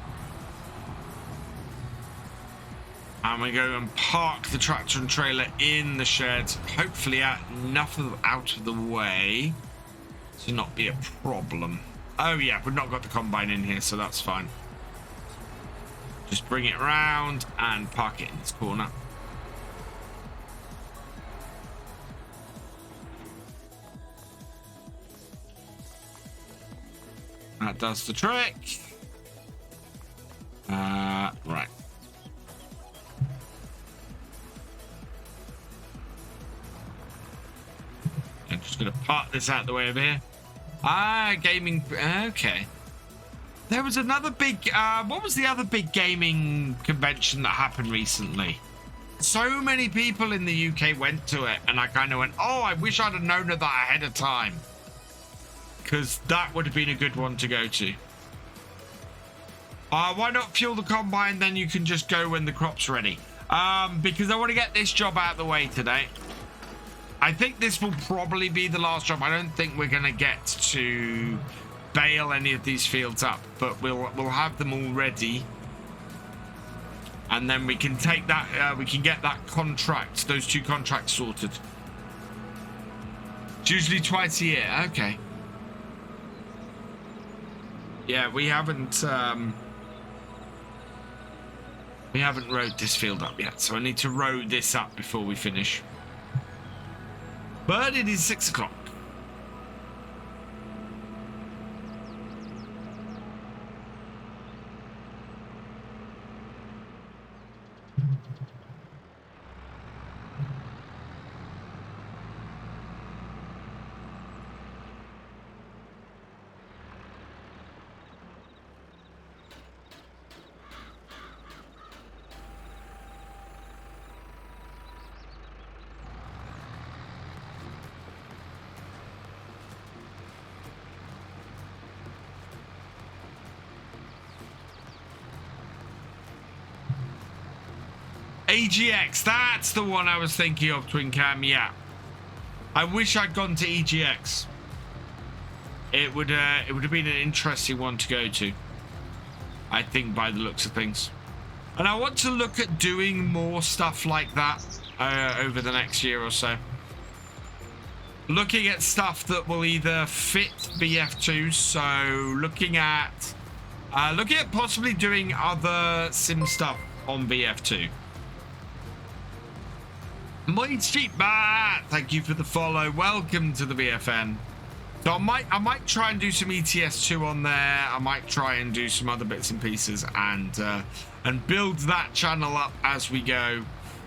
And we go and park the tractor and trailer in the shed. Hopefully enough out of the way to not be a problem. Oh yeah, we've not got the combine in here, so that's fine. Just bring it round and park it in this corner. That does the trick. Right. I'm just going to park this out the way over here. Gaming. Okay. There was another big. What was the other big gaming convention that happened recently? So many people in the UK went to it, and I kind of went, oh, I wish I'd have known of that ahead of time. Because that would have been a good one to go to. Why not fuel the combine? Then you can just go when the crop's ready. Because I want to get this job out of the way today. I think this will probably be the last job. I don't think we're going to get to bale any of these fields up, but we'll have them all ready. And then we can take that, we can get that contract, those 2 contracts sorted. It's usually twice a year. Okay. Yeah, we haven't rowed this field up yet, so I need to row this up before we finish. But it is 6 o'clock. AGX, that's the one I was thinking of, Twin Cam. Yeah, I wish I'd gone to EGX. It would have been an interesting one to go to, I think, by the looks of things. And I want to look at doing more stuff like that over the next year or so. Looking at stuff that will either fit BF2, so looking at possibly doing other sim stuff on BF2. Moist Street Bat, thank you for the follow. Welcome to the BFN. So I might try and do some ETS2 on there. I might try and do some other bits and pieces and build that channel up as we go.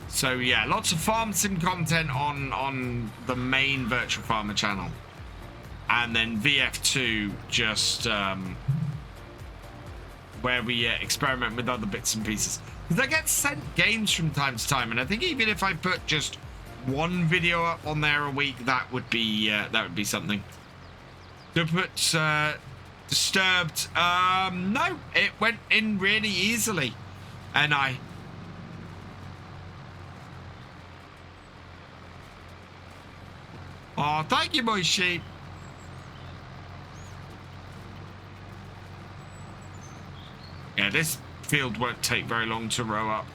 So yeah, lots of farm sim content on the main Virtual Farmer channel, and then VF2 just where we experiment with other bits and pieces. Because I get sent games from time to time, and I think even if I put just one video up on there a week, that would be something. To put Disturbed, no, it went in really easily, and oh, thank you, my sheep. Yeah, this field won't take very long to row up.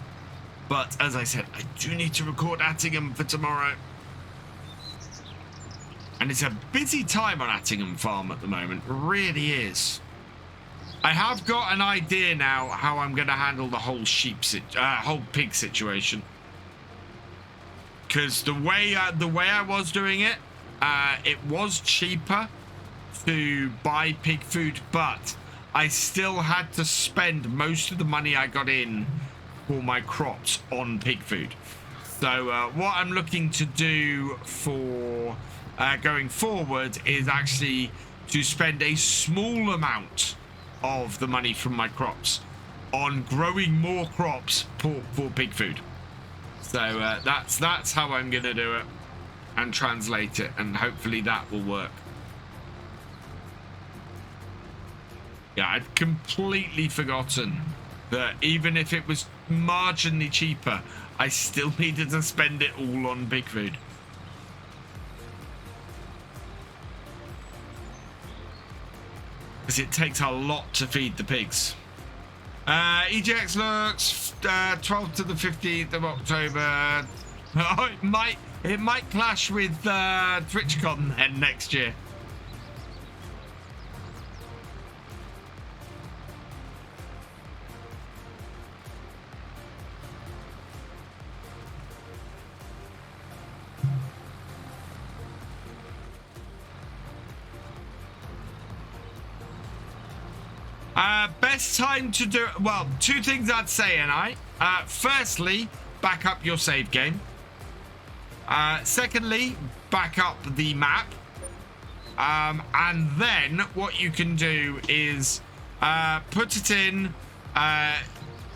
But as I said, I do need to record Attingham for tomorrow. And it's a busy time on Attingham Farm at the moment. It really is. I have got an idea now how I'm going to handle the whole whole pig situation. Because the way I was doing it, it was cheaper to buy pig food, but I still had to spend most of the money I got in for my crops on pig food. So what I'm looking to do for going forward is actually to spend a small amount of the money from my crops on growing more crops for pig food. So that's how I'm going to do it and translate it, and hopefully that will work. Yeah, I'd completely forgotten that even if it was marginally cheaper, I still needed to spend it all on pig food. Because it takes a lot to feed the pigs. EGX looks 12th to the 15th of October. Oh, it might clash with TwitchCon then next year. Best time to do, well, two things I'd say, and firstly, back up your save game. Secondly, back up the map. And then what you can do is put it in,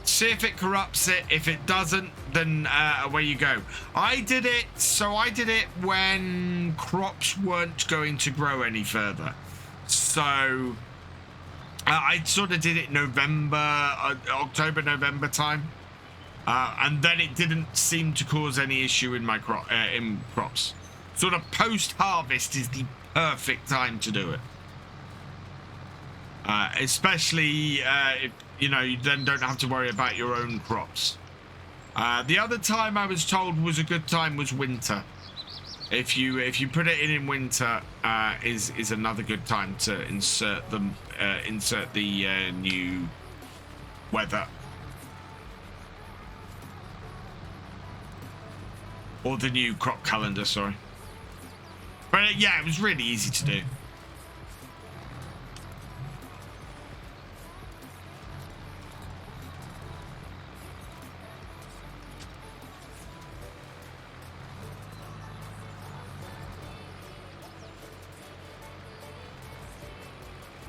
see if it corrupts it. If it doesn't, then away you go. I did it when crops weren't going to grow any further. So I sort of did it October, November time. And then it didn't seem to cause any issue in my crops. Sort of post-harvest is the perfect time to do it. Especially if, you then don't have to worry about your own crops. The other time I was told was a good time was winter. If you put it in winter, is another good time to insert the new weather. Or the new crop calendar, sorry. But yeah, it was really easy to do.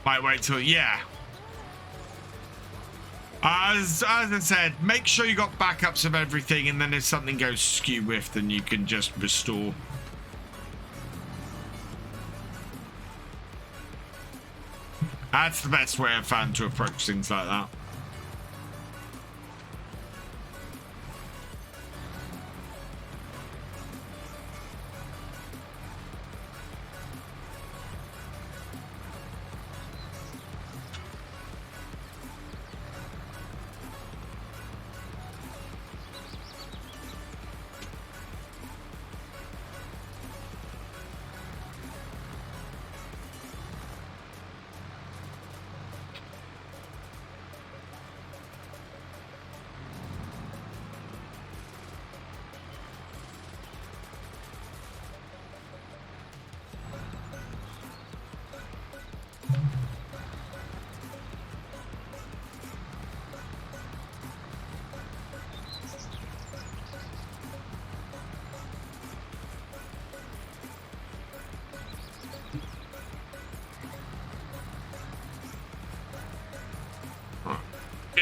Might wait till, yeah. As I said, make sure you got backups of everything, and then if something goes skew with, then you can just restore. That's the best way I've found to approach things like that.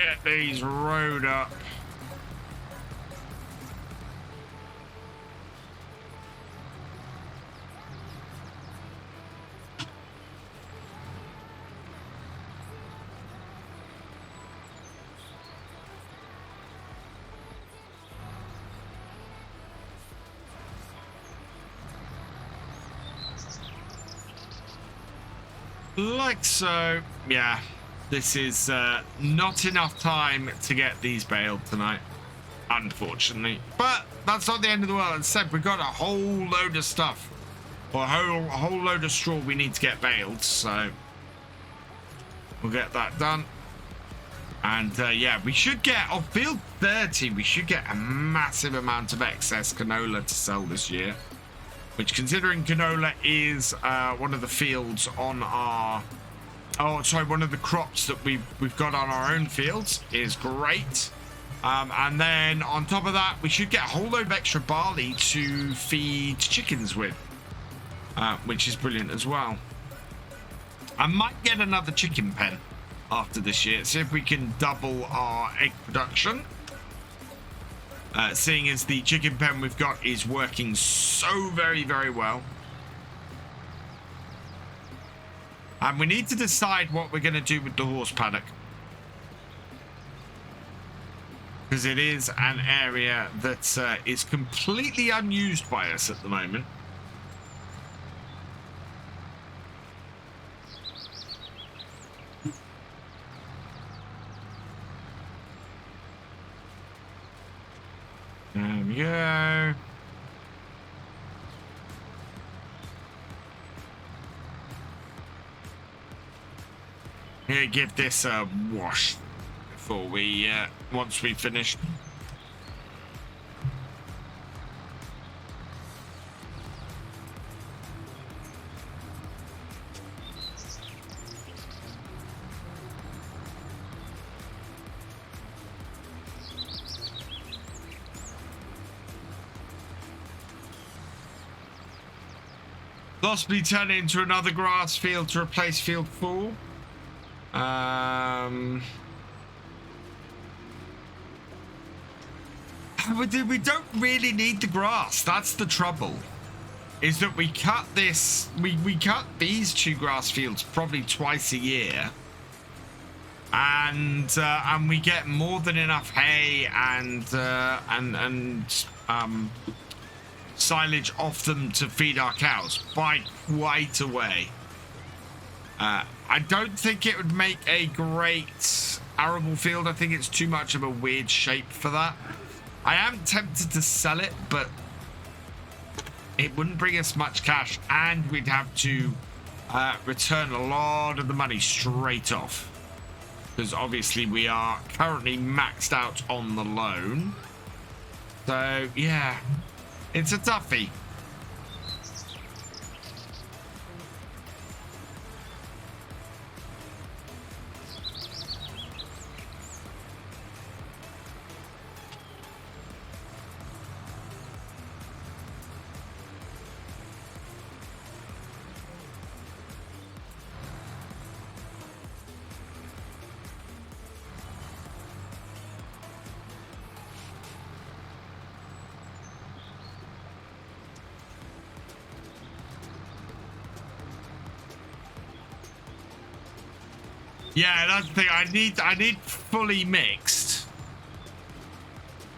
get these rode up. Like so. Yeah, this is not enough time to get these baled tonight, unfortunately. But that's not the end of the world. As I said, we've got a whole load of stuff, or a whole load of straw we need to get baled, so we'll get that done. And yeah, we should get, off field 30, we should get a massive amount of excess canola to sell this year. Which, considering canola is one of the fields on our... Oh, sorry, one of the crops that we've got on our own fields is great. And then on top of that, we should get a whole load of extra barley to feed chickens with. Which is brilliant as well. I might get another chicken pen after this year. See if we can double our egg production. Seeing as the chicken pen we've got is working so very, very well. And we need to decide what we're going to do with the horse paddock. Because it is an area that is completely unused by us at the moment. There we go. Here, give this a wash before we, once we finish. Possibly turn it into another grass field to replace field 4. We don't really need the grass. That's the trouble. Is that we cut this, we cut these 2 grass fields probably twice a year, and we get more than enough hay and silage off them to feed our cows by quite a way. I don't think it would make a great arable field. I think it's too much of a weird shape for that. I am tempted to sell it, but it wouldn't bring us much cash, and we'd have to return a lot of the money straight off, because obviously we are currently maxed out on the loan. So yeah, it's a toughie. Yeah, that's the thing. I need fully mixed.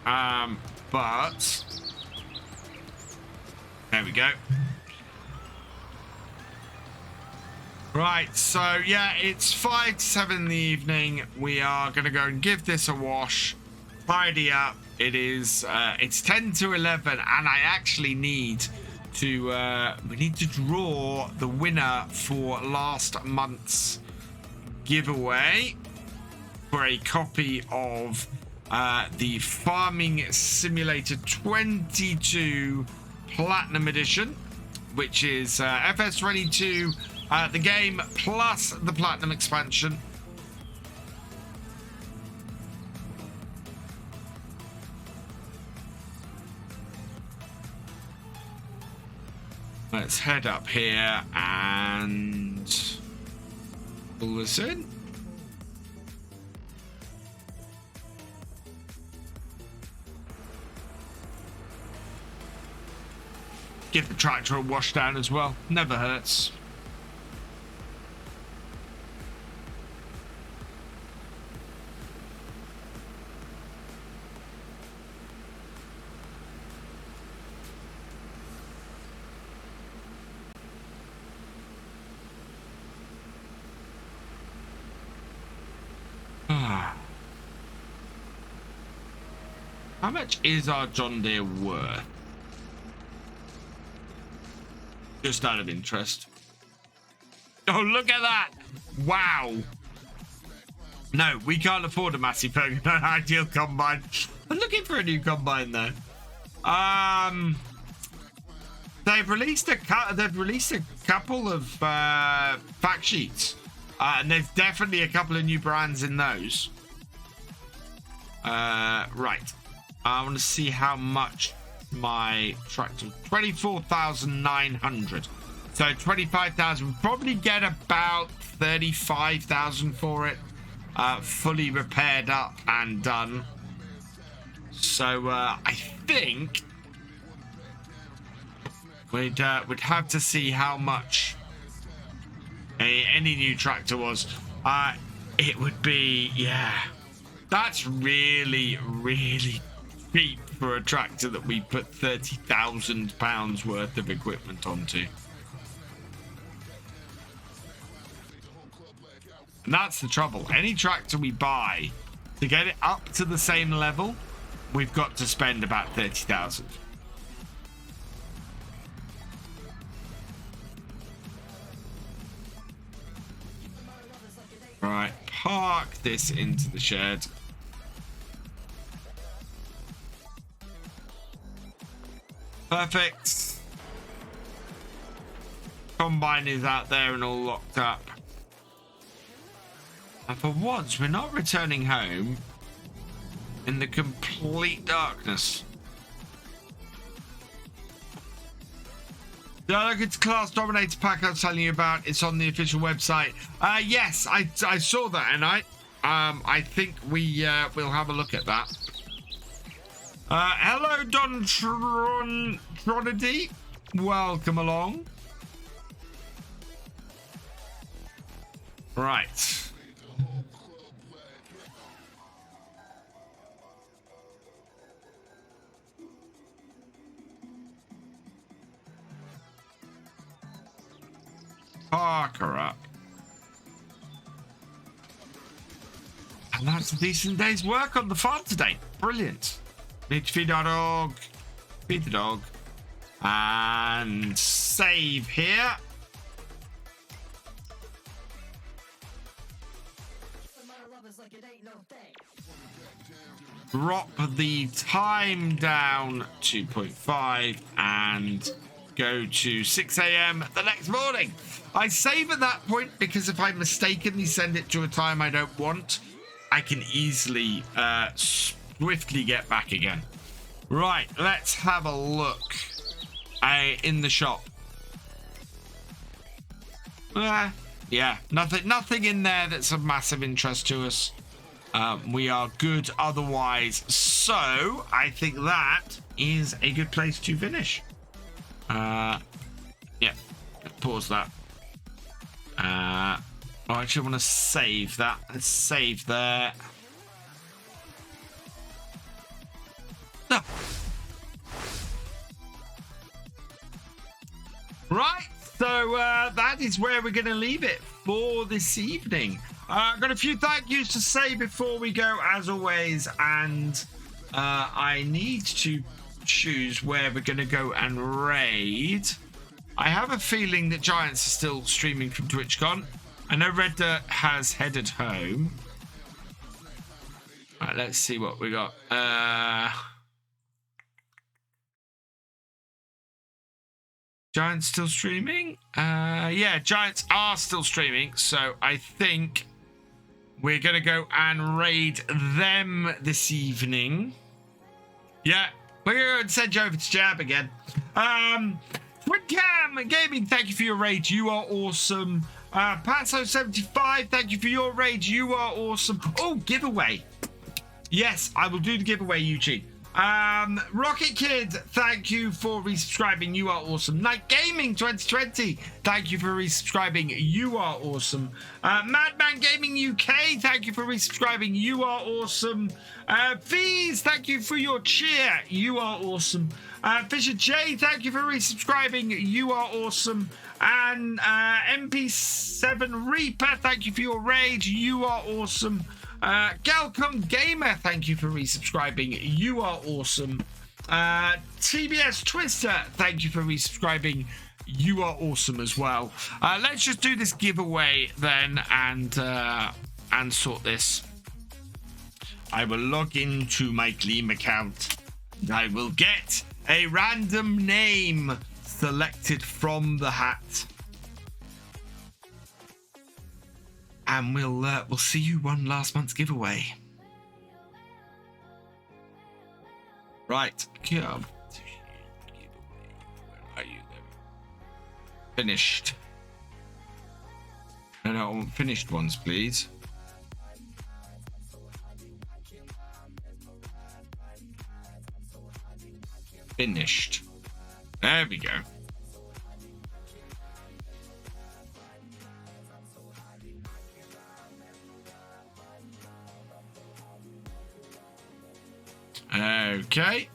But there we go. Right, so yeah, it's 5 to 7 in the evening. We are gonna go and give this a wash, tidy up. It is it's 10 to 11, and I actually need to we need to draw the winner for last month's giveaway for a copy of the Farming Simulator 22 Platinum Edition, which is FS22, the game plus the Platinum expansion. Let's head up here and pull this in. Give the tractor a wash down as well. Never hurts. How much is our John Deere worth? Just out of interest. Oh, look at that. Wow. No, we can't afford a massive ideal combine. I'm looking for a new combine though. They've released a couple of fact sheets. And there's definitely a couple of new brands in those. Right. I want to see how much my tractor. 24,900. So 25,000. We'll probably get about 35,000 for it. Fully repaired up and done. So I think we'd have to see how much any new tractor was. It would be, yeah. That's really, really cheap for a tractor that we put £30,000 worth of equipment onto. And that's the trouble. Any tractor we buy, to get it up to the same level, we've got to spend about 30,000. Right, park this into the shed. Perfect. Combine is out there and all locked up. And for once, we're not returning home in the complete darkness. Yeah, look, it's Class Dominator pack I was telling you about. It's on the official website. Yes, I saw that, and I think we'll have a look at that. Hello, Don Tronady. Welcome along. Right. Park her up. And that's a decent day's work on the farm today. Brilliant. Need to feed our dog. Feed the dog. And save here. Drop the time down 2.5 and go to 6 a.m. the next morning. I save at that point because if I mistakenly send it to a time I don't want, I can easily swiftly get back again. Right, let's have a look in the shop. Yeah, nothing in there that's of massive interest to us. We are good otherwise. So I think that is a good place to finish. Yeah, pause that. I actually want to save that. Let's save there. No. Right, so that is where we're going to leave it for this evening. I've got a few thank yous to say before we go, as always, and I need to choose where we're going to go and raid. I have a feeling that Giants are still streaming from TwitchCon. I know Red Dirt has headed home. All right, let's see what we got. Giants still streaming? Yeah, Giants are still streaming. So I think we're going to go and raid them this evening. Yeah, we're going to go and send you over to Jab again. Twitcam Gaming, thank you for your raid. You are awesome. Patso75, thank you for your raid. You are awesome. Oh, giveaway. Yes, I will do the giveaway, Eugene. Rocket Kid, thank you for resubscribing. You are awesome. Night Gaming 2020, thank you for resubscribing. You are awesome. Madman Gaming UK, thank you for resubscribing. You are awesome. Fees, thank you for your cheer. You are awesome. Thefisherj, thank you for resubscribing. You are awesome. And MP7 Reaper, thank you for your rage. You are awesome. Galcomp Gamer, thank you for resubscribing. You are awesome. TBS Twister, thank you for resubscribing. You are awesome as well. Let's just do this giveaway then and sort this. I will log into my Gleam account. I will get a random name selected from the hat. And we'll see who won last month's giveaway. Right. Where are you then? Finished. No, I want finished ones, please. Finished. There we go. Okay.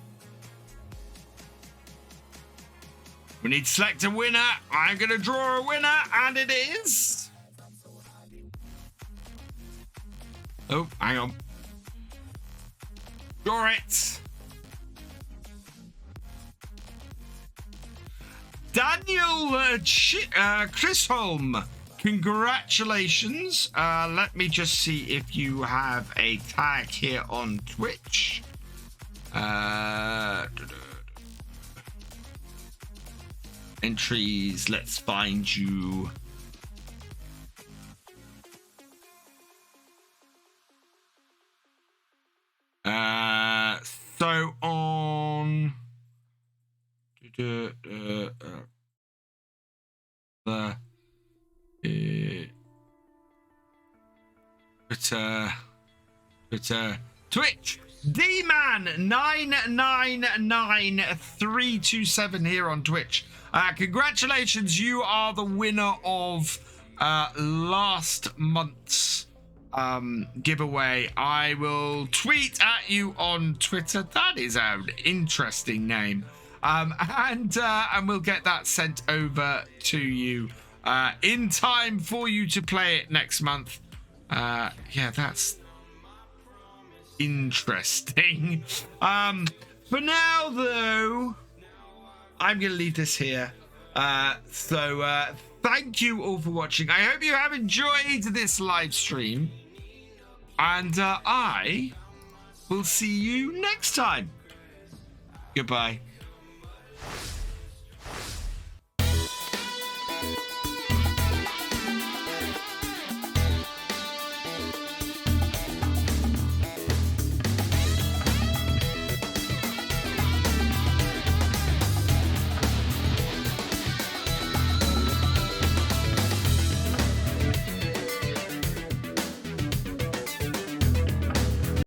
We need to select a winner. I'm going to draw a winner, and it is... Oh, hang on. Draw it. Daniel Chrisholm. Congratulations. Let me just see if you have a tag here on Twitch. Entries, let's find you. So on Twitch, DMan999327 here on Twitch. Congratulations, you are the winner of last month's giveaway. I will tweet at you on Twitter. That is an interesting name. And we'll get that sent over to you in time for you to play it next month. Yeah, that's interesting. For now, though, I'm going to leave this here. So thank you all for watching. I hope you have enjoyed this live stream. And I will see you next time. Goodbye.